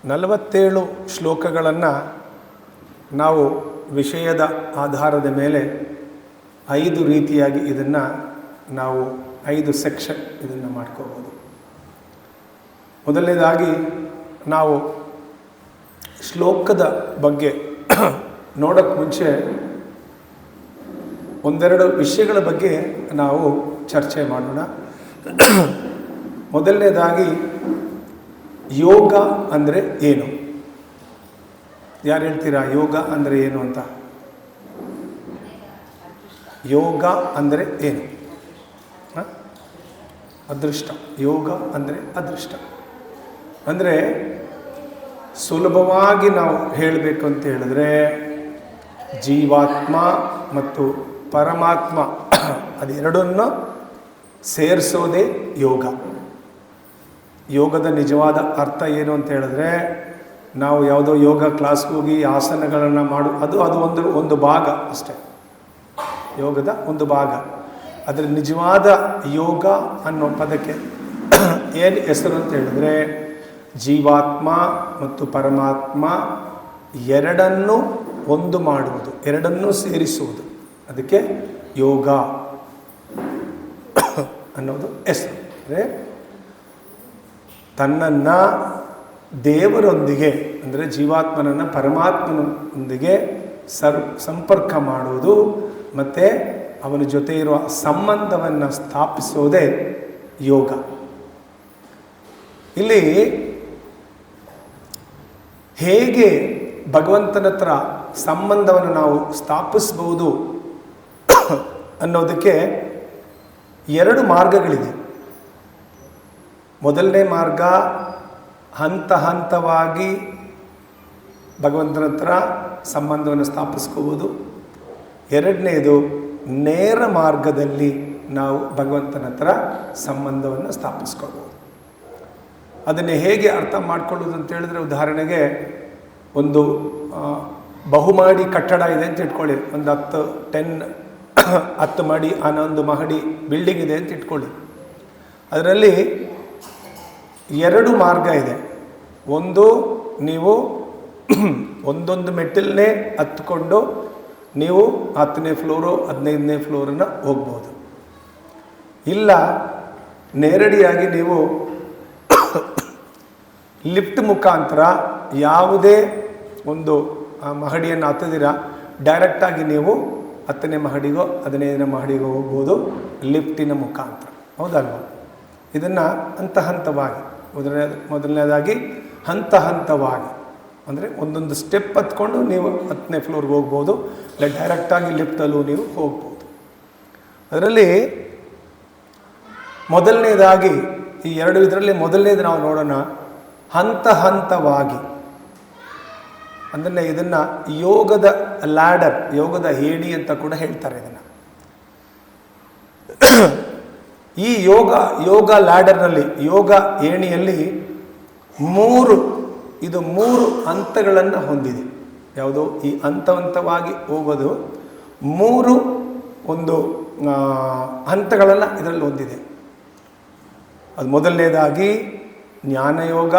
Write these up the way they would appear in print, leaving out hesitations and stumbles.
47 ಶ್ಲೋಕಗಳನ್ನು ನಾವು ವಿಷಯದ ಆಧಾರದ ಮೇಲೆ 5 ರೀತಿಯಾಗಿ ಇದನ್ನು ನಾವು 5 ಸೆಕ್ಷನ್ ಇದನ್ನು ಮಾಡ್ಕೋಬೋದು. ಮೊದಲನೇದಾಗಿ ನಾವು ಶ್ಲೋಕದ ಬಗ್ಗೆ ನೋಡೋಕ್ಕೆ ಮುಂಚೆ ಒಂದೆರಡು ವಿಷಯಗಳ ಬಗ್ಗೆ ನಾವು ಚರ್ಚೆ ಮಾಡೋಣ. ಮೊದಲನೇದಾಗಿ ಯೋಗ ಅಂದರೆ ಏನು? ಯಾರು ಹೇಳ್ತೀರಾ ಯೋಗ ಅಂದರೆ ಏನು ಅಂತ? ಯೋಗ ಅಂದರೆ ಏನು? ಅದೃಷ್ಟ. ಯೋಗ ಅಂದರೆ ಅದೃಷ್ಟ. ಅಂದರೆ ಸುಲಭವಾಗಿ ನಾವು ಹೇಳಬೇಕು ಅಂತ ಹೇಳಿದ್ರೆ ಜೀವಾತ್ಮ ಮತ್ತು ಪರಮಾತ್ಮ ಅದೆರಡನ್ನು ಸೇರಿಸೋದೇ ಯೋಗ. ಯೋಗದ ನಿಜವಾದ ಅರ್ಥ ಏನು ಅಂತ ಹೇಳಿದ್ರೆ ನಾವು ಯಾವುದೋ ಯೋಗ ಕ್ಲಾಸ್ಗೆ ಹೋಗಿ ಆಸನಗಳನ್ನು ಅದು ಒಂದು ಭಾಗ ಅಷ್ಟೇ, ಯೋಗದ ಒಂದು ಭಾಗ. ಅದರ ನಿಜವಾದ ಯೋಗ ಅನ್ನೋ ಪದಕ್ಕೆ ಏನು ಹೆಸರು ಅಂತ ಹೇಳಿದ್ರೆ ಜೀವಾತ್ಮ ಮತ್ತು ಪರಮಾತ್ಮ ಎರಡನ್ನೂ ಒಂದು ಮಾಡುವುದು, ಎರಡನ್ನೂ ಸೇರಿಸುವುದು. ಅದಕ್ಕೆ ಯೋಗ ಅನ್ನೋದು ಹೆಸರು. ಅಂದರೆ ತನ್ನನ್ನು ದೇವರೊಂದಿಗೆ ಅಂದರೆ ಜೀವಾತ್ಮನನ್ನು ಪರಮಾತ್ಮನೊಂದಿಗೆ ಸಂಪರ್ಕ ಮಾಡುವುದು ಮತ್ತು ಅವನ ಜೊತೆ ಇರುವ ಸಂಬಂಧವನ್ನು ಸ್ಥಾಪಿಸೋದೇ ಯೋಗ. ಇಲ್ಲಿ ಹೇಗೆ ಭಗವಂತನ ಹತ್ರ ಸಂಬಂಧವನ್ನು ನಾವು ಸ್ಥಾಪಿಸ್ಬೋದು ಅನ್ನೋದಕ್ಕೆ 2 ಮಾರ್ಗಗಳಿದೆ. ಮೊದಲನೇ ಮಾರ್ಗ ಹಂತ ಹಂತವಾಗಿ ಭಗವಂತನ ಹತ್ರ ಸಂಬಂಧವನ್ನು ಸ್ಥಾಪಿಸ್ಕೋಬೋದು. ಎರಡನೇದು ನೇರ ಮಾರ್ಗದಲ್ಲಿ ನಾವು ಭಗವಂತನ ಹತ್ರ ಸಂಬಂಧವನ್ನು ಸ್ಥಾಪಿಸ್ಕೋಬೋದು. ಅದನ್ನು ಹೇಗೆ ಅರ್ಥ ಮಾಡ್ಕೊಳ್ಳೋದು ಅಂತ ಹೇಳಿದ್ರೆ, ಉದಾಹರಣೆಗೆ ಒಂದು ಬಹುಮಹಡಿ ಕಟ್ಟಡ ಇದೆ ಅಂತ ಇಟ್ಕೊಳ್ಳಿ. ಒಂದು 10 ಮಹಡಿ 11 ಮಹಡಿ ಬಿಲ್ಡಿಂಗ್ ಇದೆ ಅಂತ ಇಟ್ಕೊಳ್ಳಿ. ಅದರಲ್ಲಿ 2 ಮಾರ್ಗ ಇದೆ. ಒಂದು, ನೀವು ಒಂದೊಂದು ಮೆಟ್ಟಿಲನ್ನೇ ಹತ್ಕೊಂಡು ನೀವು 10ನೇ ಫ್ಲೋರು 15ನೇ ಫ್ಲೋರನ್ನು ಹೋಗ್ಬೋದು. ಇಲ್ಲ ನೇರಡಿಯಾಗಿ ನೀವು ಲಿಫ್ಟ್ ಮುಖಾಂತರ ಯಾವುದೇ ಒಂದು ಮಹಡಿಯನ್ನು ಹತ್ತದಿರ ಡೈರೆಕ್ಟಾಗಿ ನೀವು 10ನೇ ಮಹಡಿಗೋ 15ನೇ ಮಹಡಿಗೋ ಹೋಗ್ಬೋದು ಲಿಫ್ಟಿನ ಮುಖಾಂತರ. ಹೌದಲ್ವ? ಇದನ್ನು ಹಂತ ಹಂತವಾಗಿ ಮೊದಲನೇದಾಗಿ ಹಂತ ಹಂತವಾಗಿ ಅಂದರೆ ಒಂದೊಂದು ಸ್ಟೆಪ್ ಹತ್ಕೊಂಡು ನೀವು 10ನೇ ಫ್ಲೋರ್ಗೆ ಹೋಗ್ಬೋದು, ಇಲ್ಲ ಡೈರೆಕ್ಟಾಗಿ ಲಿಫ್ಟಲ್ಲೂ ನೀವು ಹೋಗ್ಬೋದು. ಅದರಲ್ಲಿ ಮೊದಲನೇದಾಗಿ ಈ 2 ಇದರಲ್ಲಿ ಮೊದಲನೇದು ನಾವು ನೋಡೋಣ. ಹಂತ ಹಂತವಾಗಿ ಅಂದರೆ ಇದನ್ನು ಯೋಗದ ಲ್ಯಾಡರ್, ಯೋಗದ ಏಣಿ ಅಂತ ಕೂಡ ಹೇಳ್ತಾರೆ ಇದನ್ನು. ಈ ಯೋಗ ಲ್ಯಾಡರ್ನಲ್ಲಿ, ಯೋಗ ಏಣಿಯಲ್ಲಿ 3 ಹಂತಗಳನ್ನು ಹೊಂದಿದೆ. ಯಾವುದೋ ಈ ಹಂತ ಹಂತವಾಗಿ ಹೋಗೋದು 3 ಒಂದು ಹಂತಗಳನ್ನು ಇದರಲ್ಲಿ ಹೊಂದಿದೆ. ಅದು ಮೊದಲನೇದಾಗಿ ಜ್ಞಾನಯೋಗ,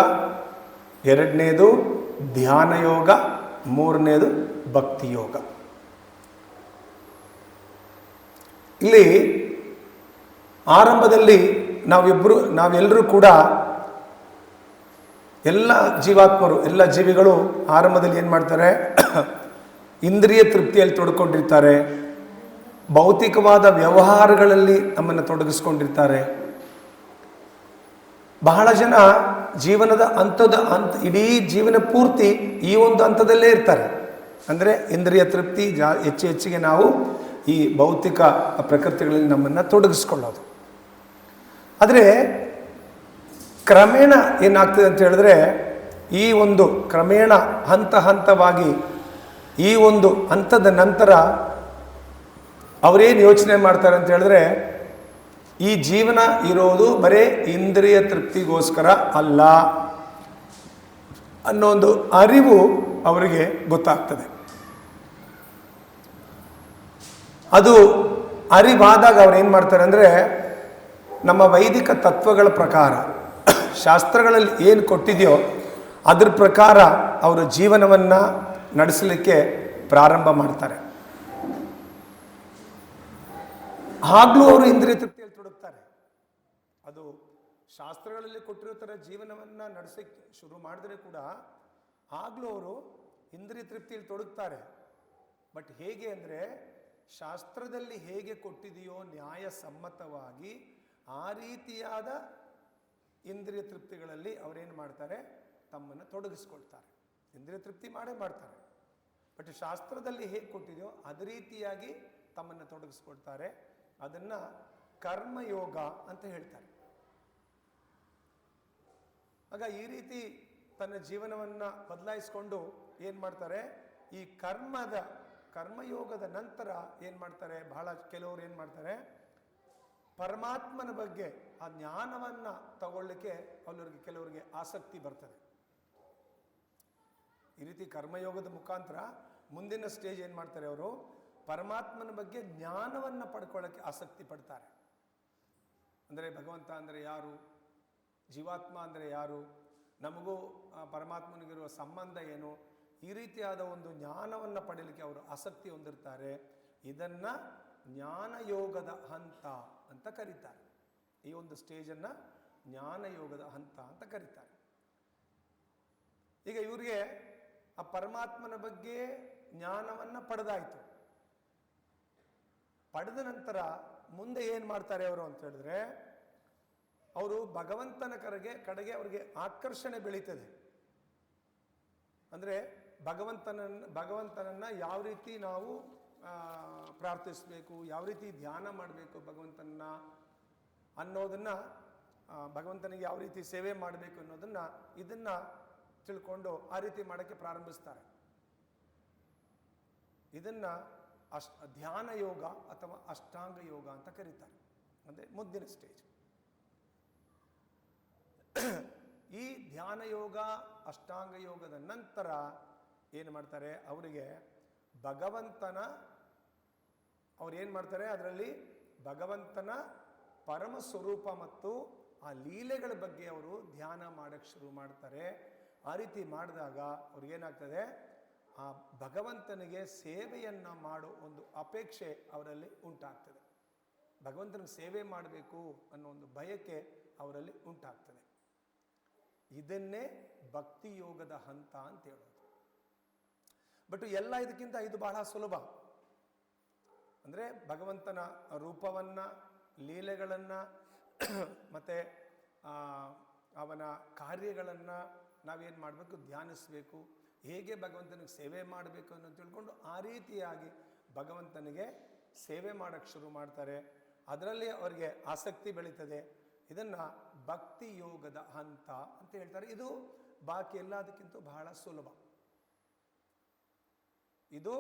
ಎರಡನೇದು ಧ್ಯಾನ ಯೋಗ, ಮೂರನೇದು ಭಕ್ತಿ ಯೋಗ. ಇಲ್ಲಿ ಆರಂಭದಲ್ಲಿ ನಾವೆಲ್ಲರೂ ಕೂಡ ಎಲ್ಲ ಜೀವಾತ್ಮರು, ಎಲ್ಲ ಜೀವಿಗಳು ಆರಂಭದಲ್ಲಿ ಏನು ಮಾಡ್ತಾರೆ? ಇಂದ್ರಿಯ ತೃಪ್ತಿಯಲ್ಲಿ ತೊಡ್ಕೊಂಡಿರ್ತಾರೆ, ಭೌತಿಕವಾದ ವ್ಯವಹಾರಗಳಲ್ಲಿ ನಮ್ಮನ್ನು ತೊಡಗಿಸ್ಕೊಂಡಿರ್ತಾರೆ. ಬಹಳ ಜನ ಜೀವನದ ಇಡೀ ಜೀವನ ಪೂರ್ತಿ ಈ ಒಂದು ಹಂತದಲ್ಲೇ ಇರ್ತಾರೆ. ಅಂದರೆ ಇಂದ್ರಿಯ ತೃಪ್ತಿ ಹೆಚ್ಚಿಗೆ ನಾವು ಈ ಭೌತಿಕ ಪ್ರಕೃತಿಗಳಲ್ಲಿ ನಮ್ಮನ್ನು ತೊಡಗಿಸ್ಕೊಳ್ಳೋದು. ಆದರೆ ಕ್ರಮೇಣ ಏನಾಗ್ತದೆ ಅಂತ ಹೇಳಿದ್ರೆ, ಈ ಒಂದು ಕ್ರಮೇಣ ಹಂತ ಹಂತವಾಗಿ ಈ ಒಂದು ಹಂತದ ನಂತರ ಅವರೇನು ಯೋಚನೆ ಮಾಡ್ತಾರೆ ಅಂತ ಹೇಳಿದ್ರೆ, ಈ ಜೀವನ ಇರೋದು ಬರೀ ಇಂದ್ರಿಯ ತೃಪ್ತಿಗೋಸ್ಕರ ಅಲ್ಲ ಅನ್ನೋ ಒಂದು ಅರಿವು ಅವರಿಗೆ ಗೊತ್ತಾಗ್ತದೆ. ಅದು ಅರಿವಾದಾಗ ಅವ್ರು ಏನು ಮಾಡ್ತಾರೆ ಅಂದರೆ, ನಮ್ಮ ವೈದಿಕ ತತ್ವಗಳ ಪ್ರಕಾರ ಶಾಸ್ತ್ರಗಳಲ್ಲಿ ಏನು ಕೊಟ್ಟಿದೆಯೋ ಅದ್ರ ಪ್ರಕಾರ ಅವರ ಜೀವನವನ್ನು ನಡೆಸಲಿಕ್ಕೆ ಪ್ರಾರಂಭ ಮಾಡ್ತಾರೆ. ಆಗ್ಲೂ ಅವರು ಇಂದ್ರಿಯ ತೃಪ್ತಿಯಲ್ಲಿ ತೊಡಗ್ತಾರೆ. ಅದು ಶಾಸ್ತ್ರಗಳಲ್ಲಿ ಕೊಟ್ಟಿರೋ ಥರ ಜೀವನವನ್ನು ನಡೆಸಕ್ಕೆ ಶುರು ಮಾಡಿದ್ರೆ ಕೂಡ ಆಗ್ಲೂ ಅವರು ಇಂದ್ರಿಯ ತೃಪ್ತಿಯಲ್ಲಿ ತೊಡಗ್ತಾರೆ. ಬಟ್ ಹೇಗೆ ಅಂದರೆ, ಶಾಸ್ತ್ರದಲ್ಲಿ ಹೇಗೆ ಕೊಟ್ಟಿದೆಯೋ ನ್ಯಾಯಸಮ್ಮತವಾಗಿ ಆ ರೀತಿಯಾದ ಇಂದ್ರಿಯ ತೃಪ್ತಿಗಳಲ್ಲಿ ಅವರೇನು ಮಾಡ್ತಾರೆ, ತಮ್ಮನ್ನು ತೊಡಗಿಸ್ಕೊಳ್ತಾರೆ. ಇಂದ್ರಿಯ ತೃಪ್ತಿ ಮಾಡೇ ಮಾಡ್ತಾರೆ, ಬಟ್ ಶಾಸ್ತ್ರದಲ್ಲಿ ಹೇಗೆ ಕೊಟ್ಟಿದೆಯೋ ಅದೇ ರೀತಿಯಾಗಿ ತಮ್ಮನ್ನು ತೊಡಗಿಸ್ಕೊಳ್ತಾರೆ. ಅದನ್ನು ಕರ್ಮಯೋಗ ಅಂತ ಹೇಳ್ತಾರೆ. ಆಗ ಈ ರೀತಿ ತನ್ನ ಜೀವನವನ್ನು ಬದಲಾಯಿಸ್ಕೊಂಡು ಏನು ಮಾಡ್ತಾರೆ, ಈ ಕರ್ಮಯೋಗದ ನಂತರ ಏನು ಮಾಡ್ತಾರೆ, ಬಹಳ ಕೆಲವರು ಏನು ಮಾಡ್ತಾರೆ, ಪರಮಾತ್ಮನ ಬಗ್ಗೆ ಆ ಜ್ಞಾನವನ್ನು ತಗೊಳ್ಳಿಕ್ಕೆ ಕೆಲವರಿಗೆ ಆಸಕ್ತಿ ಬರ್ತದೆ. ಈ ರೀತಿ ಕರ್ಮಯೋಗದ ಮುಖಾಂತರ ಮುಂದಿನ ಸ್ಟೇಜ್ ಏನು ಮಾಡ್ತಾರೆ, ಅವರು ಪರಮಾತ್ಮನ ಬಗ್ಗೆ ಜ್ಞಾನವನ್ನು ಪಡ್ಕೊಳ್ಳೋಕ್ಕೆ ಆಸಕ್ತಿ ಪಡ್ತಾರೆ. ಅಂದರೆ ಭಗವಂತ ಅಂದರೆ ಯಾರು, ಜೀವಾತ್ಮ ಅಂದರೆ ಯಾರು, ನಮಗೂ ಪರಮಾತ್ಮನಿಗಿರುವ ಸಂಬಂಧ ಏನು, ಈ ರೀತಿಯಾದ ಒಂದು ಜ್ಞಾನವನ್ನು ಪಡೀಲಿಕ್ಕೆ ಅವರು ಆಸಕ್ತಿ ಹೊಂದಿರ್ತಾರೆ. ಇದನ್ನು ಜ್ಞಾನಯೋಗದ ಹಂತ ಅಂತ ಕರೀತಾರೆ. ಈ ಒಂದು ಸ್ಟೇಜನ್ನು ಜ್ಞಾನಯೋಗದ ಹಂತ ಅಂತ ಕರೀತಾರೆ. ಈಗ ಇವರಿಗೆ ಆ ಪರಮಾತ್ಮನ ಬಗ್ಗೆ ಜ್ಞಾನವನ್ನು ಪಡೆದಾಯಿತು. ಪಡೆದ ನಂತರ ಮುಂದೆ ಏನು ಮಾಡ್ತಾರೆ ಅವರು ಅಂತ ಹೇಳಿದ್ರೆ, ಅವರು ಭಗವಂತನ ಕಡೆಗೆ ಅವರಿಗೆ ಆಕರ್ಷಣೆ ಬೆಳೀತದೆ. ಅಂದರೆ ಭಗವಂತನನ್ನ ಯಾವ ರೀತಿ ನಾವು ಪ್ರಾರ್ಥಿಸಬೇಕು, ಯಾವ ರೀತಿ ಧ್ಯಾನ ಮಾಡಬೇಕು ಭಗವಂತನ ಅನ್ನೋದನ್ನು, ಭಗವಂತನಿಗೆ ಯಾವ ರೀತಿ ಸೇವೆ ಮಾಡಬೇಕು ಇದನ್ನು ತಿಳ್ಕೊಂಡು ಆ ರೀತಿ ಮಾಡೋಕ್ಕೆ ಪ್ರಾರಂಭಿಸ್ತಾರೆ. ಇದನ್ನು ಧ್ಯಾನ ಯೋಗ ಅಥವಾ ಅಷ್ಟಾಂಗ ಯೋಗ ಅಂತ ಕರೀತಾರೆ. ಅಂದರೆ ಮುಂದಿನ ಸ್ಟೇಜ್. ಈ ಧ್ಯಾನ ಯೋಗ ಅಷ್ಟಾಂಗ ಯೋಗದ ನಂತರ ಏನು ಮಾಡ್ತಾರೆ, ಅವರಿಗೆ ಅದರಲ್ಲಿ ಭಗವಂತನ ಪರಮ ಸ್ವರೂಪ ಮತ್ತು ಆ ಲೀಲೆಗಳ ಬಗ್ಗೆ ಅವರು ಧ್ಯಾನ ಮಾಡಕ್ಕೆ ಶುರು ಮಾಡ್ತಾರೆ. ಆ ರೀತಿ ಮಾಡಿದಾಗ ಅವ್ರಿಗೇನಾಗ್ತದೆ, ಆ ಭಗವಂತನಿಗೆ ಸೇವೆಯನ್ನು ಮಾಡೋ ಒಂದು ಅಪೇಕ್ಷೆ ಅವರಲ್ಲಿ ಉಂಟಾಗ್ತದೆ. ಭಗವಂತನಿಗೆ ಸೇವೆ ಮಾಡಬೇಕು ಅನ್ನೋ ಒಂದು ಬಯಕೆ ಅವರಲ್ಲಿ ಉಂಟಾಗ್ತದೆ. ಇದನ್ನೇ ಭಕ್ತಿ ಯೋಗದ ಹಂತ ಅಂತ ಹೇಳೋದು. ಬಟ್ ಎಲ್ಲ ಇದಕ್ಕಿಂತ ಇದು ಬಹಳ ಸುಲಭ. ಅಂದರೆ ಭಗವಂತನ ರೂಪವನ್ನು, ಲೀಲೆಗಳನ್ನು ಮತ್ತು ಅವನ ಕಾರ್ಯಗಳನ್ನು ನಾವೇನು ಮಾಡಬೇಕು, ಧ್ಯಾನಿಸಬೇಕು. ಹೇಗೆ ಭಗವಂತನಿಗೆ ಸೇವೆ ಮಾಡಬೇಕು ಅನ್ನೋ ತಿಳ್ಕೊಂಡು ಆ ರೀತಿಯಾಗಿ ಭಗವಂತನಿಗೆ ಸೇವೆ ಮಾಡೋಕ್ಕೆ ಶುರು ಮಾಡ್ತಾರೆ. ಅದರಲ್ಲಿ ಅವರಿಗೆ ಆಸಕ್ತಿ ಬೆಳೀತದೆ. ಇದನ್ನು ಭಕ್ತಿ ಯೋಗದ ಹಂತ ಅಂತ ಹೇಳ್ತಾರೆ. ಇದು ಬಾಕಿ ಎಲ್ಲದಕ್ಕಿಂತ ಬಹಳ ಸುಲಭ. ಇದು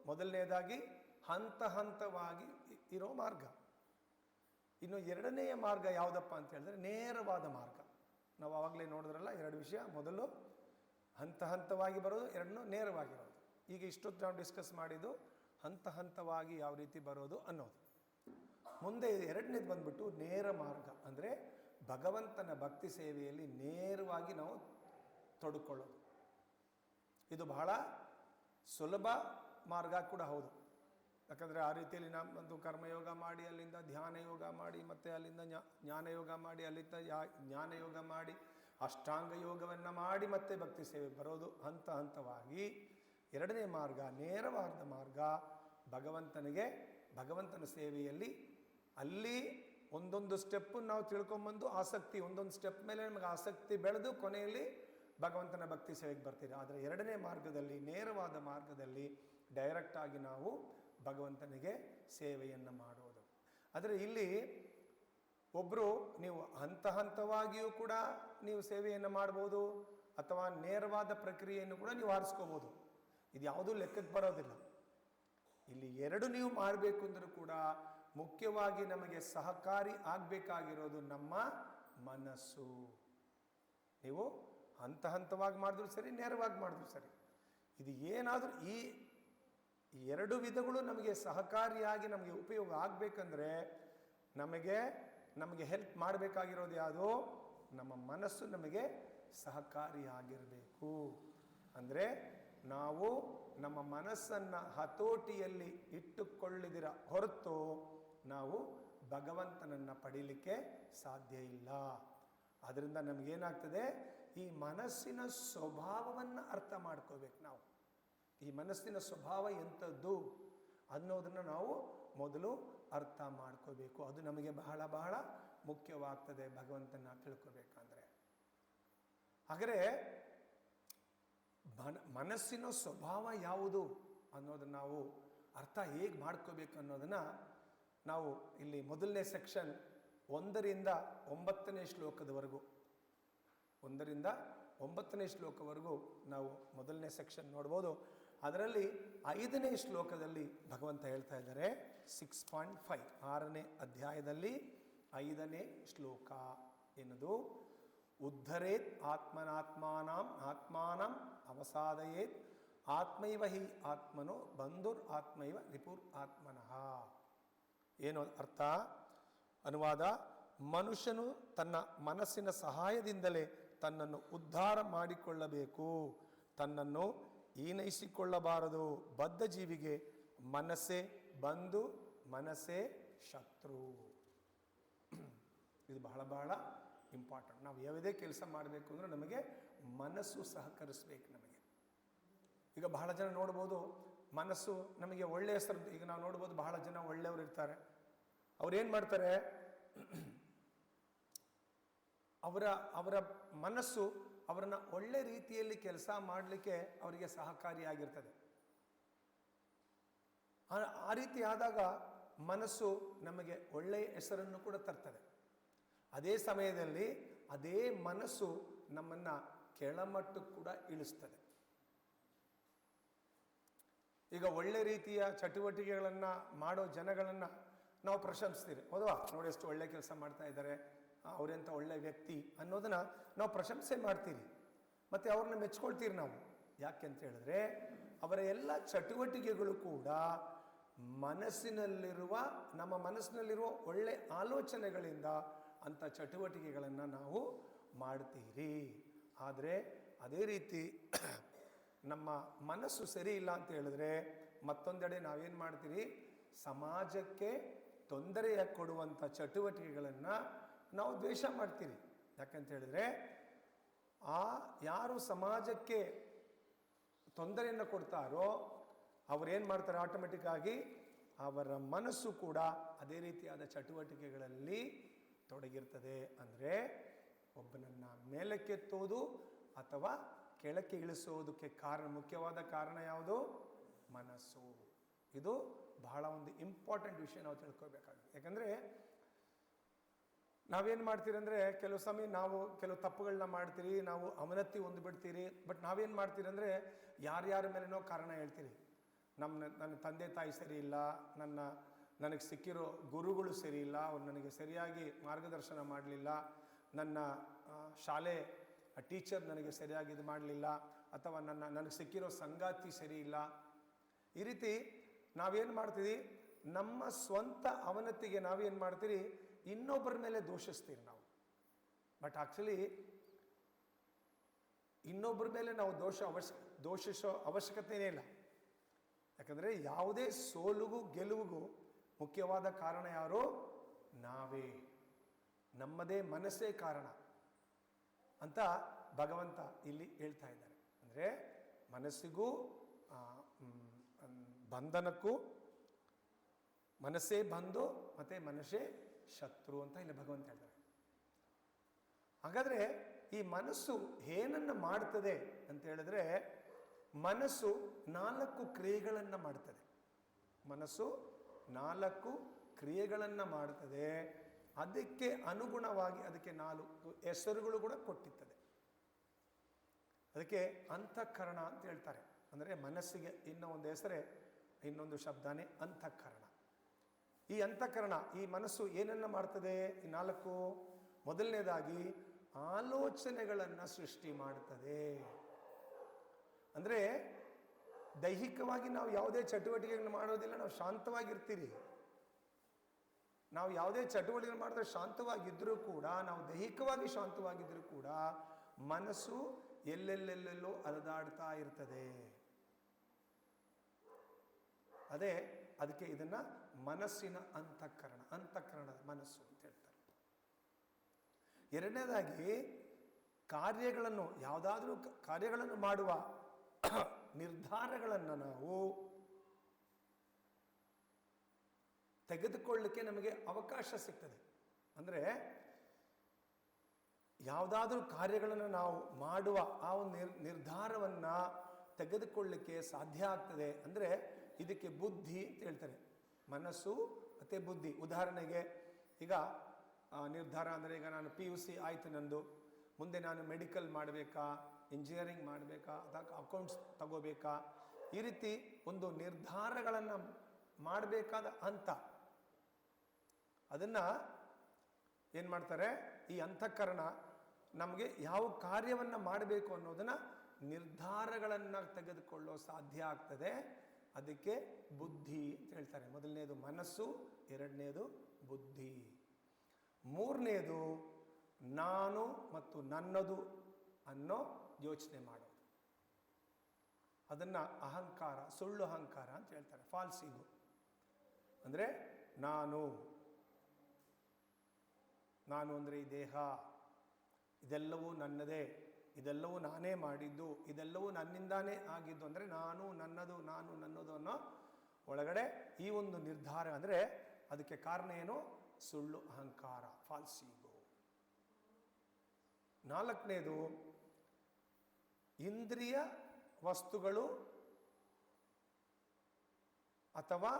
ಮೊದಲನೇದಾಗಿ ಹಂತ ಹಂತವಾಗಿ ಇರೋ ಮಾರ್ಗ. ಇನ್ನು ಎರಡನೆಯ ಮಾರ್ಗ ಯಾವುದಪ್ಪ ಅಂತ ಹೇಳಿದ್ರೆ ನೇರವಾದ ಮಾರ್ಗ. ನಾವು ಆವಾಗಲೇ ನೋಡಿದ್ರಲ್ಲ ಎರಡು ವಿಷಯ. ಮೊದಲು ಹಂತ ಹಂತವಾಗಿ ಬರೋದು, ಎರಡನ್ನೂ ನೇರವಾಗಿರೋದು. ಈಗ ಇಷ್ಟೊತ್ತು ನಾವು ಡಿಸ್ಕಸ್ ಮಾಡಿದ್ದು ಹಂತ ಹಂತವಾಗಿ ಯಾವ ರೀತಿ ಬರೋದು ಅನ್ನೋದು. ಮುಂದೆ ಎರಡನೇದು ಬಂದ್ಬಿಟ್ಟು ನೇರ ಮಾರ್ಗ. ಅಂದರೆ ಭಗವಂತನ ಭಕ್ತಿ ಸೇವೆಯಲ್ಲಿ ನೇರವಾಗಿ ನಾವು ತೊಡಕೊಳ್ಳೋದು. ಇದು ಬಹಳ ಸುಲಭ ಮಾರ್ಗ ಕೂಡ ಹೌದು. ಯಾಕಂದರೆ ಆ ರೀತಿಯಲ್ಲಿ ನಮ್ಮದು ಕರ್ಮಯೋಗ ಮಾಡಿ, ಅಲ್ಲಿಂದ ಧ್ಯಾನ ಯೋಗ ಮಾಡಿ, ಮತ್ತು ಅಲ್ಲಿಂದ ಜ್ಞಾನಯೋಗ ಮಾಡಿ, ಅಲ್ಲಿಂದ ಜ್ಞಾನಯೋಗ ಮಾಡಿ, ಅಷ್ಟಾಂಗ ಯೋಗವನ್ನು ಮಾಡಿ ಮತ್ತೆ ಭಕ್ತಿ ಸೇವೆ ಬರೋದು ಹಂತ ಹಂತವಾಗಿ. ಎರಡನೇ ಮಾರ್ಗ ನೇರವಾದ ಮಾರ್ಗ. ಭಗವಂತನ ಸೇವೆಯಲ್ಲಿ ಅಲ್ಲಿ ಒಂದೊಂದು ಸ್ಟೆಪ್ಪು ನಾವು ತಿಳ್ಕೊಂಬಂದು ಆಸಕ್ತಿ, ಒಂದೊಂದು ಸ್ಟೆಪ್ ಮೇಲೆ ನಮಗೆ ಆಸಕ್ತಿ ಬೆಳೆದು ಕೊನೆಯಲ್ಲಿ ಭಗವಂತನ ಭಕ್ತಿ ಸೇವೆಗೆ ಬರ್ತೀವಿ. ಆದರೆ ಎರಡನೇ ಮಾರ್ಗದಲ್ಲಿ, ನೇರವಾದ ಮಾರ್ಗದಲ್ಲಿ ಡೈರೆಕ್ಟಾಗಿ ನಾವು ಭಗವಂತನಿಗೆ ಸೇವೆಯನ್ನು ಮಾಡೋದು. ಆದರೆ ಇಲ್ಲಿ ಒಬ್ಬರು ನೀವು ಹಂತ ಹಂತವಾಗಿಯೂ ಕೂಡ ನೀವು ಸೇವೆಯನ್ನು ಮಾಡ್ಬೋದು, ಅಥವಾ ನೇರವಾದ ಪ್ರಕ್ರಿಯೆಯನ್ನು ಕೂಡ ನೀವು ಆರಿಸ್ಕೋಬೋದು. ಇದು ಯಾವುದೂ ಲೆಕ್ಕಕ್ಕೆ ಬರೋದಿಲ್ಲ. ಇಲ್ಲಿ ಎರಡು ನೀವು ಮಾಡಬೇಕು ಅಂದರೂ ಕೂಡ ಮುಖ್ಯವಾಗಿ ನಮಗೆ ಸಹಕಾರಿ ಆಗಬೇಕಾಗಿರೋದು ನಮ್ಮ ಮನಸ್ಸು. ನೀವು ಹಂತ ಹಂತವಾಗಿ ಮಾಡಿದ್ರು ಸರಿ, ನೇರವಾಗಿ ಮಾಡಿದ್ರು ಸರಿ. ಇದು ಏನಾದರೂ ಈ ಎರಡು ವಿಧಗಳು ನಮಗೆ ಸಹಕಾರಿಯಾಗಿ ನಮಗೆ ಉಪಯೋಗ ಆಗಬೇಕಂದ್ರೆ ನಮಗೆ ಹೆಲ್ಪ್ ಮಾಡಬೇಕಾಗಿರೋದು ಯಾವುದು? ನಮ್ಮ ಮನಸ್ಸು ನಮಗೆ ಸಹಕಾರಿಯಾಗಿರಬೇಕು. ಮಾಡಬೇಕು. ಅಂದರೆ ನಾವು ನಮ್ಮ ಮನಸ್ಸನ್ನು ಹತೋಟಿಯಲ್ಲಿ ಇಟ್ಟುಕೊಳ್ಳದಿರ ಹೊರತು ನಾವು ಭಗವಂತನನ್ನು ಪಡೀಲಿಕ್ಕೆ ಸಾಧ್ಯ ಇಲ್ಲ. ಅದರಿಂದ ನಮಗೇನಾಗ್ತದೆ, ಈ ಮನಸ್ಸಿನ ಸ್ವಭಾವವನ್ನು ಅರ್ಥ ಮಾಡ್ಕೋಬೇಕು. ನಾವು ಈ ಮನಸ್ಸಿನ ಸ್ವಭಾವ ಎಂಥದ್ದು ಅನ್ನೋದನ್ನು ನಾವು ಮೊದಲು ಅರ್ಥ ಮಾಡ್ಕೋಬೇಕು. ಅದು ನಮಗೆ ಬಹಳ ಬಹಳ ಮುಖ್ಯವಾಗ್ತದೆ ಭಗವಂತನ ತಿಳ್ಕೋಬೇಕಂದ್ರೆ. ಹಾಗಾದರೆ ಮನಸ್ಸಿನ ಸ್ವಭಾವ ಯಾವುದು ಅನ್ನೋದನ್ನು ನಾವು ಅರ್ಥ ಹೇಗೆ ಮಾಡ್ಕೋಬೇಕು ಅನ್ನೋದನ್ನು ನಾವು ಇಲ್ಲಿ ಮೊದಲನೇ ಸೆಕ್ಷನ್ 1ರಿಂದ 9ನೇ ಶ್ಲೋಕದವರೆಗೂ 1ರಿಂದ 9ನೇ ಶ್ಲೋಕವರೆಗೂ ನಾವು ಮೊದಲನೇ ಸೆಕ್ಷನ್ ನೋಡ್ಬೋದು. ಅದರಲ್ಲಿ 5ನೇ ಶ್ಲೋಕದಲ್ಲಿ ಭಗವಂತ ಹೇಳ್ತಾ ಇದ್ದಾರೆ 6.5 6ನೇ ಅಧ್ಯಾಯದಲ್ಲಿ 5ನೇ ಶ್ಲೋಕ ಎನ್ನುವುದು ಉದ್ಧರೇತ್ ಆತ್ಮಾನಂ ಅವಸಾದಯೇತ್ ಆತ್ಮೈವ ಹಿ ಆತ್ಮನೋ ಬಂಧುರ್ ಆತ್ಮೈವ ರಿಪುರ್ ಆತ್ಮನಃ. ಏನು ಅರ್ಥ? ಅನುವಾದ: ಮನುಷ್ಯನು ತನ್ನ ಮನಸ್ಸಿನ ಸಹಾಯದಿಂದಲೇ ತನ್ನನ್ನು ಉದ್ಧಾರ ಮಾಡಿಕೊಳ್ಳಬೇಕು, ತನ್ನನ್ನು ಈನೈಸಿಕೊಳ್ಳಬಾರದು. ಬದ್ಧ ಜೀವಿಗೆ ಮನಸ್ಸೇ ಬಂಧು, ಮನಸ್ಸೇ ಶತ್ರು. ಇದು ಬಹಳ ಬಹಳ ಇಂಪಾರ್ಟೆಂಟ್. ನಾವು ಯಾವುದೇ ಕೆಲಸ ಮಾಡಬೇಕು ಅಂದರೆ ನಮಗೆ ಮನಸ್ಸು ಸಹಕರಿಸ್ಬೇಕು. ನಮಗೆ ಈಗ ಬಹಳ ಜನ ನೋಡ್ಬೋದು, ಮನಸ್ಸು ನಮಗೆ ಒಳ್ಳೆಯ ಹೆಸರು. ಈಗ ನಾವು ನೋಡ್ಬೋದು, ಬಹಳ ಜನ ಒಳ್ಳೆಯವರು ಇರ್ತಾರೆ. ಅವ್ರೇನು ಮಾಡ್ತಾರೆ, ಅವರ ಮನಸ್ಸು ಅವರನ್ನು ಒಳ್ಳೆ ರೀತಿಯಲ್ಲಿ ಕೆಲಸ ಮಾಡಲಿಕ್ಕೆ ಅವರಿಗೆ ಸಹಕಾರಿಯಾಗಿರ್ತದೆ. ಆ ರೀತಿ ಆದಾಗ ಮನಸ್ಸು ನಮಗೆ ಒಳ್ಳೆಯ ಹೆಸರನ್ನು ಕೂಡ ತರ್ತದೆ. ಅದೇ ಸಮಯದಲ್ಲಿ ಅದೇ ಮನಸ್ಸು ನಮ್ಮನ್ನು ಕೆಳಮಟ್ಟಕ್ಕೆ ಕೂಡ ಇಳಿಸ್ತದೆ. ಈಗ ಒಳ್ಳೆ ರೀತಿಯ ಚಟುವಟಿಕೆಗಳನ್ನು ಮಾಡೋ ಜನಗಳನ್ನು ನಾವು ಪ್ರಶಂಸ್ತೀರಿ, ಹೌದಾ? ನೋಡಿ ಎಷ್ಟು ಒಳ್ಳೆ ಕೆಲಸ ಮಾಡ್ತಾ ಇದ್ದಾರೆ, ಅವರೆಂಥ ಒಳ್ಳೆ ವ್ಯಕ್ತಿ ಅನ್ನೋದನ್ನು ನಾವು ಪ್ರಶಂಸೆ ಮಾಡ್ತೀರಿ, ಮತ್ತು ಅವ್ರನ್ನ ಮೆಚ್ಕೊಳ್ತೀರಿ ನಾವು. ಯಾಕೆ ಅಂತ ಹೇಳಿದ್ರೆ ಅವರ ಎಲ್ಲ ಚಟುವಟಿಕೆಗಳು ಕೂಡ ನಮ್ಮ ಮನಸ್ಸಿನಲ್ಲಿರುವ ಒಳ್ಳೆ ಆಲೋಚನೆಗಳಿಂದ ಅಂಥ ಚಟುವಟಿಕೆಗಳನ್ನು ನಾವು ಮಾಡ್ತೀರಿ. ಆದರೆ ಅದೇ ರೀತಿ ನಮ್ಮ ಮನಸ್ಸು ಸರಿ ಇಲ್ಲ ಅಂತ ಹೇಳಿದ್ರೆ ಮತ್ತೊಂದೆಡೆ ನಾವೇನು ಮಾಡ್ತೀರಿ, ಸಮಾಜಕ್ಕೆ ತೊಂದರೆಯ ಕೊಡುವಂಥ ಚಟುವಟಿಕೆಗಳನ್ನು ನಾವು ದ್ವೇಷ ಮಾಡ್ತೀರಿ. ಯಾಕಂತ ಹೇಳಿದ್ರೆ ಯಾರು ಸಮಾಜಕ್ಕೆ ತೊಂದರೆಯನ್ನು ಕೊಡ್ತಾರೋ ಅವರೇನು ಮಾಡ್ತಾರೆ, ಆಟೋಮೆಟಿಕ್ಕಾಗಿ ಅವರ ಮನಸ್ಸು ಕೂಡ ಅದೇ ರೀತಿಯಾದ ಚಟುವಟಿಕೆಗಳಲ್ಲಿ ತೊಡಗಿರ್ತದೆ. ಅಂದರೆ ಒಬ್ಬನನ್ನು ಮೇಲಕ್ಕೆತ್ತೋದು ಅಥವಾ ಕೆಳಕ್ಕೆ ಇಳಿಸೋದಕ್ಕೆ ಮುಖ್ಯವಾದ ಕಾರಣ ಯಾವುದು? ಮನಸ್ಸು. ಇದು ಬಹಳ ಒಂದು ಇಂಪಾರ್ಟೆಂಟ್ ವಿಷಯ ನಾವು ತಿಳ್ಕೊಬೇಕಾಗುತ್ತೆ. ಯಾಕಂದರೆ ನಾವೇನು ಮಾಡ್ತೀರಿ ಅಂದರೆ ಕೆಲವು ಸಮಯ ನಾವು ಕೆಲವು ತಪ್ಪುಗಳನ್ನ ಮಾಡ್ತೀರಿ, ನಾವು ಅವನತಿ ಹೊಂದ್ಬಿಡ್ತೀರಿ. ಬಟ್ ನಾವೇನು ಮಾಡ್ತೀರಿ ಅಂದರೆ ಯಾರ್ಯಾರ ಮೇಲೇನೋ ಕಾರಣ ಹೇಳ್ತೀರಿ. ನನ್ನ ತಂದೆ ತಾಯಿ ಸರಿ ಇಲ್ಲ, ನನಗೆ ಸಿಕ್ಕಿರೋ ಗುರುಗಳು ಸರಿ ಇಲ್ಲ, ಅವ್ರು ನನಗೆ ಸರಿಯಾಗಿ ಮಾರ್ಗದರ್ಶನ ಮಾಡಲಿಲ್ಲ, ನನ್ನ ಶಾಲೆ ಟೀಚರ್ ನನಗೆ ಸರಿಯಾಗಿ ಇದು ಮಾಡಲಿಲ್ಲ, ಅಥವಾ ನನಗೆ ಸಿಕ್ಕಿರೋ ಸಂಗಾತಿ ಸರಿ ಇಲ್ಲ. ಈ ರೀತಿ ನಾವೇನು ಮಾಡ್ತೀವಿ, ನಮ್ಮ ಸ್ವಂತ ಅವನತಿಗೆ ನಾವೇನು ಮಾಡ್ತೀರಿ, ಇನ್ನೊಬ್ಬರ ಮೇಲೆ ದೋಷಿಸ್ತೀರಿ ನಾವು. ಬಟ್ ಆ್ಯಕ್ಚುಲಿ ಇನ್ನೊಬ್ಬರ ಮೇಲೆ ನಾವು ದೋಷಿಸೋ ಅವಶ್ಯಕತೆಯೇ ಇಲ್ಲ. ಯಾಕಂದರೆ ಯಾವುದೇ ಸೋಲುಗೂ ಗೆಲುವಿಗೂ ಮುಖ್ಯವಾದ ಕಾರಣ ಯಾರು? ನಾವೇ. ನಮ್ಮದೇ ಮನಸ್ಸೇ ಕಾರಣ ಅಂತ ಭಗವಂತ ಇಲ್ಲಿ ಹೇಳ್ತಾ ಇದ್ದಾರೆ. ಅಂದರೆ ಮನಸ್ಸಿಗೂ ಬಂಧನಕ್ಕೂ ಮನಸ್ಸೇ ಬಂಧು ಮತ್ತು ಮನಸ್ಸೇ ಶತ್ರು ಅಂತ ಇಲ್ಲಿ ಭಗವಂತ ಹೇಳ್ತಾರೆ. ಹಾಗಾದರೆ ಈ ಮನಸ್ಸು ಏನನ್ನು ಮಾಡ್ತದೆ ಅಂತ ಹೇಳಿದ್ರೆ, ಮನಸ್ಸು 4 ಕ್ರಿಯೆಗಳನ್ನು ಮಾಡ್ತದೆ. ಮನಸ್ಸು 4 ಕ್ರಿಯೆಗಳನ್ನು ಮಾಡ್ತದೆ. ಅದಕ್ಕೆ ಅನುಗುಣವಾಗಿ ಅದಕ್ಕೆ 4 ಹೆಸರುಗಳು ಕೂಡ ಕೊಟ್ಟಿರ್ತದೆ. ಅದಕ್ಕೆ ಅಂತಃಕರಣ ಅಂತ ಹೇಳ್ತಾರೆ. ಅಂದರೆ ಮನಸ್ಸಿಗೆ ಇನ್ನೊಂದು ಹೆಸರೇ, ಇನ್ನೊಂದು ಶಬ್ದನೇ ಅಂತಃಕರಣ. ಈ ಅಂತಃಕರಣ, ಈ ಮನಸ್ಸು ಏನನ್ನು ಮಾಡ್ತದೆ? ಈ 4. ಮೊದಲನೇದಾಗಿ ಆಲೋಚನೆಗಳನ್ನು ಸೃಷ್ಟಿ ಮಾಡ್ತದೆ. ಅಂದರೆ ದೈಹಿಕವಾಗಿ ನಾವು ಯಾವುದೇ ಚಟುವಟಿಕೆಗಳನ್ನು ಮಾಡೋದಿಲ್ಲ, ನಾವು ಶಾಂತವಾಗಿರ್ತೀರಿ. ನಾವು ಯಾವುದೇ ಚಟುವಟಿಕೆ ಮಾಡಿದ್ರೆ ಶಾಂತವಾಗಿದ್ದರೂ ಕೂಡ, ನಾವು ದೈಹಿಕವಾಗಿ ಶಾಂತವಾಗಿದ್ದರೂ ಕೂಡ ಮನಸ್ಸು ಎಲ್ಲೆಲ್ಲೆಲ್ಲೆಲ್ಲೋ ಅಲೆದಾಡ್ತಾ ಇರ್ತದೆ. ಅದಕ್ಕೆ ಇದನ್ನು ಮನಸ್ಸಿನ ಅಂತಃಕರಣದ ಮನಸ್ಸು ಅಂತ ಹೇಳ್ತಾರೆ. ಎರಡನೇದಾಗಿ ಕಾರ್ಯಗಳನ್ನು, ಯಾವುದಾದ್ರೂ ಕಾರ್ಯಗಳನ್ನು ಮಾಡುವ ನಿರ್ಧಾರಗಳನ್ನು ನಾವು ತೆಗೆದುಕೊಳ್ಳಲಿಕ್ಕೆ ನಮಗೆ ಅವಕಾಶ ಸಿಗ್ತದೆ. ಅಂದರೆ ಯಾವುದಾದ್ರೂ ಕಾರ್ಯಗಳನ್ನು ನಾವು ಮಾಡುವ ಆ ಒಂದು ನಿರ್ಧಾರವನ್ನು ತೆಗೆದುಕೊಳ್ಳಲಿಕ್ಕೆ ಸಾಧ್ಯ ಆಗ್ತದೆ. ಅಂದರೆ ಇದಕ್ಕೆ ಬುದ್ಧಿ ಅಂತ ಹೇಳ್ತಾರೆ. ಮನಸ್ಸು ಮತ್ತು ಬುದ್ಧಿ. ಉದಾಹರಣೆಗೆ ಈಗ ನಿರ್ಧಾರ ಅಂದರೆ, ಈಗ ನಾನು PUC ಆಯಿತು ನಂದು, ಮುಂದೆ ನಾನು ಮೆಡಿಕಲ್ ಮಾಡಬೇಕಾ, ಇಂಜಿನಿಯರಿಂಗ್ ಮಾಡಬೇಕಾ, ಅಥವಾ ಅಕೌಂಟ್ಸ್ ತಗೋಬೇಕಾ, ಈ ರೀತಿ ಒಂದು ನಿರ್ಧಾರಗಳನ್ನು ಮಾಡಬೇಕಾದ ಹಂತ. ಅದನ್ನು ಏನು ಮಾಡ್ತಾರೆ, ಈ ಅಂತಃಕರಣ ನಮಗೆ ಯಾವ ಕಾರ್ಯವನ್ನು ಮಾಡಬೇಕು ಅನ್ನೋದನ್ನು ನಿರ್ಧಾರಗಳನ್ನು ತೆಗೆದುಕೊಳ್ಳೋ ಸಾಧ್ಯ ಆಗ್ತದೆ. ಅದಕ್ಕೆ ಬುದ್ಧಿ ಅಂತ ಹೇಳ್ತಾರೆ. ಮೊದಲನೇದು ಮನಸ್ಸು, ಎರಡನೇದು ಬುದ್ಧಿ, ಮೂರನೇದು ನಾನು ಮತ್ತು ನನ್ನದು ಅನ್ನೋ ಯೋಚನೆ ಮಾಡೋದು. ಅದನ್ನು ಅಹಂಕಾರ, ಸುಳ್ಳು ಅಹಂಕಾರ ಅಂತ ಹೇಳ್ತಾರೆ, ಫಾಲ್ಸ್ ಈಗೋ. ಅಂದರೆ ನಾನು ಅಂದರೆ ಈ ದೇಹ, ಇದೆಲ್ಲವೂ ನನ್ನದೇ, ಇದೆಲ್ಲವೂ ನಾನೇ ಮಾಡಿದ್ದು, ಇದೆಲ್ಲವೂ ನನ್ನಿಂದಾನೇ ಆಗಿದ್ದು. ಅಂದರೆ ನಾನು ನನ್ನದು ಅನ್ನೋ ಒಳಗಡೆ ಈ ಒಂದು ನಿರ್ಧಾರ. ಅಂದರೆ ಅದಕ್ಕೆ ಕಾರಣ ಏನು? ಸುಳ್ಳು ಅಹಂಕಾರ, ಫಾಲ್ಸ್ ಈಗೋ. ನಾಲ್ಕನೇದು ಇಂದ್ರಿಯ ವಸ್ತುಗಳು ಅಥವಾ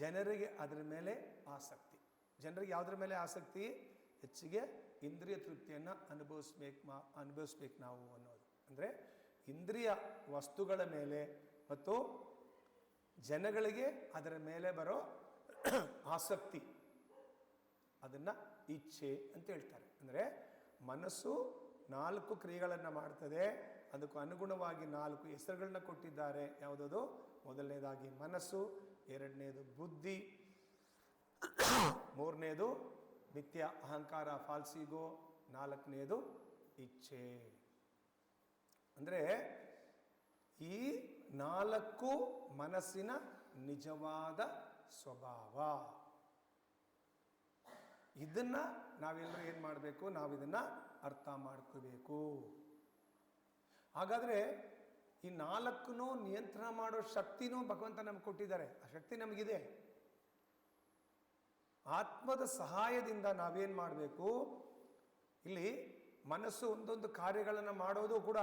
ಜನರಿಗೆ ಅದರ ಮೇಲೆ ಆಸಕ್ತಿ. ಜನರಿಗೆ ಯಾವುದ್ರ ಮೇಲೆ ಆಸಕ್ತಿ? ಹೆಚ್ಚಿಗೆ ಇಂದ್ರಿಯ ತೃಪ್ತಿಯನ್ನು ಅನುಭವಿಸ್ಬೇಕು ನಾವು ಅನ್ನೋದು. ಅಂದರೆ ಇಂದ್ರಿಯ ವಸ್ತುಗಳ ಮೇಲೆ ಮತ್ತು ಜನಗಳಿಗೆ ಅದರ ಮೇಲೆ ಬರೋ ಆಸಕ್ತಿ, ಅದನ್ನು ಇಚ್ಛೆ ಅಂತ ಹೇಳ್ತಾರೆ. ಅಂದರೆ ಮನಸ್ಸು 4 ಕ್ರಿಯೆಗಳನ್ನು ಮಾಡ್ತದೆ. ಅದಕ್ಕೂ ಅನುಗುಣವಾಗಿ 4 ಹೆಸರುಗಳನ್ನ ಕೊಟ್ಟಿದ್ದಾರೆ. ಯಾವುದದು? ಮೊದಲನೇದಾಗಿ ಮನಸ್ಸು, ಎರಡನೇದು ಬುದ್ಧಿ, ಮೂರನೇದು ಮಿಥ್ಯ ಅಹಂಕಾರ, ಫಾಲ್ಸ್ ಈಗೋ, ನಾಲ್ಕನೇದು ಇಚ್ಛೆ. ಅಂದರೆ ಈ 4 ಮನಸ್ಸಿನ ನಿಜವಾದ ಸ್ವಭಾವ. ಇದನ್ನು ನಾವೆಲ್ಲರೂ ಏನು ಮಾಡಬೇಕು? ನಾವು ಇದನ್ನು ಅರ್ಥ ಮಾಡ್ಕೋಬೇಕು. ಹಾಗಾದರೆ ಈ 4 ನಿಯಂತ್ರಣ ಮಾಡೋ ಶಕ್ತಿನೂ ಭಗವಂತ ನಮ್ಗೆ ಕೊಟ್ಟಿದ್ದಾರೆ. ಆ ಶಕ್ತಿ ನಮಗಿದೆ. ಆತ್ಮದ ಸಹಾಯದಿಂದ ನಾವೇನು ಮಾಡಬೇಕು? ಇಲ್ಲಿ ಮನಸ್ಸು ಒಂದೊಂದು ಕಾರ್ಯಗಳನ್ನು ಮಾಡೋದು ಕೂಡ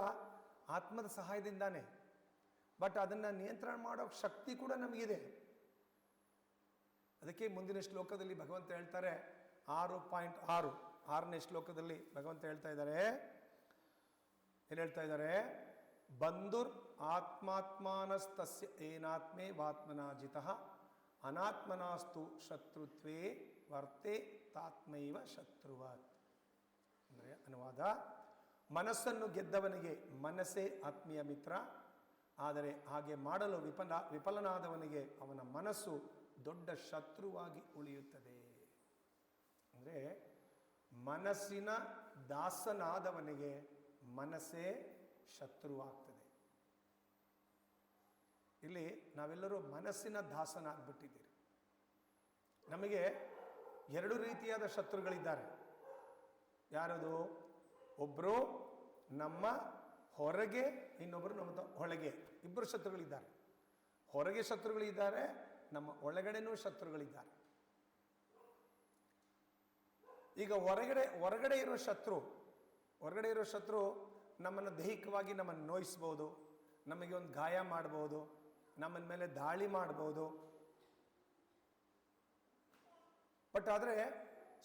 ಆತ್ಮದ ಸಹಾಯದಿಂದಾನೇ. ಬಟ್ ಅದನ್ನು ನಿಯಂತ್ರಣ ಮಾಡೋ ಶಕ್ತಿ ಕೂಡ ನಮಗಿದೆ. ಅದಕ್ಕೆ ಮುಂದಿನ ಶ್ಲೋಕದಲ್ಲಿ ಭಗವಂತ ಹೇಳ್ತಾರೆ, 6.6 6ನೇ ಶ್ಲೋಕದಲ್ಲಿ ಭಗವಂತ ಹೇಳ್ತಾ ಇದ್ದಾರೆ, ಏನು ಹೇಳ್ತಾ ಇದ್ದಾರೆ? ಬಂಧುರ್ ಆತ್ಮಾತ್ಮಾನಸ್ತಸ್ಯ ಏನಾತ್ಮೇ ವಾತ್ಮನಾಜಿತಃ ಅನಾತ್ಮನಾಸ್ತು ಶತ್ರುತ್ವೇ ವರ್ತೆ ತಾತ್ಮೈವ ಶತ್ರುವತ್. ಅಂದರೆ ಅನುವಾದ, ಮನಸ್ಸನ್ನು ಗೆದ್ದವನಿಗೆ ಮನಸ್ಸೇ ಆತ್ಮೀಯ ಮಿತ್ರ, ಆದರೆ ಹಾಗೆ ಮಾಡಲು ವಿಫಲನಾದವನಿಗೆ ಅವನ ಮನಸ್ಸು ದೊಡ್ಡ ಶತ್ರುವಾಗಿ ಉಳಿಯುತ್ತದೆ. ಅಂದರೆ ಮನಸ್ಸಿನ ದಾಸನಾದವನಿಗೆ ಮನಸ್ಸೇ ಶತ್ರುವಾಗ್ತದೆ. ಇಲ್ಲಿ ನಾವೆಲ್ಲರೂ ಮನಸ್ಸಿನ ದಾಸನಾಗ್ಬಿಟ್ಟಿದ್ದೀರಿ. ನಮಗೆ 2 ರೀತಿಯಾದ ಶತ್ರುಗಳಿದ್ದಾರೆ. ಯಾರದು? ಒಬ್ಬರು ನಮ್ಮ ಹೊರಗೆ, ಇನ್ನೊಬ್ಬರು ನಮ್ಮ ಒಳಗೆ. ಇಬ್ಬರು ಶತ್ರುಗಳಿದ್ದಾರೆ. ಹೊರಗೆ ಶತ್ರುಗಳಿದ್ದಾರೆ, ನಮ್ಮ ಒಳಗಡೆನೂ ಶತ್ರುಗಳಿದ್ದಾರೆ. ಈಗ ಹೊರಗಡೆ ಇರೋ ಶತ್ರು ನಮ್ಮನ್ನು ದೈಹಿಕವಾಗಿ ನಮ್ಮನ್ನು ನೋಯಿಸ್ಬೋದು, ನಮಗೆ ಒಂದು ಗಾಯ ಮಾಡ್ಬೋದು, ನಮ್ಮ ಮೇಲೆ ದಾಳಿ ಮಾಡ್ಬೋದು. ಬಟ್ ಆದರೆ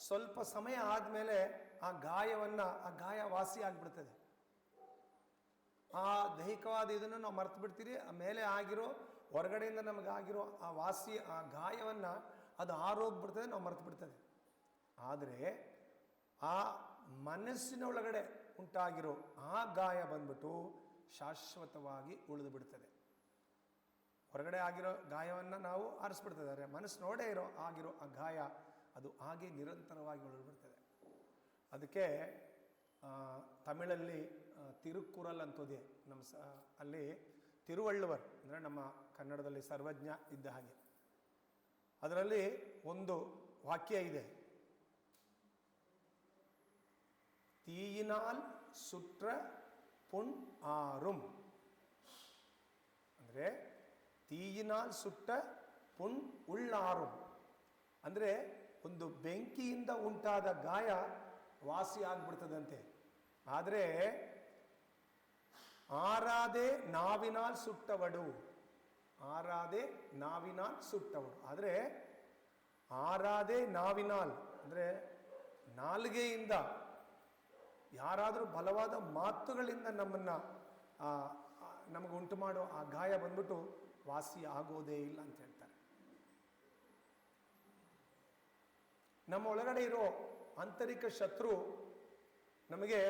ಸ್ವಲ್ಪ ಸಮಯ ಆದಮೇಲೆ ಆ ಗಾಯ ವಾಸಿ ಆಗಿಬಿಡ್ತದೆ. ಆ ದೈಹಿಕವಾದ ಇದನ್ನು ನಾವು ಮರ್ತು ಬಿಡ್ತೀರಿ. ಮೇಲೆ ಆಗಿರೋ, ಹೊರಗಡೆಯಿಂದ ನಮಗಾಗಿರೋ ಆ ಗಾಯವನ್ನು ಅದು ಆರೋಗ್ಬಿಡ್ತದೆ, ನಾವು ಮರ್ತು ಬಿಡ್ತದೆ. ಆದರೆ ಆ ಮನಸ್ಸಿನ ಒಳಗಡೆ ಉಂಟಾಗಿರೋ ಆ ಗಾಯ ಬಂದ್ಬಿಟ್ಟು ಶಾಶ್ವತವಾಗಿ ಉಳಿದು ಬಿಡ್ತದೆ. ಹೊರಗಡೆ ಆಗಿರೋ ಗಾಯವನ್ನು ನಾವು ಆರಿಸ್ಬಿಡ್ತದೆ, ಆದರೆ ಮನಸ್ಸಿನೊಳಗಡೆ ಆಗಿರೋ ಆ ಗಾಯ ಅದು ಹಾಗೆ ನಿರಂತರವಾಗಿ ಉಳಿದು ಬಿಡ್ತದೆ. ಅದಕ್ಕೆ ತಮಿಳಲ್ಲಿ ತಿರುಕ್ಕುರಲ್ ಅಂತೋದೆ ನಮ್ಮ ಅಲ್ಲಿ ತಿರುವಳ್ಳುವರ್ ಅಂದರೆ ನಮ್ಮ ಕನ್ನಡದಲ್ಲಿ ಸರ್ವಜ್ಞ ಇದ್ದ ಹಾಗೆ, ಅದರಲ್ಲಿ ಒಂದು ವಾಕ್ಯ ಇದೆ, ತೀಯಿನಾಲ್ ಸುಟ್ರ ಪುಣ್ ಆರುಂ. ಅಂದರೆ ತೀಯಿನಾಲ್ ಸುಟ್ಟ ಪುಣ್ ಉಳ್ಳಾರುಂ ಅಂದರೆ ಒಂದು ಬೆಂಕಿಯಿಂದ ಉಂಟಾದ ಗಾಯ ವಾಸಿ ಆಗ್ಬಿಡ್ತದಂತೆ. ಆದರೆ ಆರಾದೆ ನಾವಿನಾಲ್ ಸುಟ್ಟವಡು, ಆರಾದೆ ನಾವಿನಾಲ್ ಸುಟ್ಟವಡು. ಆದರೆ ಆರಾದೆ ನಾವಿನಾಲ್ ಅಂದರೆ ನಾಲಿಗೆಯಿಂದ ಯಾರಾದರೂ ಬಲವಾದ ಮಾತುಗಳಿಂದ ನಮಗೆ ಉಂಟು ಮಾಡೋ ಆ ಗಾಯ ಬಂದ್ಬಿಟ್ಟು ವಾಸಿ ಆಗೋದೇ ಇಲ್ಲ ಅಂತ ಹೇಳ್ತಾರೆ. ನಮ್ಮ ಒಳಗಡೆ ಇರೋ ಆಂತರಿಕ ಶತ್ರು ನಮಗೆ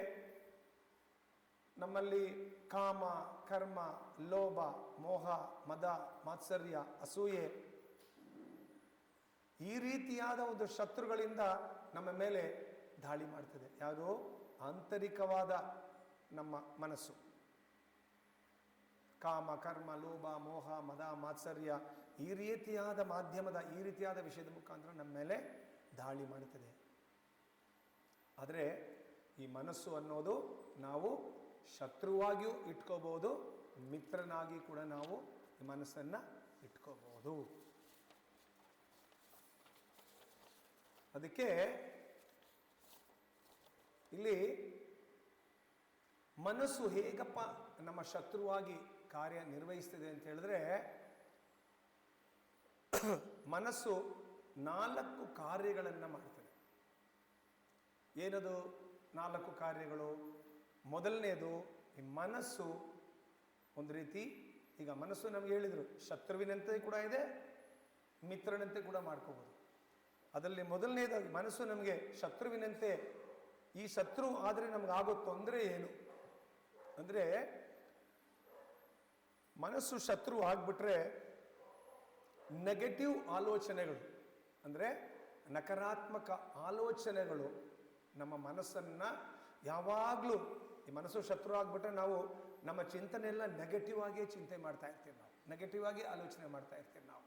ನಮ್ಮಲ್ಲಿ ಕಾಮ, ಕರ್ಮ, ಲೋಭ, ಮೋಹ, ಮದ, ಮಾತ್ಸರ್ಯ, ಅಸೂಯೆ ಈ ರೀತಿಯಾದ ಒಂದು ಶತ್ರುಗಳಿಂದ ನಮ್ಮ ಮೇಲೆ ದಾಳಿ ಮಾಡ್ತದೆ. ಯಾವುದು? ಆಂತರಿಕವಾದ ನಮ್ಮ ಮನಸ್ಸು. ಕಾಮ, ಕರ್ಮ, ಲೋಭ, ಮೋಹ, ಮದ, ಮಾತ್ಸರ್ಯ ಈ ರೀತಿಯಾದ ಮಾಧ್ಯಮದ ಈ ರೀತಿಯಾದ ವಿಷಯದ ಮುಖಾಂತರ ನಮ್ಮ ಮೇಲೆ ದಾಳಿ ಮಾಡುತ್ತದೆ. ಆದರೆ ಈ ಮನಸ್ಸು ಅನ್ನೋದು ನಾವು ಶತ್ರುವಾಗಿಯೂ ಇಟ್ಕೋಬಹುದು, ಮಿತ್ರನಾಗಿ ಕೂಡ ನಾವು ಈ ಮನಸ್ಸನ್ನು ಇಟ್ಕೋಬಹುದು. ಅದಕ್ಕೆ ಇಲ್ಲಿ ಮನಸ್ಸು ಹೇಗಪ್ಪ ನಮ್ಮ ಶತ್ರುವಾಗಿ ಕಾರ್ಯನಿರ್ವಹಿಸ್ತದೆ ಅಂತ ಹೇಳಿದ್ರೆ, ಮನಸ್ಸು 4 ಕಾರ್ಯಗಳನ್ನು ಮಾಡ್ತದೆ. ಏನದು 4 ಕಾರ್ಯಗಳು? ಮೊದಲನೇದು, ಈ ಮನಸ್ಸು ಒಂದು ರೀತಿ, ಈಗ ಮನಸ್ಸು ನಮ್ಗೆ ಹೇಳಿದರು ಶತ್ರುವಿನಂತೆ ಕೂಡ ಇದೆ, ಮಿತ್ರನಂತೆ ಕೂಡ ಮಾಡ್ಕೋಬೋದು. ಅದರಲ್ಲಿ ಮೊದಲನೇದಾಗಿ ಮನಸ್ಸು ನಮಗೆ ಶತ್ರುವಿನಂತೆ. ಈ ಶತ್ರು ಆದರೆ ನಮಗಾಗೋ ತೊಂದರೆ ಏನು ಅಂದರೆ, ಮನಸ್ಸು ಶತ್ರು ಆಗಿಬಿಟ್ರೆ ನೆಗೆಟಿವ್ ಆಲೋಚನೆಗಳು ಅಂದರೆ ನಕಾರಾತ್ಮಕ ಆಲೋಚನೆಗಳು ನಮ್ಮ ಮನಸ್ಸನ್ನು ಯಾವಾಗಲೂ, ಈ ಮನಸ್ಸು ಶತ್ರು ಆಗಿಬಿಟ್ರೆ ನಾವು ನಮ್ಮ ಚಿಂತನೆ ಎಲ್ಲ ನೆಗೆಟಿವ್ ಆಗಿಯೇ ಚಿಂತೆ ಮಾಡ್ತಾ ಇರ್ತೀವಿ, ನಾವು ನೆಗೆಟಿವ್ ಆಗಿ ಆಲೋಚನೆ ಮಾಡ್ತಾ ಇರ್ತೀವಿ. ನಾವು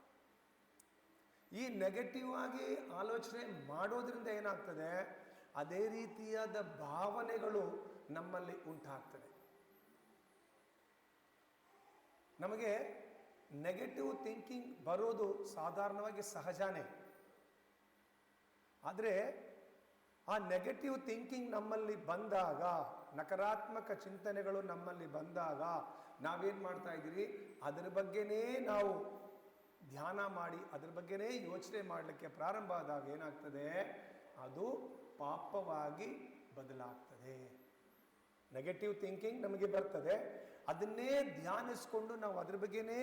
ಈ ನೆಗೆಟಿವ್ ಆಗಿ ಆಲೋಚನೆ ಮಾಡೋದ್ರಿಂದ ಏನಾಗ್ತದೆ, ಅದೇ ರೀತಿಯಾದ ಭಾವನೆಗಳು ನಮ್ಮಲ್ಲಿ ಉಂಟಾಗ್ತದೆ. ನಮಗೆ ನೆಗೆಟಿವ್ ಥಿಂಕಿಂಗ್ ಬರೋದು ಸಾಧಾರಣವಾಗಿ ಸಹಜನೇ. ಆದರೆ ಆ ನೆಗೆಟಿವ್ ಥಿಂಕಿಂಗ್ ನಮ್ಮಲ್ಲಿ ಬಂದಾಗ, ನಕಾರಾತ್ಮಕ ಚಿಂತನೆಗಳು ನಮ್ಮಲ್ಲಿ ಬಂದಾಗ ನಾವೇನು ಮಾಡ್ತಾ ಇದ್ದೀರಿ, ಅದರ ಬಗ್ಗೆನೇ ನಾವು ಧ್ಯಾನ ಮಾಡಿ ಅದ್ರ ಬಗ್ಗೆನೇ ಯೋಚನೆ ಮಾಡಲಿಕ್ಕೆ ಪ್ರಾರಂಭ ಆದಾಗ ಏನಾಗ್ತದೆ, ಅದು ಪಾಪವಾಗಿ ಬದಲಾಗ್ತದೆ. ನೆಗೆಟಿವ್ ಥಿಂಕಿಂಗ್ ನಮಗೆ ಬರ್ತದೆ, ಅದನ್ನೇ ಧ್ಯಾನಿಸ್ಕೊಂಡು ನಾವು ಅದ್ರ ಬಗ್ಗೆನೇ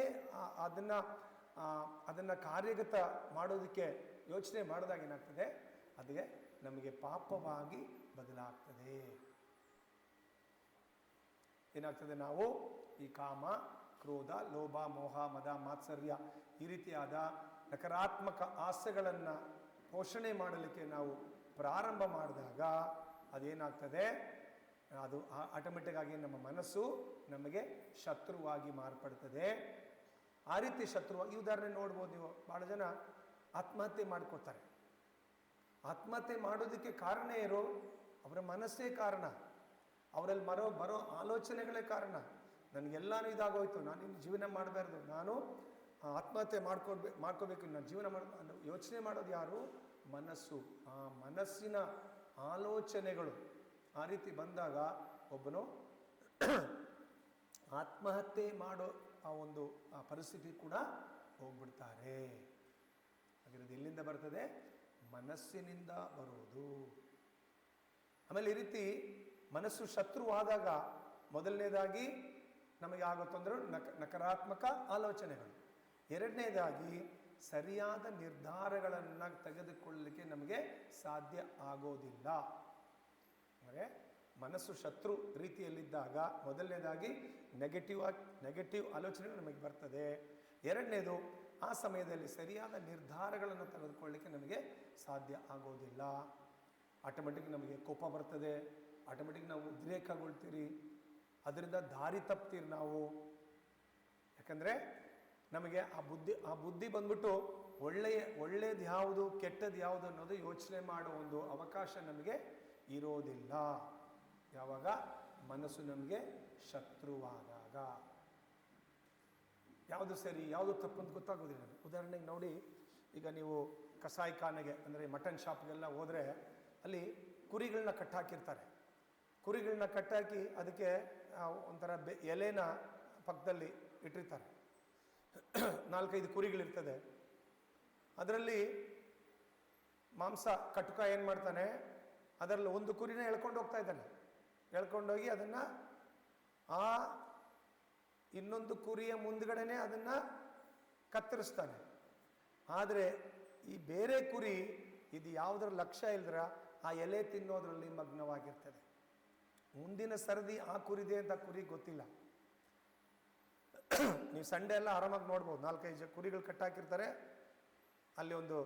ಅದನ್ನು ಕಾರ್ಯಗತ ಮಾಡೋದಕ್ಕೆ ಯೋಚನೆ ಮಾಡಿದಾಗ ಏನಾಗ್ತದೆ, ಅದೇ ನಮಗೆ ಪಾಪವಾಗಿ ಬದಲಾಗ್ತದೆ. ಏನಾಗ್ತದೆ, ನಾವು ಈ ಕಾಮ, ಕ್ರೋಧ, ಲೋಭ, ಮೋಹ, ಮದ, ಮಾತ್ಸರ್ಯ ಈ ರೀತಿಯಾದ ನಕಾರಾತ್ಮಕ ಆಸೆಗಳನ್ನು ಪೋಷಣೆ ಮಾಡಲಿಕ್ಕೆ ನಾವು ಪ್ರಾರಂಭ ಮಾಡಿದಾಗ ಅದೇನಾಗ್ತದೆ, ಅದು ಆಟೋಮೆಟಿಕ್ ಆಗಿ ನಮ್ಮ ಮನಸ್ಸು ನಮಗೆ ಶತ್ರುವಾಗಿ ಮಾರ್ಪಡ್ತದೆ. ಆ ರೀತಿ ಶತ್ರುವಾಗಿ, ಈ ಉದಾಹರಣೆ ನೋಡ್ಬೋದು ನೀವು, ಭಾಳ ಜನ ಆತ್ಮಹತ್ಯೆ ಮಾಡ್ಕೊತಾರೆ. ಆತ್ಮಹತ್ಯೆ ಮಾಡೋದಕ್ಕೆ ಕಾರಣ ಏನು? ಅವರ ಮನಸ್ಸೇ ಕಾರಣ, ಅವರಲ್ಲಿ ಬರೋ ಆಲೋಚನೆಗಳೇ ಕಾರಣ. ನನಗೆಲ್ಲನೂ ಇದಾಗೋಯ್ತು, ನಾನು ಇನ್ನು ಜೀವನ ಮಾಡಬಾರ್ದು, ನಾನು ಆತ್ಮಹತ್ಯೆ ಮಾಡ್ಕೋಬೇಕು, ನಾನು ಜೀವನ ಯೋಚನೆ ಮಾಡೋದು ಯಾರು? ಮನಸ್ಸು. ಆ ಮನಸ್ಸಿನ ಆಲೋಚನೆಗಳು ಆ ರೀತಿ ಬಂದಾಗ ಒಬ್ಬನು ಆತ್ಮಹತ್ಯೆ ಮಾಡೋ ಆ ಪರಿಸ್ಥಿತಿ ಕೂಡ ಹೋಗ್ಬಿಡ್ತಾರೆ. ಹಾಗಿರೋದು ಎಲ್ಲಿಂದ ಬರ್ತದೆ? ಮನಸ್ಸಿನಿಂದ ಬರುವುದು. ಆಮೇಲೆ ಈ ರೀತಿ ಮನಸ್ಸು ಶತ್ರುವಾದಾಗ ಮೊದಲನೇದಾಗಿ ನಮಗೆ ಆಗೋ ತೊಂದರೆ ನಕಾರಾತ್ಮಕ ಆಲೋಚನೆಗಳು. ಎರಡನೇದಾಗಿ ಸರಿಯಾದ ನಿರ್ಧಾರಗಳನ್ನು ತೆಗೆದುಕೊಳ್ಳಲಿಕ್ಕೆ ನಮಗೆ ಸಾಧ್ಯ ಆಗೋದಿಲ್ಲ. ಅಂದರೆ ಮನಸ್ಸು ಶತ್ರು ರೀತಿಯಲ್ಲಿದ್ದಾಗ ಮೊದಲನೇದಾಗಿ ನೆಗೆಟಿವ್ ಆಲೋಚನೆಗಳು ನಮಗೆ ಬರ್ತದೆ. ಎರಡನೇದು, ಆ ಸಮಯದಲ್ಲಿ ಸರಿಯಾದ ನಿರ್ಧಾರಗಳನ್ನು ತೆಗೆದುಕೊಳ್ಳಲಿಕ್ಕೆ ನಮಗೆ ಸಾಧ್ಯ ಆಗೋದಿಲ್ಲ. ಆಟೋಮೆಟಿಕ್ ನಮಗೆ ಕೋಪ ಬರ್ತದೆ, ಆಟೋಮೆಟಿಕ್ ನಾವು ಉದ್ರೇಕಗೊಳ್ತೀರಿ, ಅದರಿಂದ ದಾರಿ ತಪ್ತೀರಿ ನಾವು. ಯಾಕಂದರೆ ನಮಗೆ ಆ ಬುದ್ಧಿ ಬಂದ್ಬಿಟ್ಟು ಒಳ್ಳೆಯದು ಯಾವುದು ಕೆಟ್ಟದ್ದು ಯಾವುದು ಅನ್ನೋದು ಯೋಚನೆ ಮಾಡೋ ಒಂದು ಅವಕಾಶ ನಮಗೆ ಇರೋದಿಲ್ಲ. ಯಾವಾಗ ಮನಸ್ಸು ನಮಗೆ ಶತ್ರುವಾದಾಗ ಯಾವುದು ಸರಿ ಯಾವುದು ತಪ್ಪು ಅಂತ ಗೊತ್ತಾಗೋದಿಲ್ಲ. ಉದಾಹರಣೆಗೆ ನೋಡಿ, ಈಗ ನೀವು ಕಸಾಯಿಖಾನೆಗೆ ಅಂದರೆ ಮಟನ್ ಶಾಪ್ಗೆಲ್ಲ ಹೋದರೆ ಅಲ್ಲಿ ಕುರಿಗಳನ್ನ ಕಟ್ಟಾಕಿರ್ತಾರೆ. ಕುರಿಗಳನ್ನ ಕಟ್ಟಾಕಿ ಅದಕ್ಕೆ ಒಂಥರ ಎಲೆನ ಪಕ್ಕದಲ್ಲಿ ಇಟ್ಟಿರ್ತಾರೆ. 4-5 ಕುರಿಗಳಿರ್ತದೆ. ಅದರಲ್ಲಿ ಮಾಂಸ ಕಟುಕ ಏನು ಮಾಡ್ತಾನೆ, ಅದರಲ್ಲಿ ಒಂದು ಕುರಿನ ಎಳ್ಕೊಂಡು ಹೋಗ್ತಾ ಇದ್ದಾನೆ. ಎಳ್ಕೊಂಡೋಗಿ ಅದನ್ನು ಆ ಇನ್ನೊಂದು ಕುರಿಯ ಮುಂದ್ಗಡೆನೆ ಅದನ್ನು ಕತ್ತರಿಸ್ತಾನೆ. ಆದರೆ ಈ ಬೇರೆ ಕುರಿ ಇದು ಯಾವುದರ ಲಕ್ಷ್ಯ ಇಲ್ದ್ರ ಆ ಎಲೆ ತಿನ್ನೋದ್ರಲ್ಲಿ ಮಗ್ನವಾಗಿರ್ತದೆ. ಮುಂದಿನ ಸರದಿ ಆ ಕುರಿದೆ ಅಂತ ಕುರಿ ಗೊತ್ತಿಲ್ಲ. ನೀವು ಸಂಡೆ ಎಲ್ಲ ಆರಾಮಾಗಿ ನೋಡ್ಬೋದು, 4-5 ಕುರಿಗಳು ಕಟ್ಟಾಕಿರ್ತಾರೆ. ಅಲ್ಲಿ ಒಂದು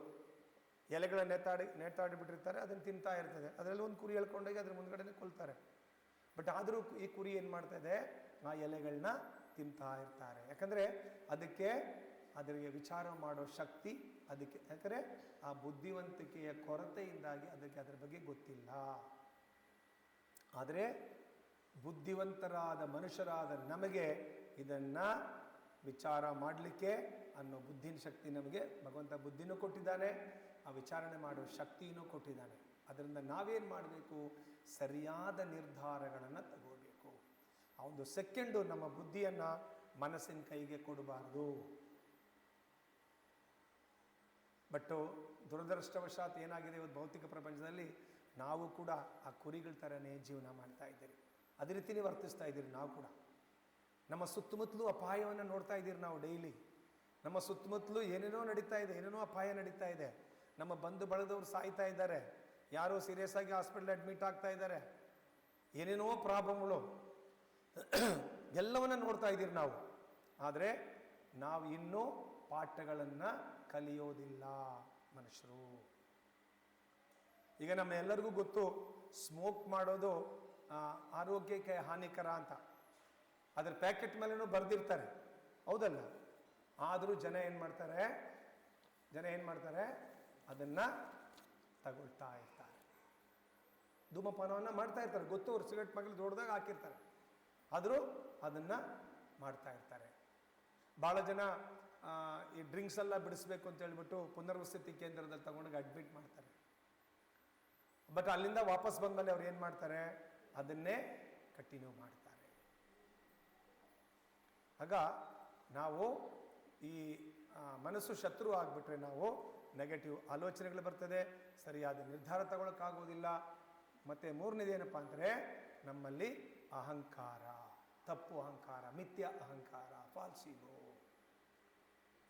ಎಲೆಗಳ ನೇತಾಡಿ ಬಿಟ್ಟಿರ್ತಾರೆ, ಅದನ್ನು ತಿಂತಾ ಇರ್ತದೆ. ಅದರಲ್ಲಿ ಒಂದು ಕುರಿ ಎಳ್ಕೊಂಡೋಗಿ ಅದ್ರ ಮುಂದ್ಗಡೆನೆ ಕೊಲ್ತಾರೆ. ಬಟ್ ಆದರೂ ಈ ಕುರಿ ಏನು ಮಾಡ್ತಾ ಇದೆ, ಆ ಎಲೆಗಳನ್ನ ತಿಂತಾ ಇರ್ತಾರೆ. ಯಾಕಂದರೆ ಅದರಿಗೆ ವಿಚಾರ ಮಾಡೋ ಶಕ್ತಿ ಅದಕ್ಕೆ, ಯಾಕಂದರೆ ಆ ಬುದ್ಧಿವಂತಿಕೆಯ ಕೊರತೆಯಿಂದಾಗಿ ಅದಕ್ಕೆ ಅದರ ಬಗ್ಗೆ ಗೊತ್ತಿಲ್ಲ. ಆದರೆ ಬುದ್ಧಿವಂತರಾದ ಮನುಷ್ಯರಾದ ನಮಗೆ ಇದನ್ನು ವಿಚಾರ ಮಾಡಲಿಕ್ಕೆ ಅನ್ನೋ ಬುದ್ಧಿನ ಶಕ್ತಿ ನಮಗೆ ಭಗವಂತ ಬುದ್ಧಿನೂ ಕೊಟ್ಟಿದ್ದಾನೆ, ಆ ವಿಚಾರಣೆ ಮಾಡೋ ಶಕ್ತಿನೂ ಕೊಟ್ಟಿದ್ದಾನೆ. ಅದರಿಂದ ನಾವೇನು ಮಾಡಬೇಕು, ಸರಿಯಾದ ನಿರ್ಧಾರಗಳನ್ನು ತಗೋಬೇಕು. ಆ ಒಂದು ಸೆಕೆಂಡು ನಮ್ಮ ಬುದ್ಧಿಯನ್ನು ಮನಸ್ಸಿನ ಕೈಗೆ ಕೊಡಬಾರ್ದು. ಬಟ್ ದುರದೃಷ್ಟವಶಾತ್ ಏನಾಗಿದೆ, ಇವತ್ತು ಭೌತಿಕ ಪ್ರಪಂಚದಲ್ಲಿ ನಾವು ಕೂಡ ಆ ಕುರಿಗಳ ಥರನೇ ಜೀವನ ಮಾಡ್ತಾ ಇದ್ದೀರಿ. ಅದೇ ರೀತಿಯೇ ವರ್ತಿಸ್ತಾ ಇದ್ದೀರಿ. ನಾವು ಕೂಡ ನಮ್ಮ ಸುತ್ತಮುತ್ತಲೂ ಅಪಾಯವನ್ನು ನೋಡ್ತಾ ಇದ್ದೀರಿ. ನಾವು ಡೈಲಿ ನಮ್ಮ ಸುತ್ತಮುತ್ತಲೂ ಏನೇನೋ ನಡೀತಾ ಇದೆ, ಏನೇನೋ ಅಪಾಯ ನಡೀತಾ ಇದೆ. ನಮ್ಮ ಬಂಧು ಬಳಗದವ್ರು ಸಾಯ್ತಾ ಇದ್ದಾರೆ, ಯಾರೋ ಸೀರಿಯಸ್ ಆಗಿ ಹಾಸ್ಪಿಟಲ್ ಅಡ್ಮಿಟ್ ಆಗ್ತಾ ಇದ್ದಾರೆ, ಏನೇನೋ ಪ್ರಾಬ್ಲಮ್ಗಳು ಎಲ್ಲವನ್ನ ನೋಡ್ತಾ ಇದ್ದೀರಿ ನಾವು. ಆದರೆ ನಾವು ಇನ್ನೂ ಪಾಠಗಳನ್ನು ಕಲಿಯೋದಿಲ್ಲ ಮನುಷ್ಯರು. ಈಗ ನಮ್ಮ ಎಲ್ಲರಿಗೂ ಗೊತ್ತು, ಸ್ಮೋಕ್ ಮಾಡೋದು ಆರೋಗ್ಯಕ್ಕೆ ಹಾನಿಕರ ಅಂತ ಅದರ ಪ್ಯಾಕೆಟ್ ಮೇಲೇನೂ ಬರೆದಿರ್ತಾರೆ, ಹೌದಲ್ಲ? ಆದರೂ ಜನ ಏನು ಮಾಡ್ತಾರೆ, ಅದನ್ನು ತಗೊಳ್ತಾ ಇರ್ತಾರೆ. ಧೂಮಪಾನವನ್ನು ಮಾಡ್ತಾ ಇರ್ತಾರೆ, ಗೊತ್ತು ಅವ್ರು ಸಿಗರೆಟ್ ಮಗಲು ದೊಡ್ಡದಾಗ ಹಾಕಿರ್ತಾರೆ, ಆದರೂ ಅದನ್ನು ಮಾಡ್ತಾ ಇರ್ತಾರೆ. ಭಾಳ ಜನ ಈ ಡ್ರಿಂಕ್ಸ್ ಎಲ್ಲ ಬಿಡಿಸ್ಬೇಕು ಅಂತ ಹೇಳ್ಬಿಟ್ಟು ಪುನರ್ವಸತಿ ಕೇಂದ್ರದಲ್ಲಿ ತಗೊಂಡೋಗಿ ಅಡ್ಮಿಟ್ ಮಾಡ್ತಾರೆ. ಬಟ್ ಅಲ್ಲಿಂದ ವಾಪಸ್ ಬಂದಮೇಲೆ ಅವ್ರು ಏನು ಮಾಡ್ತಾರೆ, ಅದನ್ನೇ ಕಂಟಿನ್ಯೂ ಮಾಡ್ತಾರೆ. ಆಗ ನಾವು ಈ ಮನಸ್ಸು ಶತ್ರು ಆಗಿಬಿಟ್ರೆ ನಾವು ನೆಗೆಟಿವ್ ಆಲೋಚನೆಗಳು ಬರ್ತದೆ, ಸರಿಯಾದ ನಿರ್ಧಾರ ತಗೊಳ್ಳೋಕ್ಕಾಗೋದಿಲ್ಲ. ಮತ್ತು ಮೂರನೇದೇನಪ್ಪ ಅಂದರೆ ನಮ್ಮಲ್ಲಿ ಅಹಂಕಾರ, ತಪ್ಪು ಅಹಂಕಾರ, ಮಿಥ್ಯ ಅಹಂಕಾರ, ಫಾಲ್ಸ್ ಈಗೋ.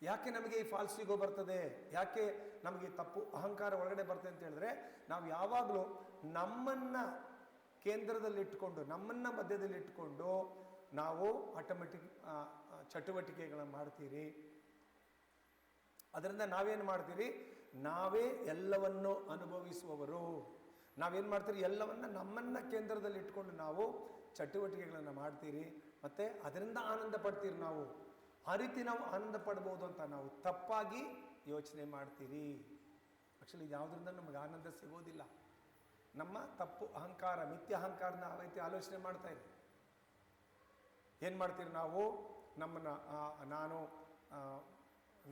ಯಾಕೆ ನಮಗೆ ಈ ಫಾಲ್ಸ್ ಈಗೋ ಬರ್ತದೆ, ಯಾಕೆ ನಮಗೆ ತಪ್ಪು ಅಹಂಕಾರ ಒಳಗಡೆ ಬರ್ತದೆ ಅಂತ ಹೇಳಿದ್ರೆ, ನಾವು ಯಾವಾಗಲೂ ನಮ್ಮನ್ನು ಕೇಂದ್ರದಲ್ಲಿಟ್ಕೊಂಡು, ನಮ್ಮನ್ನು ಮಧ್ಯದಲ್ಲಿಟ್ಕೊಂಡು ನಾವು ಆಟೋಮೆಟಿಕ್ ಚಟುವಟಿಕೆಗಳನ್ನು ಮಾಡ್ತೀರಿ. ಅದರಿಂದ ನಾವೇನು ಮಾಡ್ತೀರಿ, ನಾವೇ ಎಲ್ಲವನ್ನು ಅನುಭವಿಸುವವರು. ನಾವೇನು ಮಾಡ್ತೀರಿ, ಎಲ್ಲವನ್ನು ನಮ್ಮನ್ನು ಕೇಂದ್ರದಲ್ಲಿ ಇಟ್ಕೊಂಡು ನಾವು ಚಟುವಟಿಕೆಗಳನ್ನು ಮಾಡ್ತೀರಿ, ಮತ್ತು ಅದರಿಂದ ಆನಂದ ಪಡ್ತೀರಿ. ನಾವು ಆ ರೀತಿ ನಾವು ಆನಂದ ಪಡ್ಬೋದು ಅಂತ ನಾವು ತಪ್ಪಾಗಿ ಯೋಚನೆ ಮಾಡ್ತೀರಿ. ಆ್ಯಕ್ಚುಲಿ ಯಾವುದರಿಂದ ನಮಗೆ ಆನಂದ ಸಿಗೋದಿಲ್ಲ. ನಮ್ಮ ತಪ್ಪು ಅಹಂಕಾರ, ಮಿಥ್ಯ ಅಹಂಕಾರನ ಆ ರೀತಿ ಆಲೋಚನೆ ಮಾಡ್ತಾ ಇದ್ದೀವಿ. ಏನು ಮಾಡ್ತೀರಿ ನಾವು,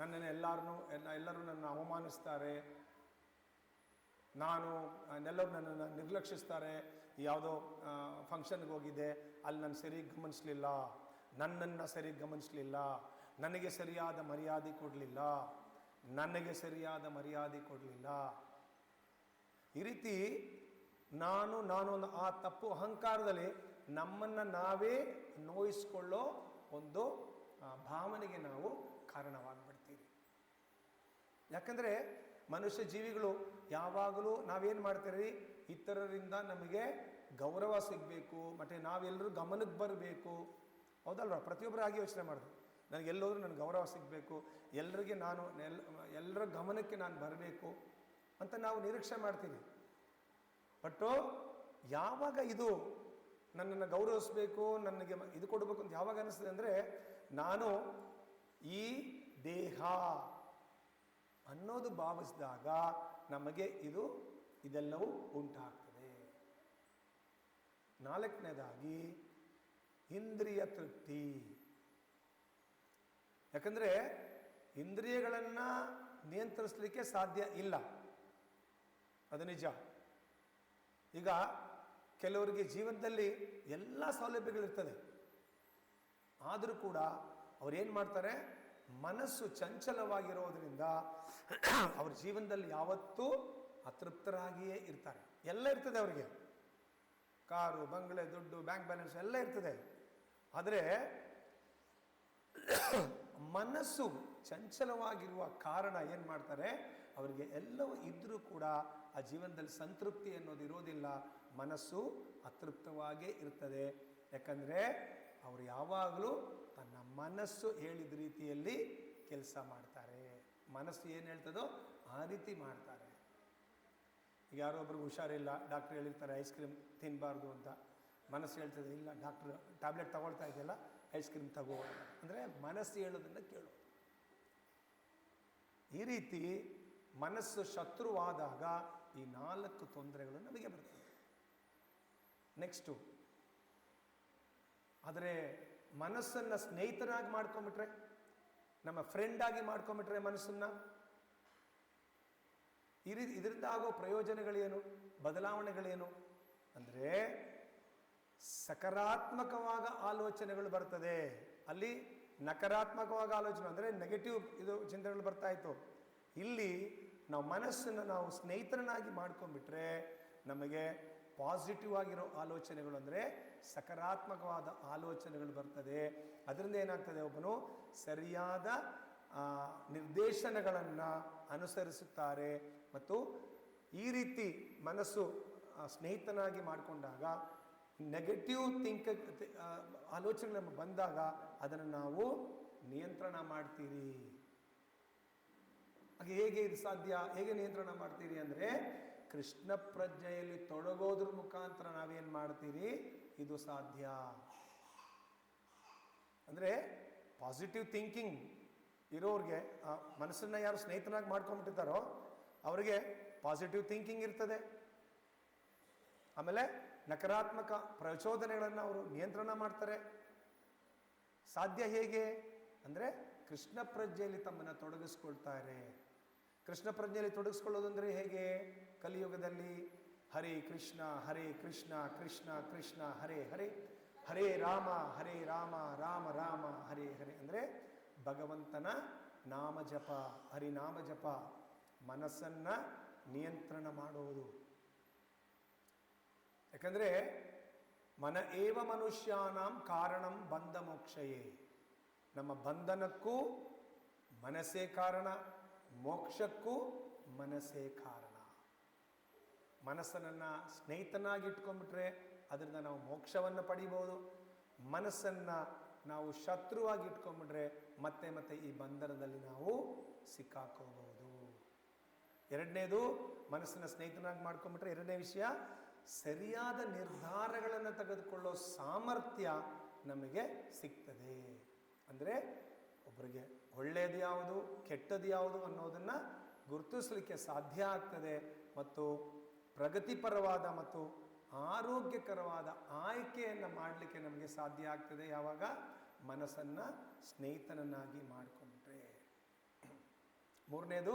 ನನ್ನನ್ನು ಎಲ್ಲರೂ ನನ್ನ ಅವಮಾನಿಸ್ತಾರೆ, ಎಲ್ಲರೂ ನನ್ನನ್ನು ನಿರ್ಲಕ್ಷಿಸ್ತಾರೆ. ಯಾವುದೋ ಫಂಕ್ಷನ್ಗೆ ಹೋಗಿದ್ದೆ, ಅಲ್ಲಿ ನಾನು ಸರಿಯಾಗಿ ಗಮನಿಸಲಿಲ್ಲ, ನನ್ನನ್ನು ಸರಿಯಾಗಿ ಗಮನಿಸಲಿಲ್ಲ, ನನಗೆ ಸರಿಯಾದ ಮರ್ಯಾದೆ ಕೊಡಲಿಲ್ಲ. ಈ ರೀತಿ ನಾನು ಆ ತಪ್ಪು ಅಹಂಕಾರದಲ್ಲಿ ನಮ್ಮನ್ನು ನಾವೇ ನೋಯಿಸ್ಕೊಳ್ಳೋ ಒಂದು ಭಾವನೆಗೆ ನಾವು ಕಾರಣವಾಗಿಬಿಡ್ತೀವಿ. ಯಾಕಂದರೆ ಮನುಷ್ಯ ಜೀವಿಗಳು ಯಾವಾಗಲೂ ನಾವೇನು ಮಾಡ್ತೀರಿ, ಇತರರಿಂದ ನಮಗೆ ಗೌರವ ಸಿಗಬೇಕು, ಮತ್ತು ನಾವೆಲ್ಲರೂ ಗಮನಕ್ಕೆ ಬರಬೇಕು, ಹೌದಲ್ವ? ಪ್ರತಿಯೊಬ್ಬರು ಆಗಿ ಯೋಚನೆ ಮಾಡಿದ್ರು, ನನಗೆಲ್ಲೋದ್ರೂ ನನಗೆ ಗೌರವ ಸಿಗಬೇಕು, ಎಲ್ಲರ ಗಮನಕ್ಕೆ ನಾನು ಬರಬೇಕು ಅಂತ ನಾವು ನಿರೀಕ್ಷೆ ಮಾಡ್ತೀವಿ. ಬಟ್ಟು ಯಾವಾಗ ಇದು ನನ್ನನ್ನು ಗೌರವಿಸಬೇಕು, ನನಗೆ ಇದು ಕೊಡಬೇಕು ಅಂತ ಯಾವಾಗ ಅನ್ನಿಸ್ತದೆ ಅಂದರೆ, ನಾನು ಈ ದೇಹ ಅನ್ನೋದು ಭಾವಿಸಿದಾಗ ನಮಗೆ ಇದೆಲ್ಲವೂ ಉಂಟಾಗ್ತದೆ. ನಾಲ್ಕನೇದಾಗಿ ಇಂದ್ರಿಯ ತೃಪ್ತಿ. ಯಾಕಂದರೆ ಇಂದ್ರಿಯಗಳನ್ನು ನಿಯಂತ್ರಿಸಲಿಕ್ಕೆ ಸಾಧ್ಯ ಇಲ್ಲ, ಅದು ನಿಜ. ಈಗ ಕೆಲವರಿಗೆ ಜೀವನದಲ್ಲಿ ಎಲ್ಲ ಸೌಲಭ್ಯಗಳಿರ್ತದೆ, ಆದರೂ ಕೂಡ ಅವ್ರೇನು ಮಾಡ್ತಾರೆ, ಮನಸ್ಸು ಚಂಚಲವಾಗಿರೋದ್ರಿಂದ ಅವ್ರ ಜೀವನದಲ್ಲಿ ಯಾವತ್ತೂ ಅತೃಪ್ತರಾಗಿಯೇ ಇರ್ತಾರೆ. ಎಲ್ಲ ಇರ್ತದೆ ಅವರಿಗೆ, ಕಾರು, ಬಂಗಲೆ, ದುಡ್ಡು, ಬ್ಯಾಂಕ್ ಬ್ಯಾಲೆನ್ಸ್ ಎಲ್ಲ ಇರ್ತದೆ. ಆದರೆ ಮನಸ್ಸು ಚಂಚಲವಾಗಿರುವ ಕಾರಣ ಏನು ಮಾಡ್ತಾರೆ, ಅವರಿಗೆ ಎಲ್ಲವೂ ಇದ್ದರೂ ಕೂಡ ಆ ಜೀವನದಲ್ಲಿ ಸಂತೃಪ್ತಿ ಅನ್ನೋದು ಇರೋದಿಲ್ಲ, ಮನಸ್ಸು ಅತೃಪ್ತವಾಗೇ ಇರ್ತದೆ. ಯಾಕಂದರೆ ಅವರು ಯಾವಾಗಲೂ ತನ್ನ ಮನಸ್ಸು ಹೇಳಿದ ರೀತಿಯಲ್ಲಿ ಕೆಲಸ ಮಾಡ್ತಾರೆ. ಮನಸ್ಸು ಏನು ಹೇಳ್ತದೋ ಆ ರೀತಿ ಮಾಡ್ತಾರೆ. ಈಗ ಯಾರೋ ಒಬ್ರಿಗೆ ಹುಷಾರಿಲ್ಲ, ಡಾಕ್ಟ್ರ್ ಹೇಳಿರ್ತಾರೆ ಐಸ್ ಕ್ರೀಮ್ ತಿನ್ನಬಾರ್ದು ಅಂತ, ಮನಸ್ಸು ಹೇಳ್ತದೆ ಇಲ್ಲ ಡಾಕ್ಟ್ರ್ ಟ್ಯಾಬ್ಲೆಟ್ ತಗೊಳ್ತಾ ಇದೆಯಲ್ಲ ಐಸ್ ಕ್ರೀಮ್ ತಗೋ ಅಂದರೆ ಮನಸ್ಸು ಹೇಳೋದನ್ನು ಕೇಳು. ಈ ರೀತಿ ಮನಸ್ಸು ಶತ್ರುವಾದಾಗ ಈ 4 ತೊಂದರೆಗಳು ನಮಗೆ ಬರ್ತದೆ. ನೆಕ್ಸ್ಟು, ಆದರೆ ಮನಸ್ಸನ್ನು ಸ್ನೇಹಿತನಾಗಿ ಮಾಡ್ಕೊಂಬಿಟ್ರೆ, ನಮ್ಮ ಫ್ರೆಂಡಾಗಿ ಮಾಡ್ಕೊಂಬಿಟ್ರೆ ಮನಸ್ಸನ್ನು, ಇದರಿಂದ ಆಗೋ ಪ್ರಯೋಜನಗಳೇನು, ಬದಲಾವಣೆಗಳೇನು ಅಂದರೆ ಸಕಾರಾತ್ಮಕವಾದ ಆಲೋಚನೆಗಳು ಬರ್ತದೆ. ಅಲ್ಲಿ ನಕಾರಾತ್ಮಕವಾದ ಆಲೋಚನೆ ಅಂದರೆ ನೆಗೆಟಿವ್ ಚಿಂತನೆಗಳು ಬರ್ತಾ ಇತ್ತು. ಇಲ್ಲಿ ನಾವು ಮನಸ್ಸನ್ನು ನಾವು ಸ್ನೇಹಿತರನ್ನಾಗಿ ಮಾಡ್ಕೊಂಡ್ಬಿಟ್ರೆ ನಮಗೆ ಪಾಸಿಟಿವ್ ಆಗಿರೋ ಆಲೋಚನೆಗಳು ಅಂದರೆ ಸಕಾರಾತ್ಮಕವಾದ ಆಲೋಚನೆಗಳು ಬರ್ತದೆ. ಅದರಿಂದ ಏನಾಗ್ತದೆ, ಒಬ್ಬನು ಸರಿಯಾದ ನಿರ್ದೇಶನಗಳನ್ನು ಅನುಸರಿಸುತ್ತಾರೆ. ಮತ್ತು ಈ ರೀತಿ ಮನಸ್ಸು ಸ್ನೇಹಿತನಾಗಿ ಮಾಡಿಕೊಂಡಾಗ ನೆಗೆಟಿವ್ ಆಲೋಚನೆಗಳು ಬಂದಾಗ ಅದನ್ನು ನಾವು ನಿಯಂತ್ರಣ ಮಾಡ್ತೀರಿ. ಹಾಗೆ ಹೇಗೆ ಇದು ಸಾಧ್ಯ, ಹೇಗೆ ನಿಯಂತ್ರಣ ಮಾಡ್ತೀರಿ ಅಂದರೆ ಕೃಷ್ಣ ಪ್ರಜ್ಞೆಯಲ್ಲಿ ತೊಡಗೋದ್ರ ಮುಖಾಂತರ ನಾವೇನು ಮಾಡ್ತೀರಿ, ಇದು ಸಾಧ್ಯ. ಅಂದರೆ ಪಾಸಿಟಿವ್ ಥಿಂಕಿಂಗ್ ಇರೋರಿಗೆ, ಮನಸ್ಸನ್ನು ಯಾರು ಸ್ನೇಹಿತನಾಗಿ ಮಾಡ್ಕೊಂಡ್ಬಿಟ್ಟಿದ್ದಾರೋ ಅವರಿಗೆ ಪಾಸಿಟಿವ್ ಥಿಂಕಿಂಗ್ ಇರ್ತದೆ. ಆಮೇಲೆ ನಕಾರಾತ್ಮಕ ಪ್ರಚೋದನೆಗಳನ್ನು ಅವರು ನಿಯಂತ್ರಣ ಮಾಡ್ತಾರೆ. ಸಾಧ್ಯ ಹೇಗೆ ಅಂದರೆ ಕೃಷ್ಣ ಪ್ರಜ್ಞೆಯಲ್ಲಿ ತಮ್ಮನ್ನು ತೊಡಗಿಸ್ಕೊಳ್ತಾರೆ. ಕೃಷ್ಣ ಪ್ರಜ್ಞೆಯಲ್ಲಿ ತೊಡಗಿಸ್ಕೊಳ್ಳೋದಂದರೆ ಹೇಗೆ, ಕಲಿಯುಗದಲ್ಲಿ ಹರೇ ಕೃಷ್ಣ ಕೃಷ್ಣ ಕೃಷ್ಣ ಹರೇ ಹರೇ, ಹರೇ ರಾಮ ರಾಮ ರಾಮ ಹರೇ ಹರೇ ಅಂದರೆ ಭಗವಂತನ ನಾಮ ಜಪ, ಹರಿನಾಮ ಜಪ, ಮನಸ್ಸನ್ನು ನಿಯಂತ್ರಣ ಮಾಡುವುದು. ಯಾಕಂದರೆ ಮನ ಏವ ಮನುಷ್ಯಾನಾಂ ಕಾರಣಂ ಬಂಧ ಮೋಕ್ಷಯೇ, ನಮ್ಮ ಬಂಧನಕ್ಕೂ ಮನಸ್ಸೇ ಕಾರಣ, ಮೋಕ್ಷಕ್ಕೂ ಮನಸ್ಸೇ ಕಾರಣ. ಮನಸ್ಸನ್ನು ಸ್ನೇಹಿತನಾಗಿ ಇಟ್ಕೊಂಡ್ಬಿಟ್ರೆ ಅದರಿಂದ ನಾವು ಮೋಕ್ಷವನ್ನು ಪಡಿಬೋದು. ಮನಸ್ಸನ್ನು ನಾವು ಶತ್ರುವಾಗಿ ಇಟ್ಕೊಂಡ್ಬಿಟ್ರೆ ಮತ್ತೆ ಮತ್ತೆ ಈ ಬಂಧನದಲ್ಲಿ ನಾವು ಸಿಕ್ಕಾಕೋಬಹುದು. ಎರಡನೇದು, ಮನಸ್ಸನ್ನು ಸ್ನೇಹಿತನಾಗಿ ಮಾಡ್ಕೊಂಡ್ಬಿಟ್ರೆ ಎರಡನೇ ವಿಷಯ, ಸರಿಯಾದ ನಿರ್ಧಾರಗಳನ್ನು ತೆಗೆದುಕೊಳ್ಳೋ ಸಾಮರ್ಥ್ಯ ನಮಗೆ ಸಿಗ್ತದೆ. ಅಂದರೆ ಒಬ್ಬರಿಗೆ ಒಳ್ಳೆಯದು ಯಾವುದು ಕೆಟ್ಟದ್ದು ಯಾವುದು ಅನ್ನೋದನ್ನು ಗುರುತಿಸಲಿಕ್ಕೆ ಸಾಧ್ಯ ಆಗ್ತದೆ. ಮತ್ತು ಪ್ರಗತಿಪರವಾದ ಮತ್ತು ಆರೋಗ್ಯಕರವಾದ ಆಯ್ಕೆಯನ್ನು ಮಾಡಲಿಕ್ಕೆ ನಮಗೆ ಸಾಧ್ಯ ಆಗ್ತದೆ ಯಾವಾಗ ಮನಸ್ಸನ್ನು ಸ್ನೇಹಿತನನ್ನಾಗಿ ಮಾಡಿಕೊಂಡ್ರೆ. ಮೂರನೇದು,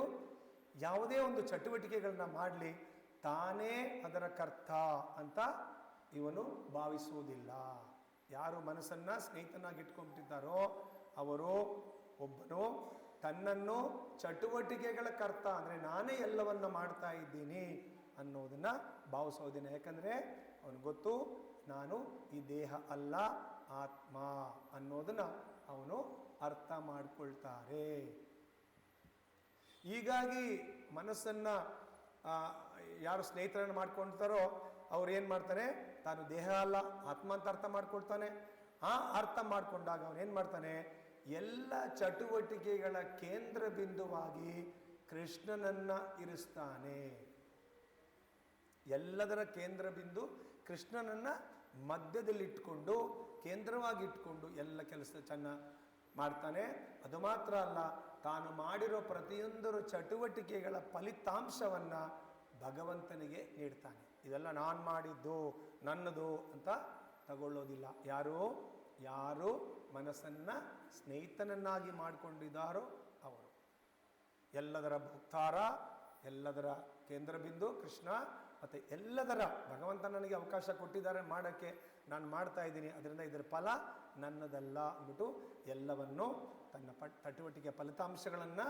ಯಾವುದೇ ಒಂದು ಚಟುವಟಿಕೆಗಳನ್ನ ಮಾಡಲಿ ತಾನೇ ಅದರ ಕರ್ತ ಅಂತ ಇವನು ಭಾವಿಸುವುದಿಲ್ಲ. ಯಾರು ಮನಸ್ಸನ್ನು ಸ್ನೇಹಿತನಾಗಿ ಇಟ್ಕೊಂಡ್ಬಿಟ್ಟಿದ್ದಾರೋ ಅವರು ಒಬ್ಬನು ತನ್ನನ್ನು ಚಟುವಟಿಕೆಗಳ ಕರ್ತ ಅಂದರೆ ನಾನೇ ಎಲ್ಲವನ್ನ ಮಾಡ್ತಾ ಇದ್ದೀನಿ ಅನ್ನೋದನ್ನು ಭಾವಿಸೋದಿಲ್ಲ. ಯಾಕಂದರೆ ಅವನು ಗೊತ್ತು, ನಾನು ಈ ದೇಹ ಅಲ್ಲ ಆತ್ಮ ಅನ್ನೋದನ್ನು ಅವನು ಅರ್ಥ ಮಾಡಿಕೊಳ್ತಾರೆ. ಹೀಗಾಗಿ ಮನಸ್ಸನ್ನು ಯಾರು ಸ್ನೇಹಿತರನ್ನು ಮಾಡ್ಕೊಳ್ತಾರೋ ಅವ್ರು ಏನು ಮಾಡ್ತಾರೆ, ತಾನು ದೇಹ ಅಲ್ಲ ಆತ್ಮ ಅಂತ ಅರ್ಥ ಮಾಡ್ಕೊಳ್ತಾನೆ. ಆ ಅರ್ಥ ಮಾಡಿಕೊಂಡಾಗ ಅವನೇನು ಮಾಡ್ತಾನೆ, ಎಲ್ಲ ಚಟುವಟಿಕೆಗಳ ಕೇಂದ್ರ ಬಿಂದುವಾಗಿ ಕೃಷ್ಣನನ್ನು ಇರಿಸ್ತಾನೆ. ಎಲ್ಲದರ ಕೇಂದ್ರ ಬಿಂದು ಕೃಷ್ಣನನ್ನು ಮಧ್ಯದಲ್ಲಿಟ್ಕೊಂಡು ಕೇಂದ್ರವಾಗಿ ಇಟ್ಕೊಂಡು ಎಲ್ಲ ಕೆಲಸ ಚೆನ್ನಾಗಿ ಮಾಡ್ತಾನೆ. ಅದು ಮಾತ್ರ ಅಲ್ಲ, ತಾನು ಮಾಡಿರೋ ಪ್ರತಿಯೊಂದರ ಚಟುವಟಿಕೆಗಳ ಫಲಿತಾಂಶವನ್ನು ಭಗವಂತನಿಗೆ ನೀಡ್ತಾನೆ. ಇದೆಲ್ಲ ನಾನು ಮಾಡಿದ್ದು, ನನ್ನದು ಅಂತ ತಗೊಳ್ಳೋದಿಲ್ಲ. ಯಾರು ಮನಸ್ಸನ್ನು ಸ್ನೇಹಿತನನ್ನಾಗಿ ಮಾಡಿಕೊಂಡಿದ್ದಾರೋ ಅವರು. ಎಲ್ಲದರ ಭಕ್ತಾರ, ಎಲ್ಲದರ ಕೇಂದ್ರ ಬಿಂದು ಕೃಷ್ಣ, ಮತ್ತು ಎಲ್ಲದರ ಭಗವಂತ ನನಗೆ ಅವಕಾಶ ಕೊಟ್ಟಿದ್ದಾರೆ ಮಾಡೋಕ್ಕೆ, ನಾನು ಮಾಡ್ತಾ ಇದ್ದೀನಿ, ಅದರಿಂದ ಇದರ ಫಲ ನನ್ನದಲ್ಲ ಅಂದ್ಬಿಟ್ಟು ಎಲ್ಲವನ್ನು ತನ್ನ ಚಟುವಟಿಕೆ ಫಲಿತಾಂಶಗಳನ್ನು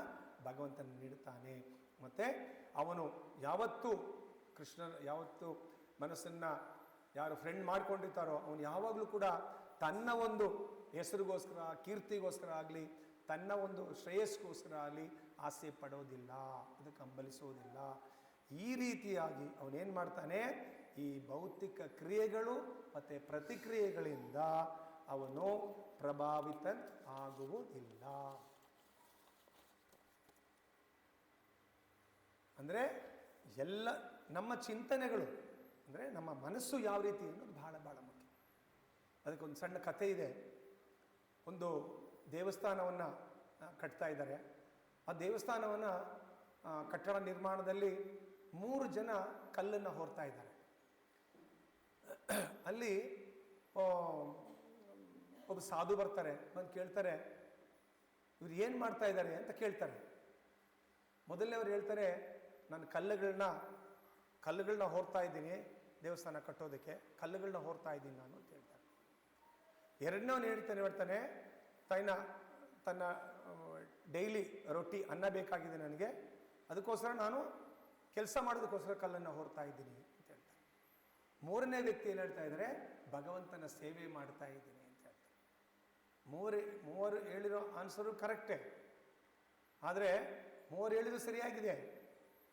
ಭಗವಂತನ ನೀಡುತ್ತಾನೆ. ಮತ್ತು ಅವನು ಯಾವತ್ತೂ ಯಾವತ್ತೂ ಮನಸ್ಸನ್ನು ಯಾರು ಫ್ರೆಂಡ್ ಮಾಡ್ಕೊಂಡಿರ್ತಾರೋ ಅವನು ಯಾವಾಗಲೂ ಕೂಡ ತನ್ನ ಒಂದು ಹೆಸರಿಗೋಸ್ಕರ, ಕೀರ್ತಿಗೋಸ್ಕರ ಆಗಲಿ, ತನ್ನ ಒಂದು ಶ್ರೇಯಸ್ಗೋಸ್ಕರ ಆಗಲಿ ಆಸೆ ಪಡೋದಿಲ್ಲ, ಅದಕ್ಕೆ ಹಂಬಲಿಸೋದಿಲ್ಲ. ಈ ರೀತಿಯಾಗಿ ಅವನೇನು ಮಾಡ್ತಾನೆ, ಈ ಭೌತಿಕ ಕ್ರಿಯೆಗಳು ಮತ್ತು ಪ್ರತಿಕ್ರಿಯೆಗಳಿಂದ ಅವನು ಪ್ರಭಾವಿತ ಆಗುವುದಿಲ್ಲ. ಅಂದರೆ ಎಲ್ಲ ನಮ್ಮ ಚಿಂತನೆಗಳು, ಅಂದರೆ ನಮ್ಮ ಮನಸ್ಸು ಯಾವ ರೀತಿ ಅನ್ನೋದು ಭಾಳ ಭಾಳ ಮುಖ್ಯ. ಅದಕ್ಕೊಂದು ಸಣ್ಣ ಕಥೆ ಇದೆ. ಒಂದು ದೇವಸ್ಥಾನವನ್ನು ಕಟ್ತಾ ಇದ್ದಾರೆ. ಆ ದೇವಸ್ಥಾನವನ್ನು ಕಟ್ಟಡ ನಿರ್ಮಾಣದಲ್ಲಿ 3 ಜನ ಕಲ್ಲನ್ನು ಹೊರ್ತಾ ಇದ್ದಾರೆ. ಅಲ್ಲಿ ಒಬ್ಬ ಸಾಧು ಬರ್ತಾರೆ, ಬಂದು ಕೇಳ್ತಾರೆ, ಇವ್ರು ಏನು ಮಾಡ್ತಾ ಇದ್ದಾರೆ ಅಂತ ಕೇಳ್ತಾರೆ. ಮೊದಲನೇ ಅವ್ರು ಹೇಳ್ತಾರೆ, ನಾನು ಕಲ್ಲುಗಳನ್ನ ಹೊರ್ತಾ ಇದ್ದೀನಿ, ದೇವಸ್ಥಾನ ಕಟ್ಟೋದಕ್ಕೆ ಕಲ್ಲುಗಳನ್ನ ಹೊರ್ತಾ ಇದ್ದೀನಿ ನಾನು ಅಂತ ಹೇಳ್ತಾರೆ. ಎರಡನೇವನು ಹೇಳ್ತಾನೆ, ತನ್ನ ಡೈಲಿ ರೊಟ್ಟಿ ಅನ್ನ ಬೇಕಾಗಿದೆ ನನಗೆ, ಅದಕ್ಕೋಸ್ಕರ ನಾನು ಕೆಲಸ ಮಾಡೋದಕ್ಕೋಸ್ಕರ ಕಲ್ಲನ್ನು ಹೊರ್ತಾ ಇದ್ದೀನಿ ಅಂತ ಹೇಳ್ತಾರೆ. ಮೂರನೇ ವ್ಯಕ್ತಿ ಏನು ಹೇಳ್ತಾ ಇದ್ದಾರೆ, ಭಗವಂತನ ಸೇವೆ ಮಾಡ್ತಾ ಇದ್ದೀನಿ ಅಂತ ಹೇಳ್ತಾರೆ. ಮೂವರು ಹೇಳಿರೋ ಆನ್ಸರು ಕರೆಕ್ಟೇ, ಆದರೆ ಮೂವರು ಹೇಳಿದ್ರು ಸರಿಯಾಗಿದೆ.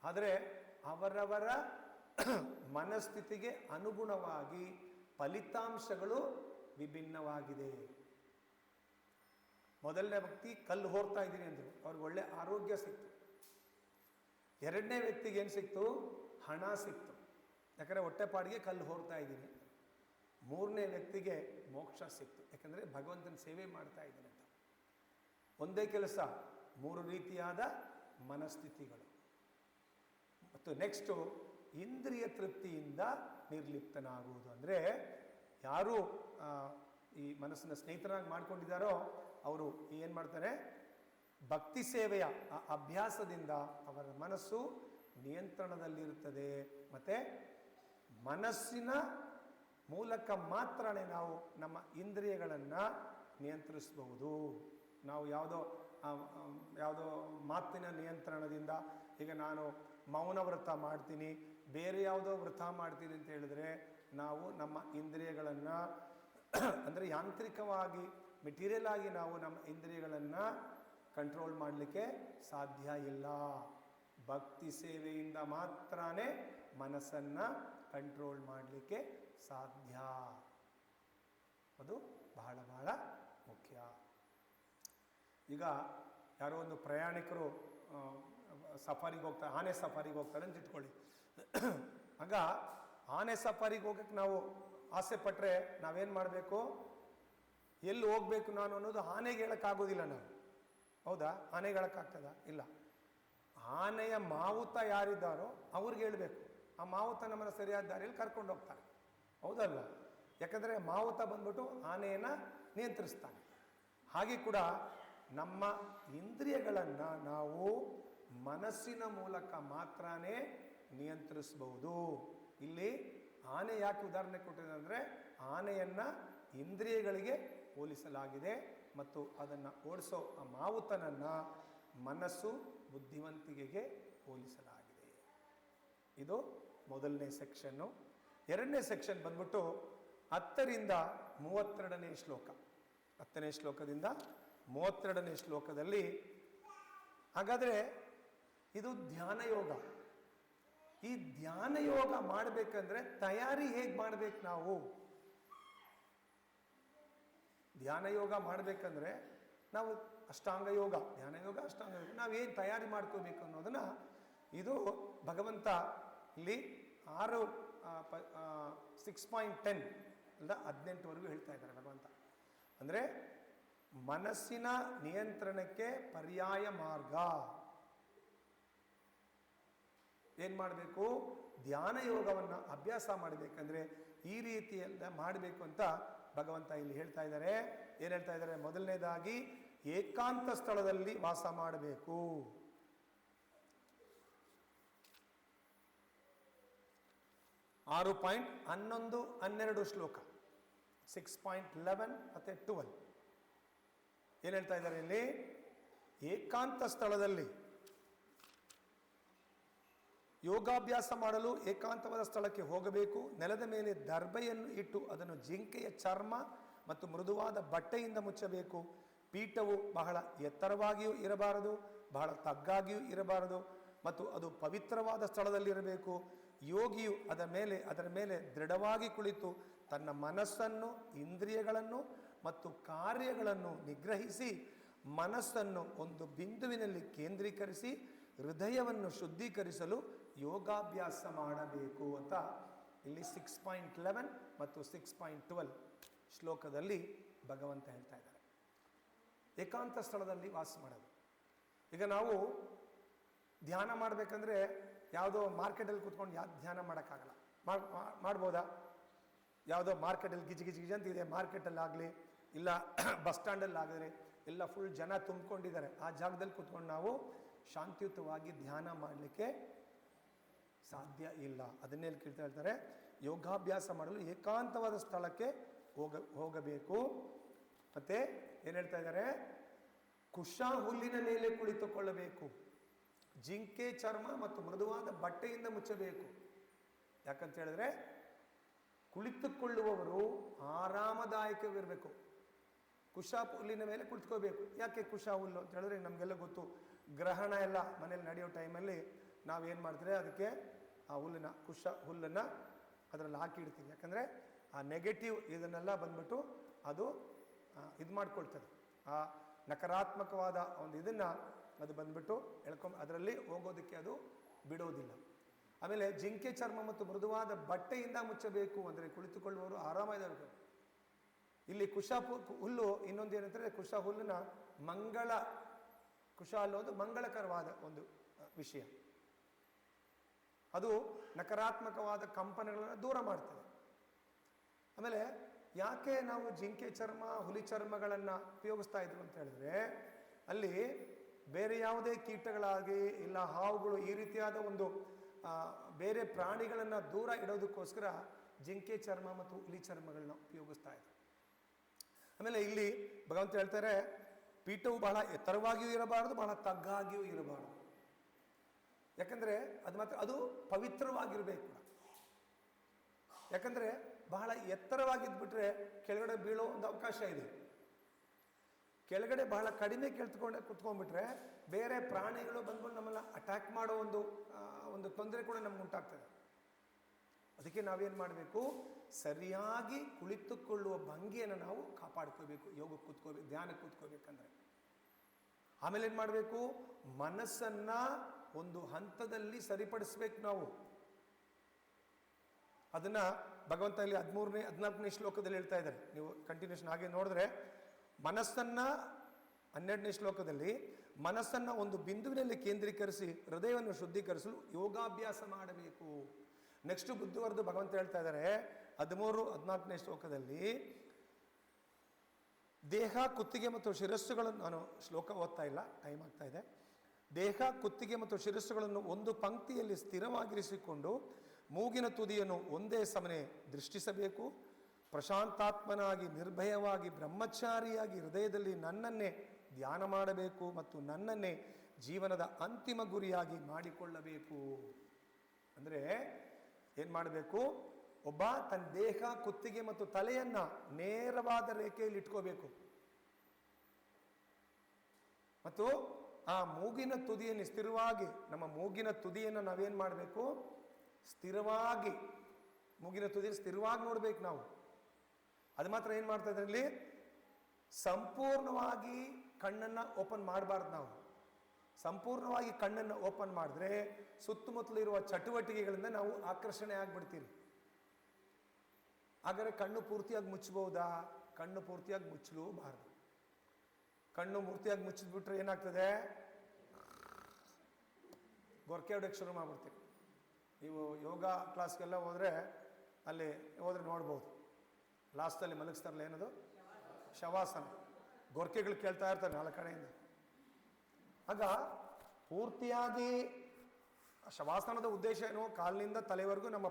ಆದರೆ ಅವರವರ ಮನಸ್ಥಿತಿಗೆ ಅನುಗುಣವಾಗಿ ಫಲಿತಾಂಶಗಳು ವಿಭಿನ್ನವಾಗಿದೆ. ಮೊದಲನೇ ವ್ಯಕ್ತಿ ಕಲ್ಲು ಹೊರ್ತಾ ಇದ್ದೀನಿ ಅಂದರು, ಅವ್ರಿಗೆ ಒಳ್ಳೆ ಆರೋಗ್ಯ ಸಿಕ್ತು. ಎರಡನೇ ವ್ಯಕ್ತಿಗೆ ಏನು ಸಿಕ್ತು, ಹಣ ಸಿಕ್ತು, ಯಾಕಂದರೆ ಹೊಟ್ಟೆಪಾಡಿಗೆ ಕಲ್ಲು ಹೊರ್ತಾ ಇದ್ದೀನಿ. ಮೂರನೇ ವ್ಯಕ್ತಿಗೆ ಮೋಕ್ಷ ಸಿಕ್ತು, ಯಾಕಂದರೆ ಭಗವಂತನ ಸೇವೆ ಮಾಡ್ತಾ ಇದ್ದೀನಿ ಅಂತ. ಒಂದೇ ಕೆಲಸ, 3 ರೀತಿಯಾದ ಮನಸ್ಥಿತಿಗಳು. ಮತ್ತು ನೆಕ್ಸ್ಟು ಇಂದ್ರಿಯ ತೃಪ್ತಿಯಿಂದ ನಿರ್ಲಿಪ್ತನಾಗುವುದು. ಅಂದರೆ ಯಾರು ಈ ಮನಸ್ಸನ್ನು ಸ್ನೇಹಿತರಾಗಿ ಮಾಡ್ಕೊಂಡಿದ್ದಾರೋ ಅವರು ಏನು ಮಾಡ್ತಾರೆ, ಭಕ್ತಿ ಸೇವೆಯ ಅಭ್ಯಾಸದಿಂದ ಅವರ ಮನಸ್ಸು ನಿಯಂತ್ರಣದಲ್ಲಿರುತ್ತದೆ. ಮತ್ತು ಮನಸ್ಸಿನ ಮೂಲಕ ಮಾತ್ರನೇ ನಾವು ನಮ್ಮ ಇಂದ್ರಿಯಗಳನ್ನು ನಿಯಂತ್ರಿಸಬಹುದು. ನಾವು ಯಾವುದೋ ಮಾತಿನ ನಿಯಂತ್ರಣದಿಂದ, ಈಗ ನಾನು ಮೌನ ವ್ರತ ಮಾಡ್ತೀನಿ, ಬೇರೆ ಯಾವುದೋ ವ್ರತ ಮಾಡ್ತೀನಿ ಅಂತ ಹೇಳಿದ್ರೆ ನಾವು ನಮ್ಮ ಇಂದ್ರಿಯಗಳನ್ನು, ಅಂದರೆ ಯಾಂತ್ರಿಕವಾಗಿ ಮೆಟೀರಿಯಲ್ ಆಗಿ ನಾವು ನಮ್ಮ ಇಂದ್ರಿಯಗಳನ್ನು ಕಂಟ್ರೋಲ್ ಮಾಡಲಿಕ್ಕೆ ಸಾಧ್ಯ ಇಲ್ಲ. ಭಕ್ತಿ ಸೇವೆಯಿಂದ ಮಾತ್ರನೇ ಮನಸ್ಸನ್ನು ಕಂಟ್ರೋಲ್ ಮಾಡಲಿಕ್ಕೆ ಸಾಧ್ಯ. ಅದು ಬಹಳ ಬಹಳ ಮುಖ್ಯ. ಈಗ ಯಾರೋ ಒಂದು ಪ್ರಯಾಣಿಕರು ಸಫಾರಿಗೆ ಹೋಗ್ತಾರೆ, ಆನೆ ಸಫಾರಿಗೆ ಹೋಗ್ತಾರೆ ಅಂತ ಇಟ್ಕೊಳ್ಳಿ. ಆಗ ಆನೆ ಸಫಾರಿಗೆ ಹೋಗಕ್ಕೆ ನಾವು ಆಸೆ ಪಟ್ಟರೆ ನಾವೇನು ಮಾಡಬೇಕು, ಎಲ್ಲಿ ಹೋಗಬೇಕು ನಾನು ಅನ್ನೋದು ಆನೆಗೆ ಹೇಳೋಕ್ಕಾಗೋದಿಲ್ಲ ನಾವು. ಹೌದಾ? ಆನೆಗೆ ಹೇಳೋಕ್ಕಾಗ್ತದ? ಇಲ್ಲ. ಆನೆಯ ಮಾವುತ ಯಾರಿದ್ದಾರೋ ಅವ್ರಿಗೆ ಹೇಳಬೇಕು. ಆ ಮಾವುತ ನಮ್ಮನ್ನು ಸರಿಯಾದ ದಾರಿಯಲ್ಲಿ ಕರ್ಕೊಂಡು ಹೋಗ್ತಾರೆ. ಹೌದಲ್ವ? ಯಾಕಂದರೆ ಮಾವುತ ಬಂದ್ಬಿಟ್ಟು ಆನೆಯನ್ನು ನಿಯಂತ್ರಿಸ್ತಾನೆ. ಹಾಗೆ ಕೂಡ ನಮ್ಮ ಇಂದ್ರಿಯಗಳನ್ನು ನಾವು ಮನಸ್ಸಿನ ಮೂಲಕ ಮಾತ್ರನೇ ನಿಯಂತ್ರಿಸಬಹುದು. ಇಲ್ಲಿ ಆನೆ ಯಾಕೆ ಉದಾಹರಣೆ ಕೊಟ್ಟಿದೆ ಅಂದರೆ, ಆನೆಯನ್ನು ಇಂದ್ರಿಯಗಳಿಗೆ ಹೋಲಿಸಲಾಗಿದೆ ಮತ್ತು ಅದನ್ನು ಓಡಿಸೋ ಆ ಮಾವುತನನ್ನು ಮನಸ್ಸು ಬುದ್ಧಿವಂತಿಕೆಗೆ ಹೋಲಿಸಲಾಗಿದೆ. ಇದು ಮೊದಲನೇ ಸೆಕ್ಷನ್ನು. ಎರಡನೇ ಸೆಕ್ಷನ್ ಬಂದ್ಬಿಟ್ಟು 10ರಿಂದ 32ನೇ ಶ್ಲೋಕ. 10ನೇ ಶ್ಲೋಕದಿಂದ 32ನೇ ಶ್ಲೋಕದಲ್ಲಿ, ಹಾಗಾದರೆ ಇದು ಧ್ಯಾನ ಯೋಗ. ಈ ಧ್ಯಾನ ಯೋಗ ಮಾಡಬೇಕಂದ್ರೆ ತಯಾರಿ ಹೇಗೆ ಮಾಡಬೇಕು ನಾವು? ಧ್ಯಾನ ಯೋಗ ಮಾಡಬೇಕಂದ್ರೆ ನಾವು ಅಷ್ಟಾಂಗ ಯೋಗ, ಧ್ಯಾನ ಯೋಗ, ಅಷ್ಟಾಂಗ ಯೋಗ, ನಾವೇನು ತಯಾರಿ ಮಾಡ್ಕೋಬೇಕು ಅನ್ನೋದನ್ನು ಇದು ಭಗವಂತ ಇಲ್ಲಿ 6.10 ಅಲ್ಲ 18ವರೆಗೂ ಹೇಳ್ತಾ ಇದ್ದಾರೆ ಭಗವಂತ. ಅಂದರೆ ಮನಸ್ಸಿನ ನಿಯಂತ್ರಣಕ್ಕೆ ಪರ್ಯಾಯ ಮಾರ್ಗ ಏನು ಮಾಡಬೇಕು? ಧ್ಯಾನ ಯೋಗವನ್ನು ಅಭ್ಯಾಸ ಮಾಡಬೇಕಂದ್ರೆ ಈ ರೀತಿಯೆಲ್ಲ ಮಾಡಬೇಕು ಅಂತ ಭಗವಂತ ಇಲ್ಲಿ ಹೇಳ್ತಾ ಇದ್ದಾರೆ. ಏನು ಹೇಳ್ತಾ ಇದ್ದಾರೆ? ಮೊದಲನೇದಾಗಿ ಏಕಾಂತ ಸ್ಥಳದಲ್ಲಿ ವಾಸ ಮಾಡಬೇಕು. 6.11-12 ಶ್ಲೋಕ, 6.11 ಮತ್ತು 12 ಏನು ಹೇಳ್ತಾ ಇದ್ದಾರೆ ಇಲ್ಲಿ? ಏಕಾಂತ ಸ್ಥಳದಲ್ಲಿ ಯೋಗಾಭ್ಯಾಸ ಮಾಡಲು ಏಕಾಂತವಾದ ಸ್ಥಳಕ್ಕೆ ಹೋಗಬೇಕು. ನೆಲದ ಮೇಲೆ ದರ್ಬೆಯನ್ನು ಇಟ್ಟು ಅದನ್ನು ಜಿಂಕೆಯ ಚರ್ಮ ಮತ್ತು ಮೃದುವಾದ ಬಟ್ಟೆಯಿಂದ ಮುಚ್ಚಬೇಕು. ಪೀಠವು ಬಹಳ ಎತ್ತರವಾಗಿಯೂ ಇರಬಾರದು, ಬಹಳ ತಗ್ಗಾಗಿಯೂ ಇರಬಾರದು ಮತ್ತು ಅದು ಪವಿತ್ರವಾದ ಸ್ಥಳದಲ್ಲಿರಬೇಕು. ಯೋಗಿಯು ಅದರ ಮೇಲೆ ದೃಢವಾಗಿ ಕುಳಿತು ತನ್ನ ಮನಸ್ಸನ್ನು, ಇಂದ್ರಿಯಗಳನ್ನು ಮತ್ತು ಕಾರ್ಯಗಳನ್ನು ನಿಗ್ರಹಿಸಿ ಮನಸ್ಸನ್ನು ಒಂದು ಬಿಂದುವಿನಲ್ಲಿ ಕೇಂದ್ರೀಕರಿಸಿ ಹೃದಯವನ್ನು ಶುದ್ಧೀಕರಿಸಲು ಯೋಗಾಭ್ಯಾಸ ಮಾಡಬೇಕು ಅಂತ ಇಲ್ಲಿ 6.11 ಮತ್ತು 6.12 ಶ್ಲೋಕದಲ್ಲಿ ಭಗವಂತ ಹೇಳ್ತಾ ಇದ್ದಾರೆ. ಏಕಾಂತ ಸ್ಥಳದಲ್ಲಿ ವಾಸ ಮಾಡೋದು. ಈಗ ನಾವು ಧ್ಯಾನ ಮಾಡಬೇಕಂದ್ರೆ ಯಾವುದೋ ಮಾರ್ಕೆಟಲ್ಲಿ ಕೂತ್ಕೊಂಡು ಧ್ಯಾನ ಮಾಡೋಕ್ಕಾಗಲ್ಲ. ಮಾಡ್ಬೋದಾ? ಯಾವುದೋ ಮಾರ್ಕೆಟಲ್ಲಿ ಗಿಜಿ ಅಂತಿದೆ, ಮಾರ್ಕೆಟಲ್ಲಾಗಲಿ ಇಲ್ಲ ಬಸ್ ಸ್ಟ್ಯಾಂಡಲ್ಲಾಗಲಿ ಎಲ್ಲ ಫುಲ್ ಜನ ತುಂಬಿಕೊಂಡಿದ್ದಾರೆ. ಆ ಜಾಗದಲ್ಲಿ ಕೂತ್ಕೊಂಡು ನಾವು ಶಾಂತಿಯುತವಾಗಿ ಧ್ಯಾನ ಮಾಡಲಿಕ್ಕೆ ಸಾಧ್ಯ ಇಲ್ಲ. ಅದನ್ನೇಳಿ ಕೇಳ್ತಾ ಹೇಳ್ತಾರೆ, ಯೋಗಾಭ್ಯಾಸ ಮಾಡಲು ಏಕಾಂತವಾದ ಸ್ಥಳಕ್ಕೆ ಹೋಗಬೇಕು. ಮತ್ತು ಏನು ಹೇಳ್ತಾ ಇದ್ದಾರೆ? ಕುಶ ಹುಲ್ಲಿನ ಮೇಲೆ ಕುಳಿತುಕೊಳ್ಳಬೇಕು. ಜಿಂಕೆ ಚರ್ಮ ಮತ್ತು ಮೃದುವಾದ ಬಟ್ಟೆಯಿಂದ ಮುಚ್ಚಬೇಕು. ಯಾಕಂತ ಹೇಳಿದ್ರೆ ಕುಳಿತುಕೊಳ್ಳುವವರು ಆರಾಮದಾಯಕವಿರಬೇಕು. ಕುಶ ಹುಲ್ಲಿನ ಮೇಲೆ ಕುಳಿತುಕೋಬೇಕು. ಯಾಕೆ ಕುಶ ಹುಲ್ಲು ಅಂತ ಹೇಳಿದ್ರೆ ನಮಗೆಲ್ಲ ಗೊತ್ತು, ಗ್ರಹಣ ಎಲ್ಲ ಮನೇಲಿ ನಡೆಯೋ ಟೈಮಲ್ಲಿ ನಾವೇನು ಮಾಡ್ತಾರೆ, ಅದಕ್ಕೆ ಆ ಕುಶ ಹುಲ್ಲನ್ನು ಅದರಲ್ಲಿ ಹಾಕಿಡ್ತೀವಿ. ಯಾಕಂದರೆ ಆ ನೆಗೆಟಿವ್ ಇದನ್ನೆಲ್ಲ ಬಂದ್ಬಿಟ್ಟು ಅದು ಇದು ಮಾಡ್ಕೊಳ್ತದೆ. ಆ ನಕಾರಾತ್ಮಕವಾದ ಒಂದು ಇದನ್ನು ಅದು ಬಂದ್ಬಿಟ್ಟು ಅದರಲ್ಲಿ ಹೋಗೋದಕ್ಕೆ ಅದು ಬಿಡೋದಿಲ್ಲ. ಆಮೇಲೆ ಜಿಂಕೆ ಚರ್ಮ ಮತ್ತು ಮೃದುವಾದ ಬಟ್ಟೆಯಿಂದ ಮುಚ್ಚಬೇಕು. ಅಂದರೆ ಕುಳಿತುಕೊಳ್ಳುವವರು ಆರಾಮಾಗಿರಬೇಕು. ಇಲ್ಲಿ ಕುಶ ಹುಲ್ಲು ಇನ್ನೊಂದು ಏನಂದರೆ, ಕುಶ ಹುಲ್ಲನ್ನ ಕುಶ ಅನ್ನೋದು ಮಂಗಳಕರವಾದ ಒಂದು ವಿಷಯ. ಅದು ನಕಾರಾತ್ಮಕವಾದ ಕಂಪನಗಳನ್ನು ದೂರ ಮಾಡ್ತದೆ. ಆಮೇಲೆ ಯಾಕೆ ನಾವು ಜಿಂಕೆ ಚರ್ಮ, ಹುಲಿ ಚರ್ಮಗಳನ್ನು ಉಪಯೋಗಿಸ್ತಾ ಇದ್ರು ಅಂತ ಹೇಳಿದ್ರೆ, ಅಲ್ಲಿ ಬೇರೆ ಯಾವುದೇ ಕೀಟಗಳಾಗಿ ಇಲ್ಲ ಹಾವುಗಳು ಈ ರೀತಿಯಾದ ಒಂದು ಬೇರೆ ಪ್ರಾಣಿಗಳನ್ನು ದೂರ ಇಡೋದಕ್ಕೋಸ್ಕರ ಜಿಂಕೆ ಚರ್ಮ ಮತ್ತು ಹುಲಿ ಚರ್ಮಗಳನ್ನ ಉಪಯೋಗಿಸ್ತಾ ಇದ್ರು. ಆಮೇಲೆ ಇಲ್ಲಿ ಭಗವಂತ ಹೇಳ್ತಾರೆ, ಪೀಠವು ಬಹಳ ಎತ್ತರವಾಗಿಯೂ ಇರಬಾರದು, ಬಹಳ ತಗ್ಗಾಗಿಯೂ ಇರಬಾರದು. ಯಾಕಂದರೆ ಅದು ಪವಿತ್ರವಾಗಿರಬೇಕು. ಯಾಕಂದರೆ ಬಹಳ ಎತ್ತರವಾಗಿದ್ಬಿಟ್ರೆ ಕೆಳಗಡೆ ಬೀಳೋ ಒಂದು ಅವಕಾಶ ಇದೆ. ಕೆಳಗಡೆ ಬಹಳ ಕಡಿಮೆ ಕುತ್ಕೊಂಡ್ಬಿಟ್ರೆ ಬೇರೆ ಪ್ರಾಣಿಗಳು ಬಂದ್ಕೊಂಡು ನಮ್ಮನ್ನು ಅಟ್ಯಾಕ್ ಮಾಡೋ ಒಂದು ತೊಂದರೆ ಕೂಡ ನಮ್ಗೆ ಉಂಟಾಗ್ತದೆ. ಅದಕ್ಕೆ ನಾವೇನು ಮಾಡಬೇಕು? ಸರಿಯಾಗಿ ಕುಳಿತುಕೊಳ್ಳುವ ಭಂಗಿಯನ್ನು ನಾವು ಕಾಪಾಡ್ಕೋಬೇಕು. ಯೋಗಕ್ಕೆ ಧ್ಯಾನಕ್ಕೆ ಕೂತ್ಕೋಬೇಕಂದ್ರೆ. ಆಮೇಲೆ ಏನು ಮಾಡಬೇಕು? ಮನಸ್ಸನ್ನು ಒಂದು ಹಂತದಲ್ಲಿ ಸರಿಪಡಿಸ್ಬೇಕು ನಾವು. ಅದನ್ನು ಭಗವಂತ ಇಲ್ಲಿ 13-14 ಶ್ಲೋಕದಲ್ಲಿ ಹೇಳ್ತಾ ಇದ್ದಾರೆ. ನೀವು ಕಂಟಿನ್ಯೂಷನ್ ಹಾಗೆ ನೋಡಿದ್ರೆ ಮನಸ್ಸನ್ನು 12ನೇ ಶ್ಲೋಕದಲ್ಲಿ ಮನಸ್ಸನ್ನು ಒಂದು ಬಿಂದುವಿನಲ್ಲಿ ಕೇಂದ್ರೀಕರಿಸಿ ಹೃದಯವನ್ನು ಶುದ್ಧೀಕರಿಸಲು ಯೋಗಾಭ್ಯಾಸ ಮಾಡಬೇಕು. ನೆಕ್ಸ್ಟ್ ಬುದ್ಧಿವರ್ದು ಭಗವಂತ ಹೇಳ್ತಾ ಇದ್ದಾರೆ 13-14ನೇ ಶ್ಲೋಕದಲ್ಲಿ, ದೇಹ, ಕುತ್ತಿಗೆ ಮತ್ತು ಶಿರಸ್ಸುಗಳನ್ನು, ನಾನು ಶ್ಲೋಕ ಓದ್ತಾ ಇಲ್ಲ, ಟೈಮ್ ಆಗ್ತಾ ಇದೆ. ದೇಹ, ಕುತ್ತಿಗೆ ಮತ್ತು ಶಿರಸ್ಸುಗಳನ್ನು ಒಂದು ಪಂಕ್ತಿಯಲ್ಲಿ ಸ್ಥಿರವಾಗಿರಿಸಿಕೊಂಡು ಮೂಗಿನ ತುದಿಯನ್ನು ಒಂದೇ ಸಮನೆ ದೃಷ್ಟಿಸಬೇಕು. ಪ್ರಶಾಂತಾತ್ಮನಾಗಿ ನಿರ್ಭಯವಾಗಿ ಬ್ರಹ್ಮಚಾರಿಯಾಗಿ ಹೃದಯದಲ್ಲಿ ನನ್ನನ್ನೇ ಧ್ಯಾನ ಮಾಡಬೇಕು ಮತ್ತು ನನ್ನನ್ನೇ ಜೀವನದ ಅಂತಿಮ ಗುರಿಯಾಗಿ ಮಾಡಿಕೊಳ್ಳಬೇಕು. ಅಂದರೆ ಏನು ಮಾಡಬೇಕು? ಒಬ್ಬ ತನ್ನ ದೇಹ, ಕುತ್ತಿಗೆ ಮತ್ತು ತಲೆಯನ್ನು ನೇರವಾದ ರೇಖೆಯಲ್ಲಿ ಇಟ್ಕೋಬೇಕು. ಮತ್ತು ಆ ಮೂಗಿನ ತುದಿಯನ್ನು ಸ್ಥಿರವಾಗಿ, ನಮ್ಮ ಮೂಗಿನ ತುದಿಯನ್ನು ನಾವೇನು ಮಾಡಬೇಕು? ಸ್ಥಿರವಾಗಿ, ಮೂಗಿನ ತುದಿಯನ್ನು ಸ್ಥಿರವಾಗಿ ನೋಡ್ಬೇಕು ನಾವು. ಅದು ಮಾತ್ರ ಏನು ಮಾಡ್ತಾ ಇದ್ದಾರೆ ಇಲ್ಲಿ? ಸಂಪೂರ್ಣವಾಗಿ ಕಣ್ಣನ್ನು ಓಪನ್ ಮಾಡಬಾರ್ದು ನಾವು. ಸಂಪೂರ್ಣವಾಗಿ ಕಣ್ಣನ್ನು ಓಪನ್ ಮಾಡಿದ್ರೆ ಸುತ್ತಮುತ್ತಲಿರುವ ಚಟುವಟಿಕೆಗಳಿಂದ ನಾವು ಆಕರ್ಷಣೆ ಆಗಿಬಿಡ್ತೀವಿ. ಹಾಗಾದರೆ ಕಣ್ಣು ಪೂರ್ತಿಯಾಗಿ ಮುಚ್ಚಬಹುದಾ? ಕಣ್ಣು ಪೂರ್ತಿಯಾಗಿ ಮುಚ್ಚಲೂಬಾರ್ದು. ಕಣ್ಣು ಪೂರ್ತಿಯಾಗಿ ಮುಚ್ಚಿದ್ಬಿಟ್ರೆ ಏನಾಗ್ತದೆ? ಗೊರಕೆ ಹೊಡೆಯೋಕ್ಕೆ ಶುರು ಮಾಡಿಬಿಡ್ತೀವಿ. ನೀವು ಯೋಗ ಕ್ಲಾಸ್ಗೆಲ್ಲ ಹೋದರೆ ಅಲ್ಲಿ ಹೋದರೆ ನೋಡ್ಬೋದು, ಲಾಸ್ಟಲ್ಲಿ ಮಲಗಿಸ್ತಾರಲ್ಲ, ಏನದು ಶವಾಸನ, ಗೊರಕೆಗಳು ಕೇಳ್ತಾ ಇರ್ತಾರೆ ನಾಲ್ಕು ಕಡೆಯಿಂದ. ಆಗ ಪೂರ್ತಿಯಾಗಿ ಶವಾಸನದ ಉದ್ದೇಶ ಏನು? ಕಾಲಿನಿಂದ ತಲೆವರೆಗೂ ನಮ್ಮ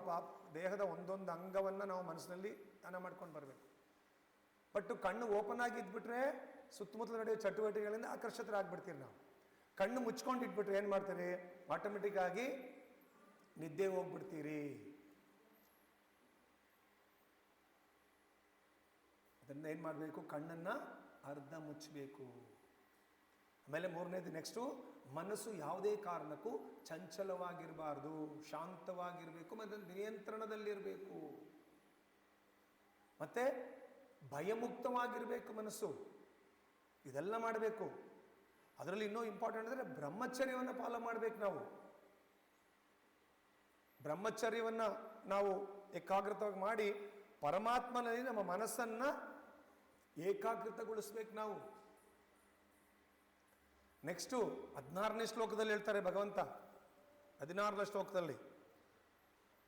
ದೇಹದ ಒಂದೊಂದು ಅಂಗವನ್ನು ನಾವು ಮನಸ್ಸಿನಲ್ಲಿ ಧ್ಯಾನ ಮಾಡ್ಕೊಂಡು ಬರಬೇಕು. ಬಟ್ ಕಣ್ಣು ಓಪನ್ ಆಗಿ ಇದ್ಬಿಟ್ರೆ ಸುತ್ತಮುತ್ತಲು ನಡೆಯೋ ಚಟುವಟಿಕೆಗಳಿಂದ ಆಕರ್ಷಿತರಾಗ್ಬಿಡ್ತೀರಿ ನಾವು. ಕಣ್ಣು ಮುಚ್ಕೊಂಡು ಇಟ್ಬಿಟ್ರೆ ಏನು ಮಾಡ್ತೀರಿ? ಆಟೋಮೆಟಿಕ್ ಆಗಿ ನಿದ್ದೆ ಹೋಗ್ಬಿಡ್ತೀರಿ. ಅದರಿಂದ ಏನು ಮಾಡಬೇಕು? ಕಣ್ಣನ್ನು ಅರ್ಧ ಮುಚ್ಚಬೇಕು. ಆಮೇಲೆ ಮೂರನೇದು ನೆಕ್ಸ್ಟು, ಮನಸ್ಸು ಯಾವುದೇ ಕಾರಣಕ್ಕೂ ಚಂಚಲವಾಗಿರಬಾರ್ದು, ಶಾಂತವಾಗಿರಬೇಕು, ಮತ್ತು ನಿಯಂತ್ರಣದಲ್ಲಿರಬೇಕು, ಮತ್ತು ಭಯಮುಕ್ತವಾಗಿರಬೇಕು ಮನಸ್ಸು. ಇದೆಲ್ಲ ಮಾಡಬೇಕು. ಅದರಲ್ಲಿ ಇನ್ನೂ ಇಂಪಾರ್ಟೆಂಟ್ ಅಂದರೆ ಬ್ರಹ್ಮಚರ್ಯವನ್ನು ಪಾಲನೆ ಮಾಡಬೇಕು. ನಾವು ಬ್ರಹ್ಮಚರ್ಯವನ್ನು ನಾವು ಏಕಾಗ್ರತವಾಗಿ ಮಾಡಿ ಪರಮಾತ್ಮನಲ್ಲಿ ನಮ್ಮ ಮನಸ್ಸನ್ನು ಏಕಾಗ್ರತಗೊಳಿಸ್ಬೇಕು ನಾವು. ನೆಕ್ಸ್ಟು 16ನೇ ಶ್ಲೋಕದಲ್ಲಿ ಹೇಳ್ತಾರೆ ಭಗವಂತ, 16ನೇ ಶ್ಲೋಕದಲ್ಲಿ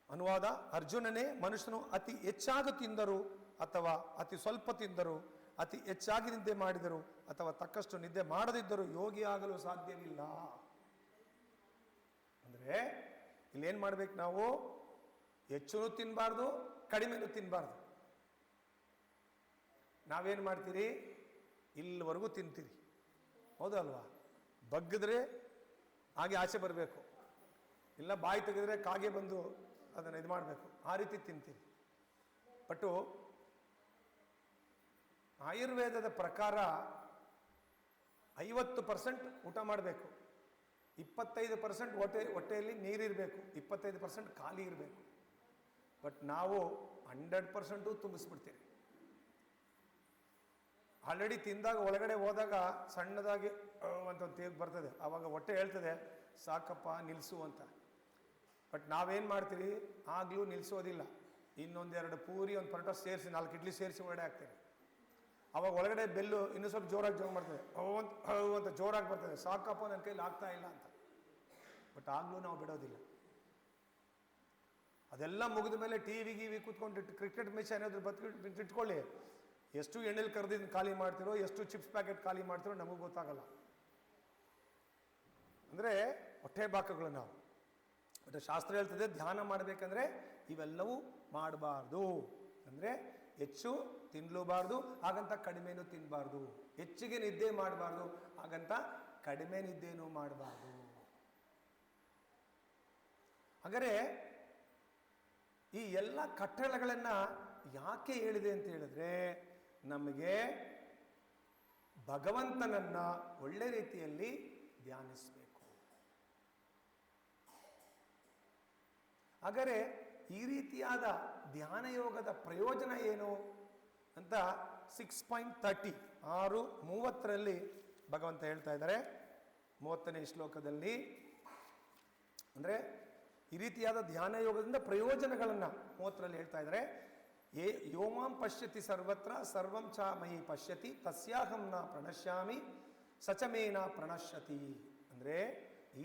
ಅನುವಾದ: ಅರ್ಜುನನೇ, ಮನುಷ್ಯನು ಅತಿ ಹೆಚ್ಚಾಗಿ ತಿಂದರು ಅಥವಾ ಅತಿ ಸ್ವಲ್ಪ ತಿಂದರು, ಅತಿ ಹೆಚ್ಚಾಗಿ ನಿದ್ದೆ ಮಾಡಿದರು ಅಥವಾ ತಕ್ಕಷ್ಟು ನಿದ್ದೆ ಮಾಡದಿದ್ದರೂ ಯೋಗಿ ಆಗಲು ಸಾಧ್ಯವಿಲ್ಲ. ಅಂದರೆ ಇಲ್ಲೇನು ಮಾಡ್ಬೇಕು? ನಾವು ಹೆಚ್ಚು ತಿನ್ನಬಾರ್ದು, ಕಡಿಮೆನೂ ತಿನ್ನಬಾರ್ದು. ನಾವೇನು ಮಾಡ್ತೀರಿ? ಇಲ್ಲಿವರೆಗೂ ತಿಂತೀರಿ, ಹೌದಲ್ವಾ? ಬಗ್ಗಿದ್ರೆ ಹಾಗೆ ಆಚೆ ಬರಬೇಕು, ಇಲ್ಲ ಬಾಯಿ ತೆಗೆದ್ರೆ ಕಾಗೆ ಬಂದು ಅದನ್ನು ಇದು ಮಾಡಬೇಕು, ಆ ರೀತಿ ತಿಂತೀರಿ. ಬಟ್ಟು ಆಯುರ್ವೇದದ ಪ್ರಕಾರ 50% ಊಟ ಮಾಡಬೇಕು, 25% ಹೊಟ್ಟೆಯಲ್ಲಿ ನೀರಿರಬೇಕು, 25% ಖಾಲಿ ಇರಬೇಕು. ಬಟ್ ನಾವು 100% ತುಂಬಿಸ್ಬಿಡ್ತೀರಿ. ಆಲ್ರೆಡಿ ತಿಂದಾಗ ಒಳಗಡೆ ಹೋದಾಗ ಸಣ್ಣದಾಗಿ ಅಂತ ಒಂದು ತೇಗ್ ಬರ್ತದೆ, ಆವಾಗ ಹೊಟ್ಟೆ ಹೇಳ್ತದೆ ಸಾಕಪ್ಪ ನಿಲ್ಲಿಸು ಅಂತ. ಬಟ್ ನಾವೇನು ಮಾಡ್ತೀರಿ? ಆಗಲೂ ನಿಲ್ಲಿಸೋದಿಲ್ಲ. ಇನ್ನೊಂದೆರಡು ಪೂರಿ, ಒಂದು ಪರೋಟ ಸೇರಿಸಿ, 4 ಇಡ್ಲಿ ಸೇರಿಸಿ ಒಳಗಡೆ ಹಾಕ್ತೀರಿ. ಆವಾಗ ಒಳಗಡೆ ಬೆಲ್ಲು ಇನ್ನೂ ಸ್ವಲ್ಪ ಜೋರಾಗಿ ಬರ್ತದೆ, ಅಂತ ಜೋರಾಗಿ ಬರ್ತದೆ, ಸಾಕಪ್ಪ ನನ್ನ ಕೈಲಿ ಆಗ್ತಾ ಇಲ್ಲ ಅಂತ. ಬಟ್ ಆಗಲೂ ನಾವು ಬಿಡೋದಿಲ್ಲ. ಅದೆಲ್ಲ ಮುಗಿದ ಮೇಲೆ ಟಿ ವಿ ಕೂತ್ಕೊಂಡು ಕ್ರಿಕೆಟ್ ಮ್ಯಾಚ್ ಏನಾದರೂ ಇಟ್ಕೊಳ್ಳಿ, ಎಷ್ಟು ಎಣ್ಣೆಲಿ ಕರೆದಿದ್ದು ಖಾಲಿ ಮಾಡ್ತಿರೋ, ಎಷ್ಟು ಚಿಪ್ಸ್ ಪ್ಯಾಕೆಟ್ ಖಾಲಿ ಮಾಡ್ತಿರೋ ನಮಗೆ ಗೊತ್ತಾಗಲ್ಲ. ಅಂದರೆ ಹೊಟ್ಟೆ ಬಾಕಗಳು ನಾವು. ಮತ್ತು ಶಾಸ್ತ್ರ ಹೇಳ್ತದೆ ಧ್ಯಾನ ಮಾಡಬೇಕಂದ್ರೆ ಇವೆಲ್ಲವೂ ಮಾಡಬಾರ್ದು. ಅಂದರೆ ಹೆಚ್ಚು ತಿನ್ನಲೂಬಾರ್ದು, ಹಾಗಂತ ಕಡಿಮೆನೂ ತಿನ್ನಬಾರ್ದು. ಹೆಚ್ಚಿಗೆ ನಿದ್ದೆ ಮಾಡಬಾರ್ದು, ಹಾಗಂತ ಕಡಿಮೆ ನಿದ್ದೆನೂ ಮಾಡಬಾರ್ದು. ಹಾಗಾದರೆ ಈ ಎಲ್ಲ ಕಟ್ಟಳೆಗಳನ್ನು ಯಾಕೆ ಹೇಳಿದೆ ಅಂತ ಹೇಳಿದ್ರೆ, ನಮಗೆ ಭಗವಂತನನ್ನು ಒಳ್ಳೆ ರೀತಿಯಲ್ಲಿ ಧ್ಯಾನಿಸಬೇಕು. ಹಾಗಾದರೆ ಈ ರೀತಿಯಾದ ಧ್ಯಾನ ಯೋಗದ ಪ್ರಯೋಜನ ಏನು ಅಂತ 6.30 6:30 ಭಗವಂತ ಹೇಳ್ತಾ ಇದ್ದಾರೆ. 30ನೇ ಶ್ಲೋಕದಲ್ಲಿ ಅಂದರೆ ಈ ರೀತಿಯಾದ ಧ್ಯಾನ ಯೋಗದಿಂದ ಪ್ರಯೋಜನಗಳನ್ನು 30ರಲ್ಲಿ ಹೇಳ್ತಾ ಇದ್ದಾರೆ. ಯೋಮಾಂ ಪಶ್ಯತಿ ಸರ್ವತ್ರ ಸರ್ವಂ ಚ ಮಯಿ ಪಶ್ಯತಿ ತಸ್ಯಾಹಂ ನ ಪ್ರಣಶ್ಯಾಮಿ ಸಚಮೇನ ಪ್ರಣಶ್ಯತಿ. ಅಂದರೆ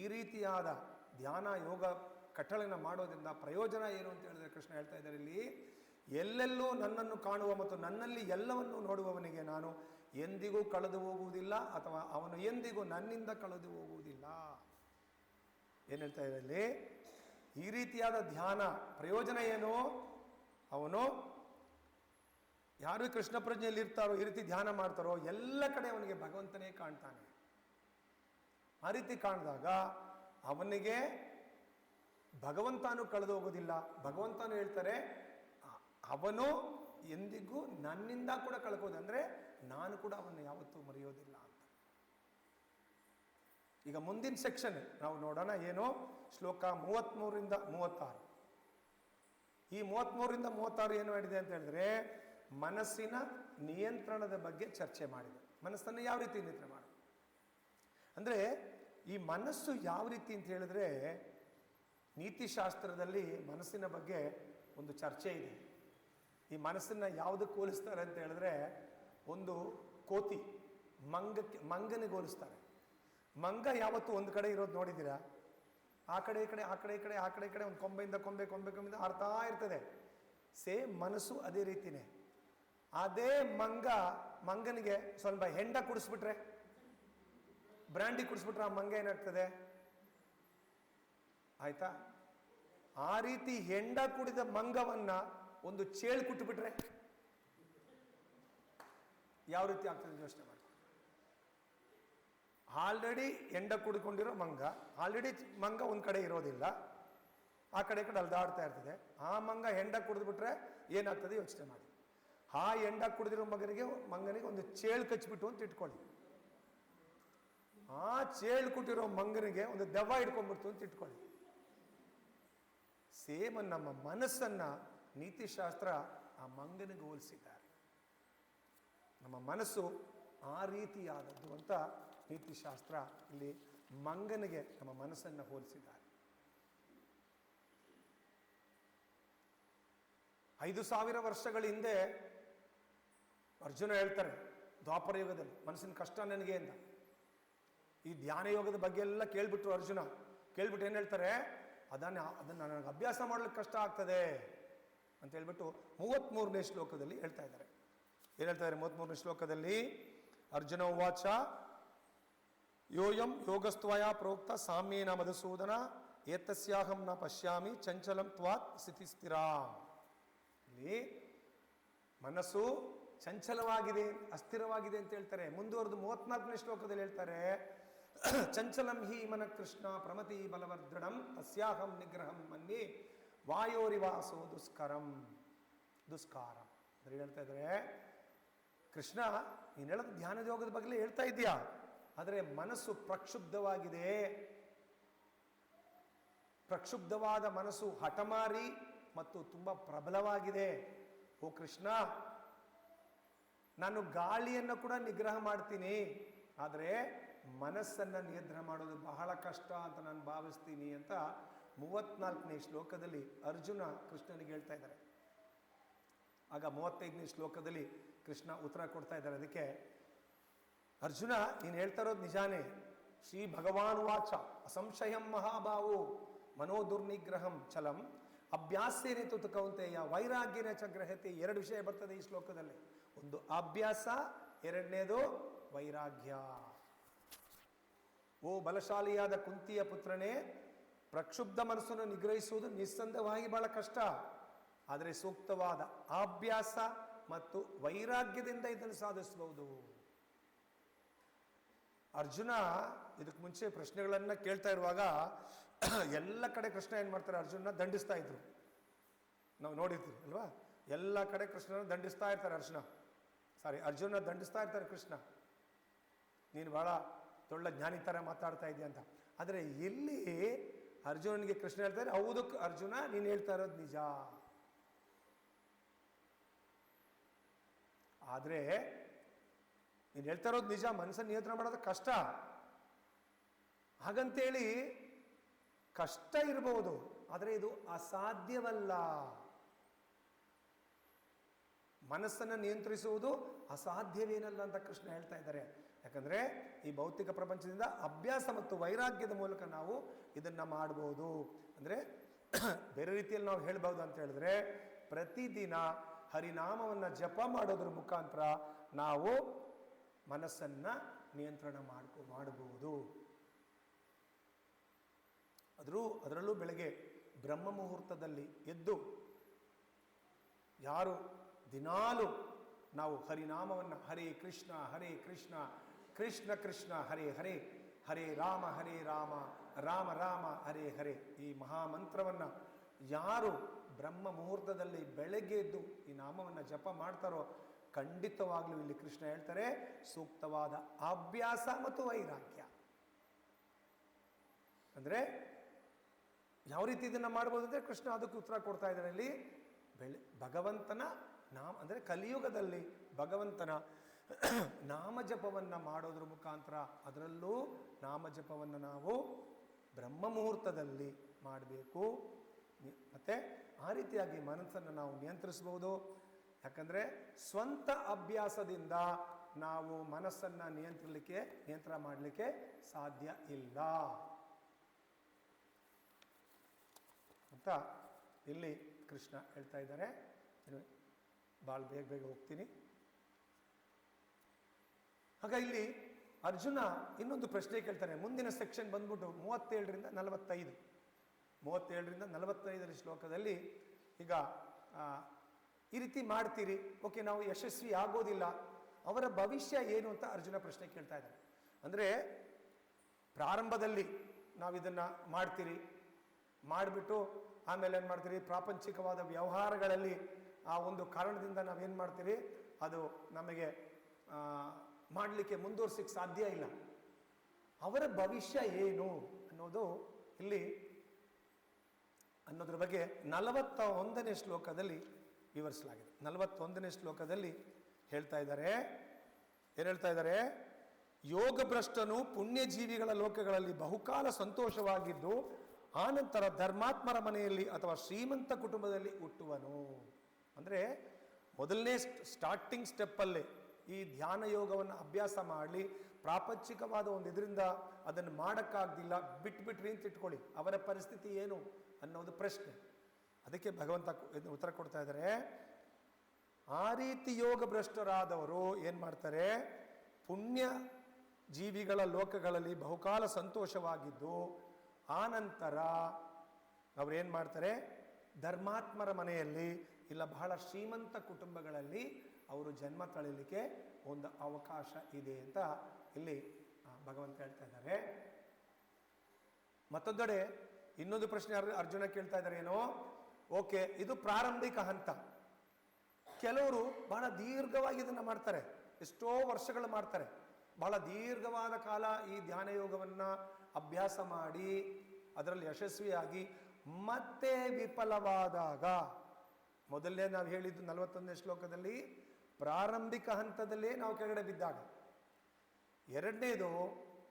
ಈ ರೀತಿಯಾದ ಧ್ಯಾನ ಯೋಗ ಕಟ್ಟಳೆಯನ್ನು ಮಾಡೋದ್ರಿಂದ ಪ್ರಯೋಜನ ಏನು ಅಂತ ಹೇಳಿದ್ರೆ ಕೃಷ್ಣ ಹೇಳ್ತಾ ಇದ್ದಾರೆ ಇಲ್ಲಿ, ಎಲ್ಲೆಲ್ಲೂ ನನ್ನನ್ನು ಕಾಣುವ ಮತ್ತು ನನ್ನಲ್ಲಿ ಎಲ್ಲವನ್ನೂ ನೋಡುವವನಿಗೆ ನಾನು ಎಂದಿಗೂ ಕಳೆದು ಹೋಗುವುದಿಲ್ಲ, ಅಥವಾ ಅವನು ಎಂದಿಗೂ ನನ್ನಿಂದ ಕಳೆದು ಹೋಗುವುದಿಲ್ಲ. ಏನು ಹೇಳ್ತಾ ಇದ್ದಾರೆ ಇಲ್ಲಿ? ಈ ರೀತಿಯಾದ ಧ್ಯಾನ ಪ್ರಯೋಜನ ಏನು? ಅವನು ಯಾರು ಕೃಷ್ಣ ಪ್ರಜ್ಞೆಯಲ್ಲಿ ಇರ್ತಾರೋ, ಈ ರೀತಿ ಧ್ಯಾನ ಮಾಡ್ತಾರೋ, ಎಲ್ಲ ಕಡೆ ಅವನಿಗೆ ಭಗವಂತನೇ ಕಾಣ್ತಾನೆ. ಆ ರೀತಿ ಕಾಣಿದಾಗ ಅವನಿಗೆ ಭಗವಂತನೂ ಕಳೆದು ಹೋಗೋದಿಲ್ಲ. ಭಗವಂತನೂ ಹೇಳ್ತಾರೆ ಅವನು ಎಂದಿಗೂ ನನ್ನಿಂದ ಕೂಡ ಕಳ್ಕೋದು, ಅಂದರೆ ನಾನು ಕೂಡ ಅವನ್ನ ಯಾವತ್ತೂ ಮರೆಯೋದಿಲ್ಲ ಅಂತ. ಈಗ ಮುಂದಿನ ಸೆಕ್ಷನ್ ನಾವು ನೋಡೋಣ. ಏನು? ಶ್ಲೋಕ 33ರಿಂದ 36. ಈ 33ರಿಂದ 36 ಏನು ಮಾಡಿದೆ ಅಂತ ಹೇಳಿದ್ರೆ, ಮನಸ್ಸಿನ ನಿಯಂತ್ರಣದ ಬಗ್ಗೆ ಚರ್ಚೆ ಮಾಡಿದೆ. ಮನಸ್ಸನ್ನು ಯಾವ ರೀತಿ ನಿಯಂತ್ರಣ ಮಾಡೋದು ಅಂದರೆ, ಈ ಮನಸ್ಸು ಯಾವ ರೀತಿ ಅಂತ ಹೇಳಿದ್ರೆ, ನೀತಿಶಾಸ್ತ್ರದಲ್ಲಿ ಮನಸ್ಸಿನ ಬಗ್ಗೆ ಒಂದು ಚರ್ಚೆ ಇದೆ. ಈ ಮನಸ್ಸನ್ನು ಯಾವುದಕ್ಕೆ ಹೋಲಿಸ್ತಾರೆ ಅಂತ ಹೇಳಿದ್ರೆ, ಒಂದು ಕೋತಿ ಮಂಗನಿಗೆ ಹೋಲಿಸ್ತಾರೆ. ಮಂಗ ಯಾವತ್ತೂ ಒಂದು ಕಡೆ ಇರೋದು ನೋಡಿದ್ದೀರಾ? ಆ ಕಡೆ ಈ ಕಡೆ, ಆ ಕಡೆ ಈ ಕಡೆ, ಆ ಕಡೆ ಈ ಕಡೆ, ಒಂದು ಕೊಂಬೆಯಿಂದ ಕೊಂಬೆಯಿಂದ ಆಡ್ತಾ ಇರ್ತದೆ. ಸೇಮ್ ಮನಸ್ಸು ಅದೇ ರೀತಿನೇ. ಅದೇ ಮಂಗನಿಗೆ ಸ್ವಲ್ಪ ಹೆಂಡ ಕುಡಿಸ್ಬಿಟ್ರೆ, ಬ್ರ್ಯಾಂಡಿ ಕುಡಿಸ್ಬಿಟ್ರೆ ಆ ಮಂಗ ಏನಾಗ್ತದೆ? ಆಯ್ತಾ? ಆ ರೀತಿ ಹೆಂಡ ಕುಡಿದ ಮಂಗವನ್ನ ಒಂದು ಚೇಳು ಕುಟ್ಬಿಟ್ರೆ ಯಾವ ರೀತಿ ಆಗ್ತದೆ ಯೋಚನೆ ಮಾಡಿ. ಆಲ್ರೆಡಿ ಹೆಂಡ ಕುಡ್ಕೊಂಡಿರೋ ಆಲ್ರೆಡಿ ಮಂಗ ಒಂದು ಕಡೆ ಇರೋದಿಲ್ಲ, ಆ ಕಡೆ ಈ ಕಡೆ ಅಲ್ದಾಡ್ತಾ ಇರ್ತದೆ. ಆ ಮಂಗ ಹೆಂಡ ಕುಡಿದ್ಬಿಟ್ರೆ ಏನಾಗ್ತದೆ ಯೋಚನೆ ಮಾಡಿ. ಆ ಹೆಂಡ ಕುಡಿದಿರೋ ಮಂಗನಿಗೆ ಒಂದು ಚೇಳು ಕಚ್ಬಿಟ್ಟು ಅಂತ ಇಟ್ಕೊಳ್ಳಿ. ಆ ಚೇಳು ಕುಟ್ಟಿರೋ ಮಂಗನಿಗೆ ಒಂದು ದೆವ್ವ ಹಿಡ್ಕೊಂಡ್ಬಿಡ್ತು ಅಂತ ಇಟ್ಕೊಳ್ಳಿ. ಸೇಮ್ ನಮ್ಮ ಮನಸ್ಸನ್ನ ನೀತಿಶಾಸ್ತ್ರ ಆ ಮಂಗನಿಗೆ ಹೋಲಿಸಿದ್ದಾರೆ. ನಮ್ಮ ಮನಸ್ಸು ಆ ರೀತಿಯಾದದ್ದು ಅಂತ ನೀತಿಶಾಸ್ತ್ರ ಇಲ್ಲಿ ಮಂಗನಿಗೆ ನಮ್ಮ ಮನಸ್ಸನ್ನು ಹೋಲಿಸಿದ್ದಾರೆ. 5000 ವರ್ಷಗಳ ಹಿಂದೆ ಅರ್ಜುನ ಹೇಳ್ತಾರೆ, ದ್ವಾಪರ ಯುಗದಲ್ಲಿ ಮನಸ್ಸಿನ ಕಷ್ಟ ನನಗೆ ಅಂತ. ಈ ಧ್ಯಾನ ಯೋಗದ ಬಗ್ಗೆ ಎಲ್ಲ ಕೇಳ್ಬಿಟ್ರು ಅರ್ಜುನ. ಕೇಳ್ಬಿಟ್ಟು ಏನು ಹೇಳ್ತಾರೆ? ಅದನ್ನು ನನಗೆ ಅಭ್ಯಾಸ ಮಾಡಲಿಕ್ಕೆ ಕಷ್ಟ ಆಗ್ತದೆ ಅಂತ ಹೇಳ್ಬಿಟ್ಟು 33ನೇ ಶ್ಲೋಕದಲ್ಲಿ ಹೇಳ್ತಾ ಇದ್ದಾರೆ. ಏನು ಹೇಳ್ತಾರೆ 33ನೇ ಶ್ಲೋಕದಲ್ಲಿ? ಅರ್ಜುನ ಉವಾಚ ಯೋಯಂ ಯೋಗಸ್ತ್ವಯ ಪ್ರೋಕ್ತ ಸಾಮ್ಯೇನ ಮಧುಸೂದನ ಏತಸ್ಯಾಹಂ ನ ಪಶ್ಯಾಮಿ ಚಂಚಲಂ ತ್ವಾತ್ ಸ್ಥಿತಿಸ್ಥಿರಾಂ. ಇಲ್ಲಿ ಮನಸ್ಸು ಚಂಚಲವಾಗಿದೆ, ಅಸ್ಥಿರವಾಗಿದೆ ಅಂತ ಹೇಳ್ತಾರೆ. ಮುಂದುವರೆದು 34ನೇ ಶ್ಲೋಕದಲ್ಲಿ ಹೇಳ್ತಾರೆ, ಚಂಚಲಂ ಹಿ ಮನ ಕೃಷ್ಣ ಪ್ರಮತಿ ಬಲವರ್ದೃಢಂ ತಸ್ಯಾಹಂ ನಿಗ್ರಹಂ ಮನ್ಯೆ ವಾಯೋರಿವಾಸೋ ದುಷ್ಕರಂ. ಅಂದ್ರೆ ಹೇಳ್ತಾ ಇದ್ದಾರೆ, ಕೃಷ್ಣ ನೀನು ಹೇಳೋದು ಧ್ಯಾನದ ಯೋಗದ ಬಗ್ಗೆ ಹೇಳ್ತಾ ಇದೆಯಾ, ಆದರೆ ಮನಸ್ಸು ಪ್ರಕ್ಷುಬ್ಧವಾಗಿದೆ. ಪ್ರಕ್ಷುಬ್ಧವಾದ ಮನಸ್ಸು ಹಠಮಾರಿ ಮತ್ತು ತುಂಬ ಪ್ರಬಲವಾಗಿದೆ. ಓ ಕೃಷ್ಣ, ನಾನು ಗಾಳಿಯನ್ನು ಕೂಡ ನಿಗ್ರಹ ಮಾಡ್ತೀನಿ, ಆದರೆ ಮನಸ್ಸನ್ನು ನಿಯಂತ್ರಣ ಮಾಡೋದು ಬಹಳ ಕಷ್ಟ ಅಂತ ನಾನು ಭಾವಿಸ್ತೀನಿ ಅಂತ 34ನೇ ಶ್ಲೋಕದಲ್ಲಿ ಅರ್ಜುನ ಕೃಷ್ಣನಿಗೆ ಹೇಳ್ತಾ ಇದ್ದಾರೆ. ಆಗ 35ನೇ ಶ್ಲೋಕದಲ್ಲಿ ಕೃಷ್ಣ ಉತ್ತರ ಕೊಡ್ತಾ ಇದ್ದಾರೆ. ಅದಕ್ಕೆ ಅರ್ಜುನ ನೀನು ಹೇಳ್ತಾ ಇರೋದು ನಿಜಾನೇ. ಶ್ರೀ ಭಗವಾನ್ ವಾಚ ಅಸಂಶಯಂ ಮಹಾಭಾವೋ ಮನೋದುರ್ನಿಗ್ರಹಂ ಚಲಂ ಅಭ್ಯಾಸೇನೆ ತುತು ಕೌಂತೆಯ ವೈರಾಗ್ಯನ ಚ ಗ್ರಹತೆ. 2 ವಿಷಯ ಬರ್ತದೆ ಈ ಶ್ಲೋಕದಲ್ಲಿ. ಒಂದು ಅಭ್ಯಾಸ, ಎರಡನೇದು ವೈರಾಗ್ಯ. ಓ ಬಲಶಾಲಿಯಾದ ಕುಂತಿಯ ಪುತ್ರನೇ, ಪ್ರಕ್ಷುಬ್ಧ ಮನಸ್ಸನ್ನು ನಿಗ್ರಹಿಸುವುದು ನಿಸ್ಸಂದೇಹವಾಗಿ ಬಹಳ ಕಷ್ಟ. ಆದರೆ ಸೂಕ್ತವಾದ ಅಭ್ಯಾಸ ಮತ್ತು ವೈರಾಗ್ಯದಿಂದ ಇದನ್ನು ಸಾಧಿಸಬಹುದು. ಅರ್ಜುನ ಇದಕ್ಕೆ ಮುಂಚೆ ಪ್ರಶ್ನೆಗಳನ್ನು ಕೇಳ್ತಾ ಇರುವಾಗ ಎಲ್ಲ ಕಡೆ ಕೃಷ್ಣ ಏನು ಮಾಡ್ತಾರೆ, ಅರ್ಜುನ ದಂಡಿಸ್ತಾ ಇದ್ರು. ನಾವು ನೋಡಿರ್ತೀವಿ ಅಲ್ವಾ? ಎಲ್ಲ ಕಡೆ ಕೃಷ್ಣನ ದಂಡಿಸ್ತಾ ಇರ್ತಾರೆ ಅರ್ಜುನ ದಂಡಿಸ್ತಾ ಇರ್ತಾರೆ ಕೃಷ್ಣ. ನೀನು ಬಹಳ ದೊಡ್ಡ ಜ್ಞಾನಿ ಥರ ಮಾತಾಡ್ತಾ ಇದೆಯಾ ಅಂತ. ಆದರೆ ಎಲ್ಲಿ ಅರ್ಜುನನಿಗೆ ಕೃಷ್ಣ ಹೇಳ್ತಾರೆ, ಹೌದು ಅರ್ಜುನ ನೀನು ಹೇಳ್ತಾ ಇರೋದು ನಿಜ, ಆದರೆ ನೀನು ಹೇಳ್ತಾ ಇರೋದು ನಿಜ, ಮನಸ್ಸನ್ನು ನಿಯಂತ್ರಣ ಮಾಡೋದು ಕಷ್ಟ. ಹಾಗಂತೇಳಿ ಕಷ್ಟ ಇರಬಹುದು, ಆದರೆ ಇದು ಅಸಾಧ್ಯವಲ್ಲ. ಮನಸ್ಸನ್ನು ನಿಯಂತ್ರಿಸುವುದು ಅಸಾಧ್ಯವೇನಲ್ಲ ಅಂತ ಕೃಷ್ಣ ಹೇಳ್ತಾ ಇದ್ದಾರೆ. ಯಾಕಂದರೆ ಈ ಭೌತಿಕ ಪ್ರಪಂಚದಿಂದ ಅಭ್ಯಾಸ ಮತ್ತು ವೈರಾಗ್ಯದ ಮೂಲಕ ನಾವು ಇದನ್ನು ಮಾಡ್ಬೋದು. ಅಂದರೆ ಬೇರೆ ರೀತಿಯಲ್ಲಿ ನಾವು ಹೇಳ್ಬೋದು ಅಂತ ಹೇಳಿದ್ರೆ, ಪ್ರತಿದಿನ ಹರಿನಾಮವನ್ನು ಜಪ ಮಾಡೋದ್ರ ಮುಖಾಂತರ ನಾವು ಮನಸ್ಸನ್ನು ನಿಯಂತ್ರಣ ಮಾಡಬಹುದು. ಅದರಲ್ಲೂ ಬೆಳಗ್ಗೆ ಬ್ರಹ್ಮ ಮುಹೂರ್ತದಲ್ಲಿ ಎದ್ದು ಯಾರು ದಿನಾಲು ನಾವು ಹರಿನಾಮವನ್ನು ಹರೇ ಕೃಷ್ಣ ಕೃಷ್ಣ ಕೃಷ್ಣ ಹರೇ ಹರೇ, ಹರೇ ರಾಮ ರಾಮ ರಾಮ ಹರೇ ಹರೇ, ಈ ಮಹಾಮಂತ್ರವನ್ನು ಯಾರು ಬ್ರಹ್ಮ ಮುಹೂರ್ತದಲ್ಲಿ ಬೆಳಗ್ಗೆ ಎದ್ದು ಈ ನಾಮವನ್ನು ಜಪ ಮಾಡ್ತಾರೋ ಖಂಡಿತವಾಗ್ಲೂ ಇಲ್ಲಿ ಕೃಷ್ಣ ಹೇಳ್ತಾರೆ ಸೂಕ್ತವಾದ ಅಭ್ಯಾಸ ಮತ್ತು ವೈರಾಗ್ಯ. ಅಂದರೆ ಯಾವ ರೀತಿ ಇದನ್ನು ಮಾಡ್ಬೋದು ಅಂದರೆ ಕೃಷ್ಣ ಅದಕ್ಕೆ ಉತ್ತರ ಕೊಡ್ತಾ ಇದ್ದಾರೆ ಇಲ್ಲಿ. ಭಗವಂತನ ನಾಮ ಅಂದರೆ ಕಲಿಯುಗದಲ್ಲಿ ಭಗವಂತನ ನಾಮಜಪವನ್ನು ಮಾಡೋದ್ರ ಮುಖಾಂತರ, ಅದರಲ್ಲೂ ನಾಮಜಪವನ್ನು ನಾವು ಬ್ರಹ್ಮ ಮುಹೂರ್ತದಲ್ಲಿ ಮಾಡಬೇಕು. ಮತ್ತು ಆ ರೀತಿಯಾಗಿ ಮನಸ್ಸನ್ನು ನಾವು ನಿಯಂತ್ರಿಸ್ಬೋದು. ಯಾಕಂದರೆ ಸ್ವಂತ ಅಭ್ಯಾಸದಿಂದ ನಾವು ಮನಸ್ಸನ್ನು ನಿಯಂತ್ರಣ ಮಾಡಲಿಕ್ಕೆ ಸಾಧ್ಯ ಇಲ್ಲ ಅಂತ ಇಲ್ಲಿ ಕೃಷ್ಣ ಹೇಳ್ತಾ ಇದ್ದಾರೆ. ಭಾಳ ಬೇಗ ಹೋಗ್ತೀನಿ. ಆಗ ಇಲ್ಲಿ ಅರ್ಜುನ ಇನ್ನೊಂದು ಪ್ರಶ್ನೆ ಕೇಳ್ತಾನೆ. ಮುಂದಿನ ಸೆಕ್ಷನ್ ಬಂದ್ಬಿಟ್ಟು 37ರಿಂದ 45. 37ರಿಂದ 45 ಶ್ಲೋಕದಲ್ಲಿ ಈಗ ಈ ರೀತಿ ಮಾಡ್ತೀರಿ, ಓಕೆ, ನಾವು ಯಶಸ್ವಿ ಆಗೋದಿಲ್ಲ, ಅವರ ಭವಿಷ್ಯ ಏನು ಅಂತ ಅರ್ಜುನ ಪ್ರಶ್ನೆ ಕೇಳ್ತಾ ಇದ್ದಾರೆ. ಅಂದರೆ ಪ್ರಾರಂಭದಲ್ಲಿ ನಾವು ಇದನ್ನು ಮಾಡ್ತೀರಿ, ಮಾಡಿಬಿಟ್ಟು ಆಮೇಲೆ ಏನು ಮಾಡ್ತೀರಿ, ಪ್ರಾಪಂಚಿಕವಾದ ವ್ಯವಹಾರಗಳಲ್ಲಿ ಆ ಒಂದು ಕಾರಣದಿಂದ ನಾವೇನು ಮಾಡ್ತೀರಿ, ಅದು ನಮಗೆ ಮಾಡಲಿಕ್ಕೆ ಮುಂದುವರ್ಸಕ್ಕೆ ಸಾಧ್ಯ ಇಲ್ಲ. ಅವರ ಭವಿಷ್ಯ ಏನು ಅನ್ನೋದು ಇಲ್ಲಿ ಅನ್ನೋದ್ರ ಬಗ್ಗೆ 41ನೇ ಶ್ಲೋಕದಲ್ಲಿ ವಿವರಿಸಲಾಗಿದೆ. 41ನೇ ಶ್ಲೋಕದಲ್ಲಿ ಹೇಳ್ತಾ ಇದ್ದಾರೆ, ಏನು ಹೇಳ್ತಾ ಇದ್ದಾರೆ, ಯೋಗಭ್ರಷ್ಟನು ಪುಣ್ಯಜೀವಿಗಳ ಲೋಕಗಳಲ್ಲಿ ಬಹುಕಾಲ ಸಂತೋಷವಾಗಿದ್ದು ಆನಂತರ ಧರ್ಮಾತ್ಮರ ಮನೆಯಲ್ಲಿ ಅಥವಾ ಶ್ರೀಮಂತ ಕುಟುಂಬದಲ್ಲಿ ಹುಟ್ಟುವನು. ಅಂದರೆ ಮೊದಲನೇ ಸ್ಟಾರ್ಟಿಂಗ್ ಸ್ಟೆಪ್ಪಲ್ಲೇ ಈ ಧ್ಯಾನ ಯೋಗವನ್ನು ಅಭ್ಯಾಸ ಮಾಡಲಿ, ಪ್ರಾಪಂಚಿಕವಾದ ಒಂದು ಇದರಿಂದ ಅದನ್ನು ಮಾಡೋಕ್ಕಾಗ್ದಿಲ್ಲ, ಬಿಟ್ಬಿಟ್ರಿ ಅಂತ ಇಟ್ಕೊಳ್ಳಿ, ಅವರ ಪರಿಸ್ಥಿತಿ ಏನು ಅನ್ನೋದು ಪ್ರಶ್ನೆ. ಅದಕ್ಕೆ ಭಗವಂತ ಉತ್ತರ ಕೊಡ್ತಾ ಇದ್ದಾರೆ. ಆ ರೀತಿ ಯೋಗ ಭ್ರಷ್ಟರಾದವರು ಏನು ಮಾಡ್ತಾರೆ, ಪುಣ್ಯ ಜೀವಿಗಳ ಲೋಕಗಳಲ್ಲಿ ಬಹುಕಾಲ ಸಂತೋಷವಾಗಿದ್ದು ಆನಂತರ ಅವ್ರೇನು ಮಾಡ್ತಾರೆ, ಧರ್ಮಾತ್ಮರ ಮನೆಯಲ್ಲಿ ಇಲ್ಲ ಬಹಳ ಶ್ರೀಮಂತ ಕುಟುಂಬಗಳಲ್ಲಿ ಅವರು ಜನ್ಮ ತಳೀಲಿಕ್ಕೆ ಒಂದು ಅವಕಾಶ ಇದೆ ಅಂತ ಇಲ್ಲಿ ಭಗವಂತ ಹೇಳ್ತಾ ಇದ್ದಾರೆ. ಮತ್ತೊಂದೆಡೆ ಇನ್ನೊಂದು ಪ್ರಶ್ನೆ ಅರ್ಜುನ ಕೇಳ್ತಾ ಇದ್ದಾರೆ, ಏನೋ ಓಕೆ, ಇದು ಪ್ರಾರಂಭಿಕ ಹಂತ. ಕೆಲವರು ಬಹಳ ದೀರ್ಘವಾಗಿ ಇದನ್ನು ಮಾಡ್ತಾರೆ, ಎಷ್ಟೋ ವರ್ಷಗಳು ಮಾಡ್ತಾರೆ, ಬಹಳ ದೀರ್ಘವಾದ ಕಾಲ ಈ ಧ್ಯಾನ ಯೋಗವನ್ನು ಅಭ್ಯಾಸ ಮಾಡಿ ಅದರಲ್ಲಿ ಯಶಸ್ವಿಯಾಗಿ ಮತ್ತೆ ವಿಫಲವಾದಾಗ, ಮೊದಲನೇ ನಾವು ಹೇಳಿದ್ದು 41ನೇ ಶ್ಲೋಕದಲ್ಲಿ ಪ್ರಾರಂಭಿಕ ಹಂತದಲ್ಲೇ ನಾವು ಕೆಳಗಡೆ ಬಿದ್ದಾಗ, ಎರಡನೇದು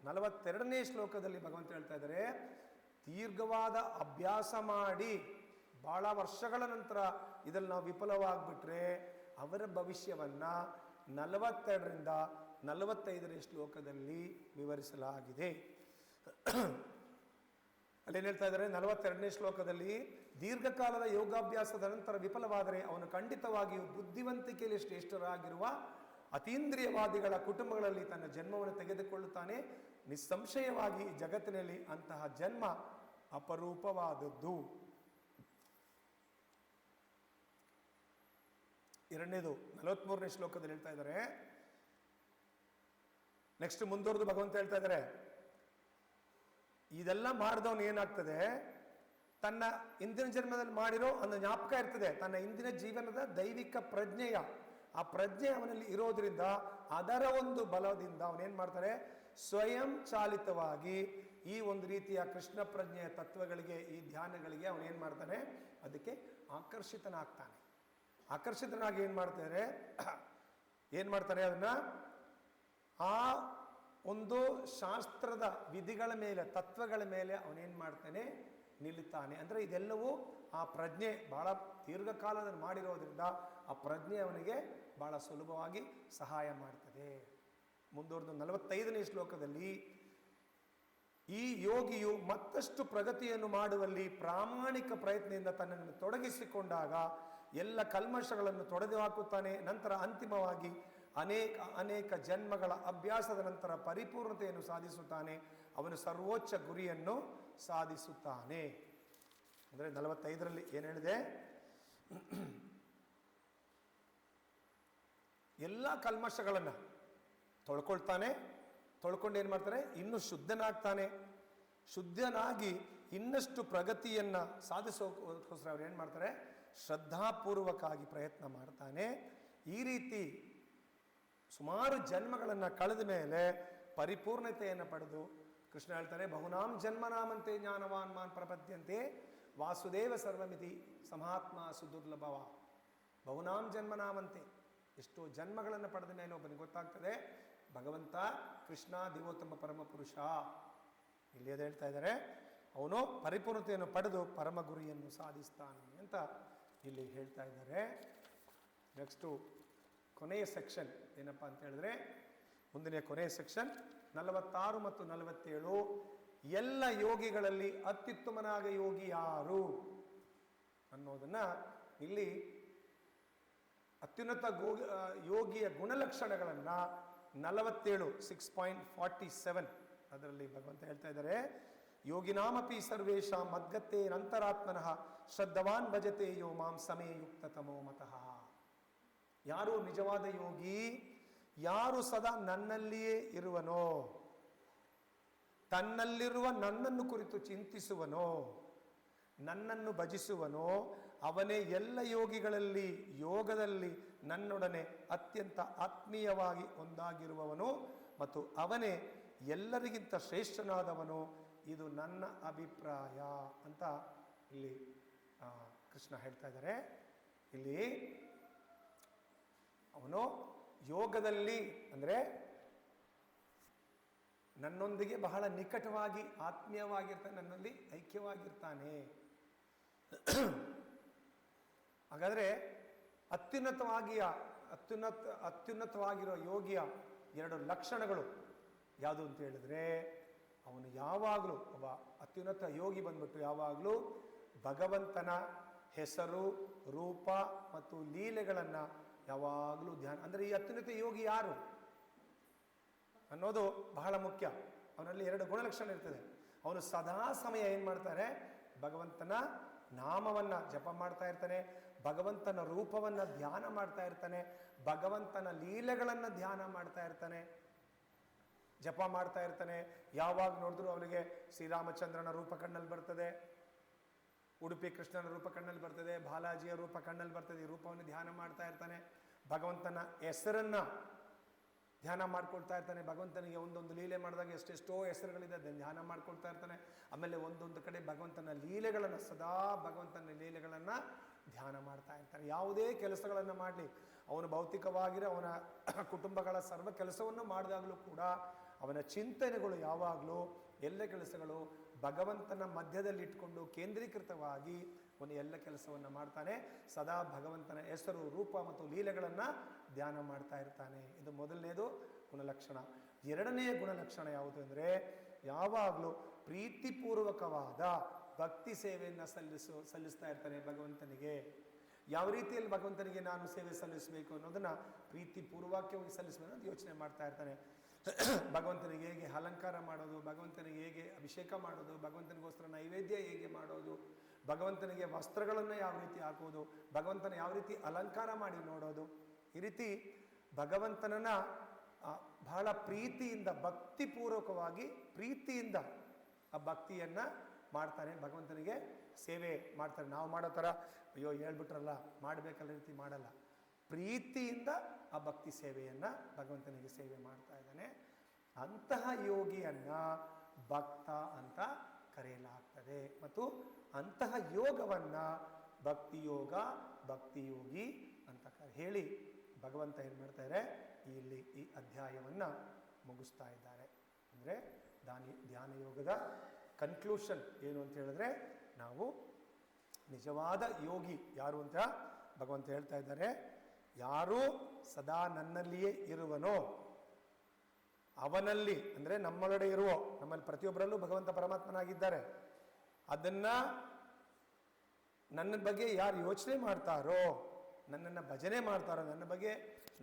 42ನೇ ಶ್ಲೋಕದಲ್ಲಿ ಭಗವಂತ ಹೇಳ್ತಾ ಇದ್ದಾರೆ, ದೀರ್ಘವಾದ ಅಭ್ಯಾಸ ಮಾಡಿ ಭಾಳ ವರ್ಷಗಳ ನಂತರ ಇದರಲ್ಲಿ ನಾವು ವಿಫಲವಾಗಿಬಿಟ್ರೆ ಅವರ ಭವಿಷ್ಯವನ್ನು 42ರಿಂದ 45ನೇ ಶ್ಲೋಕದಲ್ಲಿ ವಿವರಿಸಲಾಗಿದೆ. ಅಲ್ಲೇನು ಹೇಳ್ತಾ ಇದ್ದಾರೆ, 42ನೇ ಶ್ಲೋಕದಲ್ಲಿ ದೀರ್ಘಕಾಲದ ಯೋಗಾಭ್ಯಾಸದ ನಂತರ ವಿಫಲವಾದರೆ ಅವನು ಖಂಡಿತವಾಗಿಯೂ ಬುದ್ಧಿವಂತಿಕೆಯಲ್ಲಿ ಶ್ರೇಷ್ಠರಾಗಿರುವ ಅತೀಂದ್ರಿಯವಾದಿಗಳ ಕುಟುಂಬಗಳಲ್ಲಿ ತನ್ನ ಜನ್ಮವನ್ನು ತೆಗೆದುಕೊಳ್ಳುತ್ತಾನೆ. ನಿಸ್ಸಂಶಯವಾಗಿ ಜಗತ್ತಿನಲ್ಲಿ ಅಂತಹ ಜನ್ಮ ಅಪರೂಪವಾದದ್ದು. ಎರಡನೇದು 43ನೇ ಶ್ಲೋಕದಲ್ಲಿ ಹೇಳ್ತಾ ಇದ್ದಾರೆ. ನೆಕ್ಸ್ಟ್ ಮುಂದುವರೆದು ಭಗವಂತ ಹೇಳ್ತಾ ಇದ್ದಾರೆ, ಇದೆಲ್ಲ ಮಾಡಿದವನು ಏನಾಗ್ತದೆ, ತನ್ನ ಹಿಂದಿನ ಜನ್ಮದಲ್ಲಿ ಮಾಡಿರೋ ಒಂದು ಜ್ಞಾಪಕ ಇರ್ತದೆ, ತನ್ನ ಹಿಂದಿನ ಜೀವನದ ದೈವಿಕ ಪ್ರಜ್ಞೆಯ ಆ ಪ್ರಜ್ಞೆ ಅವನಲ್ಲಿ ಇರೋದ್ರಿಂದ ಅದರ ಒಂದು ಬಲದಿಂದ ಅವನೇನು ಮಾಡ್ತಾರೆ, ಸ್ವಯಂ ಚಾಲಿತವಾಗಿ ಈ ಒಂದು ರೀತಿಯ ಕೃಷ್ಣ ಪ್ರಜ್ಞೆಯ ತತ್ವಗಳಿಗೆ, ಈ ಧ್ಯಾನಗಳಿಗೆ ಅವನೇನು ಮಾಡ್ತಾನೆ, ಅದಕ್ಕೆ ಆಕರ್ಷಿತನಾಗ್ತಾನೆ. ಆಕರ್ಷಿತನಾಗಿ ಏನು ಮಾಡ್ತಾನೆ ಅದನ್ನು ಆ ಒಂದು ಶಾಸ್ತ್ರದ ವಿಧಿಗಳ ಮೇಲೆ, ತತ್ವಗಳ ಮೇಲೆ ಅವನೇನು ಮಾಡ್ತಾನೆ, ನಿಲ್ಲುತ್ತಾನೆ. ಅಂದರೆ ಇದೆಲ್ಲವೂ ಆ ಪ್ರಜ್ಞೆ ಭಾಳ ದೀರ್ಘಕಾಲದಲ್ಲಿ ಮಾಡಿರೋದ್ರಿಂದ ಆ ಪ್ರಜ್ಞೆ ಅವನಿಗೆ ಭಾಳ ಸುಲಭವಾಗಿ ಸಹಾಯ ಮಾಡ್ತದೆ. ಮುಂದುವರೆದು 45ನೇ ಶ್ಲೋಕದಲ್ಲಿ ಈ ಯೋಗಿಯು ಮತ್ತಷ್ಟು ಪ್ರಗತಿಯನ್ನು ಮಾಡುವಲ್ಲಿ ಪ್ರಾಮಾಣಿಕ ಪ್ರಯತ್ನದಿಂದ ತನ್ನನ್ನು ತೊಡಗಿಸಿಕೊಂಡಾಗ ಎಲ್ಲ ಕಲ್ಮಶಗಳನ್ನು ತೊಡೆದು ಹಾಕುತ್ತಾನೆ. ನಂತರ ಅಂತಿಮವಾಗಿ ಅನೇಕ ಜನ್ಮಗಳ ಅಭ್ಯಾಸದ ನಂತರ ಪರಿಪೂರ್ಣತೆಯನ್ನು ಸಾಧಿಸುತ್ತಾನೆ. ಅವನು ಸರ್ವೋಚ್ಚ ಗುರಿಯನ್ನು ಸಾಧಿಸುತ್ತಾನೆ. ಅಂದರೆ 45ರಲ್ಲಿ ಏನು ಹೇಳಿದೆ, ಎಲ್ಲ ಕಲ್ಮಶಗಳನ್ನು ತೊಳ್ಕೊಳ್ತಾನೆ, ತೊಳ್ಕೊಂಡು ಏನು ಮಾಡ್ತಾನೆ, ಇನ್ನೂ ಶುದ್ಧನಾಗ್ತಾನೆ. ಶುದ್ಧನಾಗಿ ಇನ್ನಷ್ಟು ಪ್ರಗತಿಯನ್ನು ಸಾಧಿಸೋಕ್ಕೋಸ್ಕರ ಅವ್ರು ಏನು ಮಾಡ್ತಾರೆ, ಶ್ರದ್ಧಾಪೂರ್ವಕವಾಗಿ ಪ್ರಯತ್ನ ಮಾಡ್ತಾನೆ. ಈ ರೀತಿ ಸುಮಾರು ಜನ್ಮಗಳನ್ನು ಕಳೆದ ಮೇಲೆ ಪರಿಪೂರ್ಣತೆಯನ್ನು ಪಡೆದು ಕೃಷ್ಣ ಹೇಳ್ತಾರೆ, ಬಹುನಾಂ ಜನ್ಮನಾಮಂತೆ ಜ್ಞಾನವಾನ್ ಮಾನ್ ಪ್ರಪದ್ಯಂತೆ ವಾಸುದೇವ ಸರ್ವಮಿತಿ ಸಮಹಾತ್ಮ ಸುದುರ್ಲಭವ. ಬಹುನಾಂ ಜನ್ಮನಾಮಂತೆ, ಎಷ್ಟೋ ಜನ್ಮಗಳನ್ನು ಪಡೆದ ಮೇಲೆ ಒಬ್ಬನಿಗೆ ಗೊತ್ತಾಗ್ತದೆ ಭಗವಂತ ಕೃಷ್ಣ ದಿವೋತ್ತಮ ಪರಮ ಪುರುಷ. ಇಲ್ಲಿ ಅದು ಹೇಳ್ತಾ ಇದ್ದಾರೆ, ಅವನು ಪರಿಪೂರ್ಣತೆಯನ್ನು ಪಡೆದು ಪರಮ ಗುರಿಯನ್ನು ಸಾಧಿಸ್ತಾನೆ ಅಂತ ಇಲ್ಲಿ ಹೇಳ್ತಾ ಇದ್ದಾರೆ. ನೆಕ್ಸ್ಟು ಕೊನೆಯ ಸೆಕ್ಷನ್ ಏನಪ್ಪ ಅಂತ ಹೇಳಿದ್ರೆ, ಮುಂದಿನ ಕೊನೆಯ ಸೆಕ್ಷನ್ 46 ಮತ್ತು 47. ಎಲ್ಲ ಯೋಗಿಗಳಲ್ಲಿ ಅತ್ಯುತ್ತಮನಾದ ಯೋಗಿ ಯಾರು ಅನ್ನೋದನ್ನು ಇಲ್ಲಿ ಅತ್ಯುನ್ನತ ಯೋಗಿಯ ಗುಣಲಕ್ಷಣಗಳನ್ನು 47 6.47 ಅದರಲ್ಲಿ ಭಗವಂತ ಹೇಳ್ತಾ ಇದ್ದಾರೆ, ಯೋಗಿನಾಮಪಿ ಸರ್ವೇಶ ಮದ್ಗತ್ತೆ ನಂತರಾತ್ಮನಃ ಶ್ರದ್ಧವಾನ್ ಭಜತೆ ಯೋ ಮಾಂ ಸಮೇ ಯುಕ್ತ ತಮೋ ಮತಃ. ಯಾರು ನಿಜವಾದ ಯೋಗಿ, ಯಾರು ಸದಾ ನನ್ನಲ್ಲಿಯೇ ಇರುವನೋ, ತನ್ನಲ್ಲಿರುವ ನನ್ನನ್ನು ಕುರಿತು ಚಿಂತಿಸುವನೋ, ನನ್ನನ್ನು ಭಜಿಸುವನೋ, ಅವನೇ ಎಲ್ಲ ಯೋಗಿಗಳಲ್ಲಿ ಯೋಗದಲ್ಲಿ ನನ್ನೊಡನೆ ಅತ್ಯಂತ ಆತ್ಮೀಯವಾಗಿ ಒಂದಾಗಿರುವವನು ಮತ್ತು ಅವನೇ ಎಲ್ಲರಿಗಿಂತ ಶ್ರೇಷ್ಠನಾದವನು. ಇದು ನನ್ನ ಅಭಿಪ್ರಾಯ ಅಂತ ಇಲ್ಲಿ ಕೃಷ್ಣ ಹೇಳ್ತಾ ಇದ್ದಾರೆ. ಇಲ್ಲಿ ಅವನು ಯೋಗದಲ್ಲಿ ಅಂದರೆ ನನ್ನೊಂದಿಗೆ ಬಹಳ ನಿಕಟವಾಗಿ ಆತ್ಮೀಯವಾಗಿರ್ತಾನೆ, ನನ್ನಲ್ಲಿ ಐಕ್ಯವಾಗಿರ್ತಾನೆ. ಹಾಗಾದರೆ ಅತ್ಯುನ್ನತವಾಗಿರೋ ಯೋಗಿಯ 2 ಲಕ್ಷಣಗಳು ಯಾವುದು ಅಂತ ಹೇಳಿದ್ರೆ, ಅವನು ಯಾವಾಗಲೂ ಒಬ್ಬ ಅತ್ಯುನ್ನತ ಯೋಗಿ ಬಂದ್ಬಿಟ್ಟು ಯಾವಾಗಲೂ ಭಗವಂತನ ಹೆಸರು, ರೂಪ ಮತ್ತು ಲೀಲೆಗಳನ್ನು ಯಾವಾಗಲೂ ಧ್ಯಾನ. ಅಂದರೆ ಈ ಅತ್ಯುನ್ನತ ಯೋಗಿ ಯಾರು ಅನ್ನೋದು ಬಹಳ ಮುಖ್ಯ. ಅವನಲ್ಲಿ 2 ಗುಣಲಕ್ಷಣ ಇರ್ತದೆ. ಅವನು ಸದಾ ಸಮಯ ಏನು ಮಾಡ್ತಾರೆ, ಭಗವಂತನ ನಾಮವನ್ನು ಜಪ ಮಾಡ್ತಾ ಇರ್ತಾನೆ, ಭಗವಂತನ ರೂಪವನ್ನು ಧ್ಯಾನ ಮಾಡ್ತಾ ಇರ್ತಾನೆ, ಭಗವಂತನ ಲೀಲೆಗಳನ್ನು ಧ್ಯಾನ ಮಾಡ್ತಾ ಇರ್ತಾನೆ, ಜಪ ಮಾಡ್ತಾ ಇರ್ತಾನೆ. ಯಾವಾಗ ನೋಡಿದ್ರು ಅವನಿಗೆ ಶ್ರೀರಾಮಚಂದ್ರನ ರೂಪ ಕಣ್ಣಲ್ಲಿ ಬರ್ತದೆ, ಉಡುಪಿ ಕೃಷ್ಣನ ರೂಪ ಕಣ್ಣಲ್ಲಿ ಬರ್ತದೆ, ಬಾಲಾಜಿಯ ರೂಪ ಕಣ್ಣಲ್ಲಿ ಬರ್ತದೆ. ಈ ರೂಪವನ್ನು ಧ್ಯಾನ ಮಾಡ್ತಾ ಇರ್ತಾನೆ. ಭಗವಂತನ ಹೆಸರನ್ನು ಧ್ಯಾನ ಮಾಡ್ಕೊಳ್ತಾ ಇರ್ತಾನೆ. ಭಗವಂತನಿಗೆ ಒಂದೊಂದು ಲೀಲೆ ಮಾಡಿದಾಗ ಎಷ್ಟೆಷ್ಟೋ ಹೆಸರುಗಳಿದೆ, ಅದನ್ನು ಧ್ಯಾನ ಮಾಡ್ಕೊಳ್ತಾ ಇರ್ತಾನೆ. ಆಮೇಲೆ ಒಂದೊಂದು ಕಡೆ ಭಗವಂತನ ಲೀಲೆಗಳನ್ನು, ಸದಾ ಭಗವಂತನ ಲೀಲೆಗಳನ್ನು ಧ್ಯಾನ ಮಾಡ್ತಾ ಇರ್ತಾನೆ. ಯಾವುದೇ ಕೆಲಸಗಳನ್ನು ಮಾಡಲಿ, ಅವನು ಭೌತಿಕವಾಗಿರೋ ಅವನ ಕುಟುಂಬಗಳ ಸರ್ವ ಕೆಲಸವನ್ನು ಮಾಡಿದಾಗಲೂ ಕೂಡ ಅವನ ಚಿಂತನೆಗಳು ಯಾವಾಗಲೂ ಎಲ್ಲ ಕೆಲಸಗಳು ಭಗವಂತನ ಮಧ್ಯದಲ್ಲಿ ಇಟ್ಕೊಂಡು ಕೇಂದ್ರೀಕೃತವಾಗಿ ಅವನು ಎಲ್ಲ ಕೆಲಸವನ್ನು ಮಾಡ್ತಾನೆ. ಸದಾ ಭಗವಂತನ ಹೆಸರು, ರೂಪ ಮತ್ತು ಲೀಲೆಗಳನ್ನು ಧ್ಯಾನ ಮಾಡ್ತಾ ಇರ್ತಾನೆ. ಇದು ಮೊದಲನೇದು ಗುಣಲಕ್ಷಣ. 2ನೇ ಗುಣಲಕ್ಷಣ ಯಾವುದು ಅಂದರೆ, ಯಾವಾಗಲೂ ಪ್ರೀತಿಪೂರ್ವಕವಾದ ಭಕ್ತಿ ಸೇವೆಯನ್ನು ಸಲ್ಲಿಸ್ತಾ ಇರ್ತಾನೆ ಭಗವಂತನಿಗೆ. ಯಾವ ರೀತಿಯಲ್ಲಿ ಭಗವಂತನಿಗೆ ನಾನು ಸೇವೆ ಸಲ್ಲಿಸಬೇಕು ಅನ್ನೋದನ್ನು ಪ್ರೀತಿಪೂರ್ವಕವಾಗಿ ಸಲ್ಲಿಸಬೇಕು ಅಂತ ಯೋಚನೆ ಮಾಡ್ತಾ ಇರ್ತಾನೆ. ಭಗವಂತನಿಗೆ ಹೇಗೆ ಅಲಂಕಾರ ಮಾಡೋದು, ಭಗವಂತನಿಗೆ ಹೇಗೆ ಅಭಿಷೇಕ ಮಾಡೋದು, ಭಗವಂತನಿಗೋಸ್ಕರ ನೈವೇದ್ಯ ಹೇಗೆ ಮಾಡೋದು, ಭಗವಂತನಿಗೆ ವಸ್ತ್ರಗಳನ್ನು ಯಾವ ರೀತಿ ಹಾಕೋದು, ಭಗವಂತನ ಯಾವ ರೀತಿ ಅಲಂಕಾರ ಮಾಡಿ ನೋಡೋದು, ಈ ರೀತಿ ಭಗವಂತನನ್ನು ಬಹಳ ಪ್ರೀತಿಯಿಂದ ಭಕ್ತಿಪೂರ್ವಕವಾಗಿ ಪ್ರೀತಿಯಿಂದ ಆ ಭಕ್ತಿಯನ್ನು ಮಾಡ್ತಾನೆ. ಭಗವಂತನಿಗೆ ಸೇವೆ ಮಾಡ್ತಾರೆ. ನಾವು ಮಾಡೋ ಥರ ಅಯ್ಯೋ ಹೇಳ್ಬಿಟ್ರಲ್ಲ ಮಾಡಬೇಕಲ್ಲ ರೀತಿ ಮಾಡಲ್ಲ. ಪ್ರೀತಿಯಿಂದ ಆ ಭಕ್ತಿ ಸೇವೆಯನ್ನು ಭಗವಂತನಿಗೆ ಸೇವೆ ಮಾಡ್ತಾ ಇದ್ದಾನೆ. ಅಂತಹ ಯೋಗಿಯನ್ನು ಭಕ್ತ ಅಂತ ಕರೆಯಲಾಗ್ತದೆ. ಮತ್ತು ಅಂತಹ ಯೋಗವನ್ನು ಭಕ್ತಿಯೋಗ, ಭಕ್ತಿಯೋಗಿ ಅಂತ ಹೇಳಿ ಭಗವಂತ ಏನು ಮಾಡ್ತಾರೆ, ಇಲ್ಲಿ ಈ ಅಧ್ಯಾಯವನ್ನು ಮುಗಿಸ್ತಾ ಇದ್ದಾರೆ. ಅಂದರೆ ಧ್ಯಾನ ಯೋಗದ ಕನ್ಕ್ಲೂಷನ್ ಏನು ಅಂತ ಹೇಳಿದ್ರೆ, ನಾವು ನಿಜವಾದ ಯೋಗಿ ಯಾರು ಅಂತ ಭಗವಂತ ಹೇಳ್ತಾ ಇದ್ದಾರೆ. ಯಾರು ಸದಾ ನನ್ನಲ್ಲಿಯೇ ಇರುವನೋ ಅವನಲ್ಲಿ, ಅಂದರೆ ನಮ್ಮೊಳಗಡೆ ನಮ್ಮಲ್ಲಿ ಪ್ರತಿಯೊಬ್ಬರಲ್ಲೂ ಭಗವಂತ ಪರಮಾತ್ಮನಾಗಿದ್ದಾರೆ. ಅದನ್ನು ನನ್ನ ಬಗ್ಗೆ ಯಾರು ಯೋಚನೆ ಮಾಡ್ತಾರೋ, ನನ್ನನ್ನು ಭಜನೆ ಮಾಡ್ತಾರೋ, ನನ್ನ ಬಗ್ಗೆ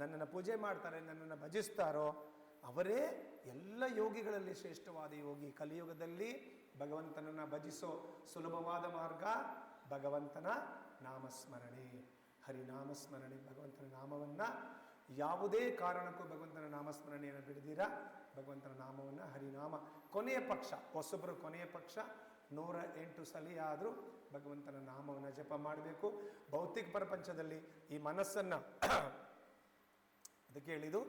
ನನ್ನನ್ನು ಪೂಜೆ ಮಾಡ್ತಾರೆ, ನನ್ನನ್ನು ಭಜಿಸ್ತಾರೋ ಅವರೇ ಎಲ್ಲ ಯೋಗಿಗಳಲ್ಲಿ ಶ್ರೇಷ್ಠವಾದ ಯೋಗಿ. ಕಲಿಯುಗದಲ್ಲಿ ಭಗವಂತನನ್ನು ಭಜಿಸೋ ಸುಲಭವಾದ ಮಾರ್ಗ ಭಗವಂತನ ನಾಮಸ್ಮರಣೆ, ಹರಿನಾಮಸ್ಮರಣೆ. ಭಗವಂತನ ನಾಮವನ್ನು ಯಾವುದೇ ಕಾರಣಕ್ಕೂ ಭಗವಂತನ ನಾಮಸ್ಮರಣೆಯನ್ನು ಬಿಡದಿರ ಭಗವಂತನ ನಾಮವನ್ನು, ಹರಿನಾಮ ಕೊನೆಯ ಪಕ್ಷ, ಹೊಸೊಬ್ಬರು ಕೊನೆಯ ಪಕ್ಷ 108 ಸಲ ಆದರೂ ಭಗವಂತನ ನಾಮವನ್ನು ಜಪ ಮಾಡಬೇಕು. ಭೌತಿಕ ಪ್ರಪಂಚದಲ್ಲಿ ಈ ಮನಸ್ಸನ್ನು ಅದಕ್ಕೆ ಹೇಳಿದು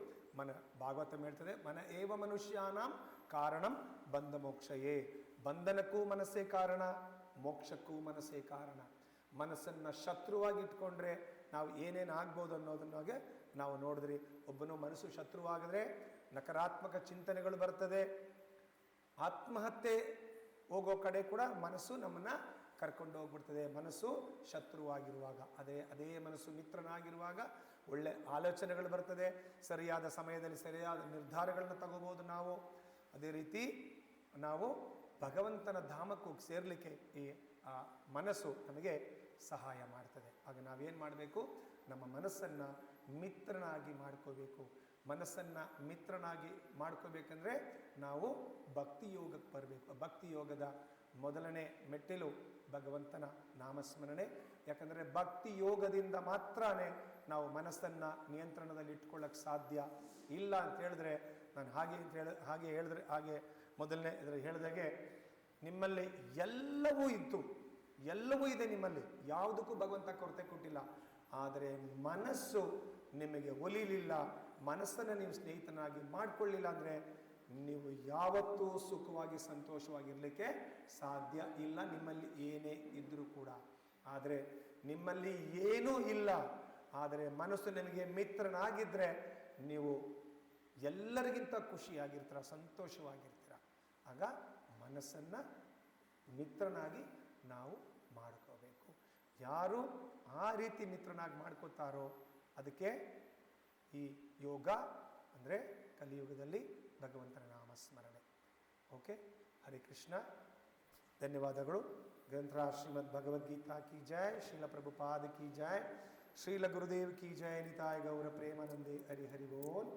ಭಾಗವತ ಹೇಳ್ತದೆ, ಮನ ಏವ ಮನುಷ್ಯಾನಾಂ ಕಾರಣಂ ಬಂಧ ಮೋಕ್ಷಯೇ. ಬಂಧನಕ್ಕೂ ಮನಸ್ಸೇ ಕಾರಣ, ಮೋಕ್ಷಕ್ಕೂ ಮನಸ್ಸೇ ಕಾರಣ. ಮನಸ್ಸನ್ನು ಶತ್ರುವಾಗಿ ಇಟ್ಕೊಂಡ್ರೆ ನಾವು ಏನೇನು ಆಗ್ಬೋದು ಅನ್ನೋದನ್ನಾಗೆ ನಾವು ನೋಡಿದ್ರಿ. ಒಬ್ಬನು ಮನಸ್ಸು ಶತ್ರುವಾಗಿದ್ರೆ ನಕಾರಾತ್ಮಕ ಚಿಂತನೆಗಳು ಬರ್ತದೆ, ಆತ್ಮಹತ್ಯೆ ಹೋಗೋ ಕಡೆ ಕೂಡ ಮನಸ್ಸು ನಮ್ಮನ್ನು ಕರ್ಕೊಂಡು ಹೋಗ್ಬಿಡ್ತದೆ. ಮನಸ್ಸು ಶತ್ರುವಾಗಿರುವಾಗ, ಅದೇ ಮನಸ್ಸು ಮಿತ್ರನಾಗಿರುವಾಗ ಒಳ್ಳೆ ಆಲೋಚನೆಗಳು ಬರ್ತದೆ, ಸರಿಯಾದ ಸಮಯದಲ್ಲಿ ಸರಿಯಾದ ನಿರ್ಧಾರಗಳನ್ನ ತಗೋಬೋದು ನಾವು. ಅದೇ ರೀತಿ ನಾವು ಭಗವಂತನ ಧಾಮಕ್ಕೆ ಹೋಗಿ ಸೇರಲಿಕ್ಕೆ ಈ ಮನಸ್ಸು ನಮಗೆ ಸಹಾಯ ಮಾಡ್ತದೆ. ಆಗ ನಾವೇನು ಮಾಡಬೇಕು, ನಮ್ಮ ಮನಸ್ಸನ್ನು ಮಿತ್ರನಾಗಿ ಮಾಡ್ಕೋಬೇಕು. ಮನಸ್ಸನ್ನು ಮಿತ್ರನಾಗಿ ಮಾಡ್ಕೋಬೇಕಂದ್ರೆ ನಾವು ಭಕ್ತಿ ಯೋಗಕ್ಕೆ ಬರಬೇಕು. ಭಕ್ತಿ ಯೋಗದ ಮೊದಲನೇ ಮೆಟ್ಟಿಲು ಭಗವಂತನ ನಾಮಸ್ಮರಣೆ. ಯಾಕಂದರೆ ಭಕ್ತಿ ಯೋಗದಿಂದ ಮಾತ್ರ ನಾವು ಮನಸ್ಸನ್ನು ನಿಯಂತ್ರಣದಲ್ಲಿ ಇಟ್ಕೊಳ್ಳೋಕ್ಕೆ ಸಾಧ್ಯ. ಇಲ್ಲ ಅಂತ ಹೇಳಿದ್ರೆ, ನಾನು ಹಾಗೆ ಮೊದಲನೇ ಇದರಲ್ಲಿ ಹೇಳಿದಾಗೆ, ನಿಮ್ಮಲ್ಲಿ ಎಲ್ಲವೂ ಇತ್ತು, ಎಲ್ಲವೂ ಇದೆ ನಿಮ್ಮಲ್ಲಿ, ಯಾವುದಕ್ಕೂ ಭಗವಂತ ಕೊರತೆ ಕೊಟ್ಟಿಲ್ಲ. ಆದರೆ ಮನಸ್ಸು ನಿಮಗೆ ಒಲಿಲಿಲ್ಲ, ಮನಸ್ಸನ್ನು ನೀವು ಸ್ನೇಹಿತನಾಗಿ ಮಾಡಿಕೊಳ್ಳಿಲ್ಲ ಅಂದರೆ ನೀವು ಯಾವತ್ತೂ ಸುಖವಾಗಿ ಸಂತೋಷವಾಗಿರಲಿಕ್ಕೆ ಸಾಧ್ಯ ಇಲ್ಲ, ನಿಮ್ಮಲ್ಲಿ ಏನೇ ಇದ್ದರೂ ಕೂಡ. ಆದರೆ ನಿಮ್ಮಲ್ಲಿ ಏನೂ ಇಲ್ಲ, ಆದರೆ ಮನಸ್ಸು ನಿಮಗೆ ಮಿತ್ರನಾಗಿದ್ದರೆ ನೀವು ಎಲ್ಲರಿಗಿಂತ ಖುಷಿಯಾಗಿರ್ತೀರ, ಸಂತೋಷವಾಗಿರ್ತೀರ. ಆಗ ಮನಸ್ಸನ್ನು ಮಿತ್ರನಾಗಿ ನಾವು ಮಾಡ್ಕೋಬೇಕು. ಯಾರು ಆ ರೀತಿ ಮಿತ್ರನಾಗಿ ಮಾಡ್ಕೋತಾರೋ ಅದಕ್ಕೆ ಈ ಯೋಗ ಅಂದರೆ ಕಲಿಯುಗದಲ್ಲಿ ಭಗವಂತನ ನಾಮಸ್ಮರಣೆ. ಓಕೆ, ಹರೇ ಕೃಷ್ಣ. ಧನ್ಯವಾದಗಳು. ಗ್ರಂಥರಾಜ್ ಶ್ರೀಮದ್ ಭಗವದ್ಗೀತಾ ಕಿ ಜಯ, ಶ್ರೀಲ ಪ್ರಭುಪಾದ ಕಿ ಜಯ, ಶ್ರೀಲ ಗುರುದೇವ್ ಕಿ ಜಯ, ನಿತಾಯ ಗೌರ ಪ್ರೇಮಾನಂದೇ ಹರಿ ಹರಿ ಬೋಲ್.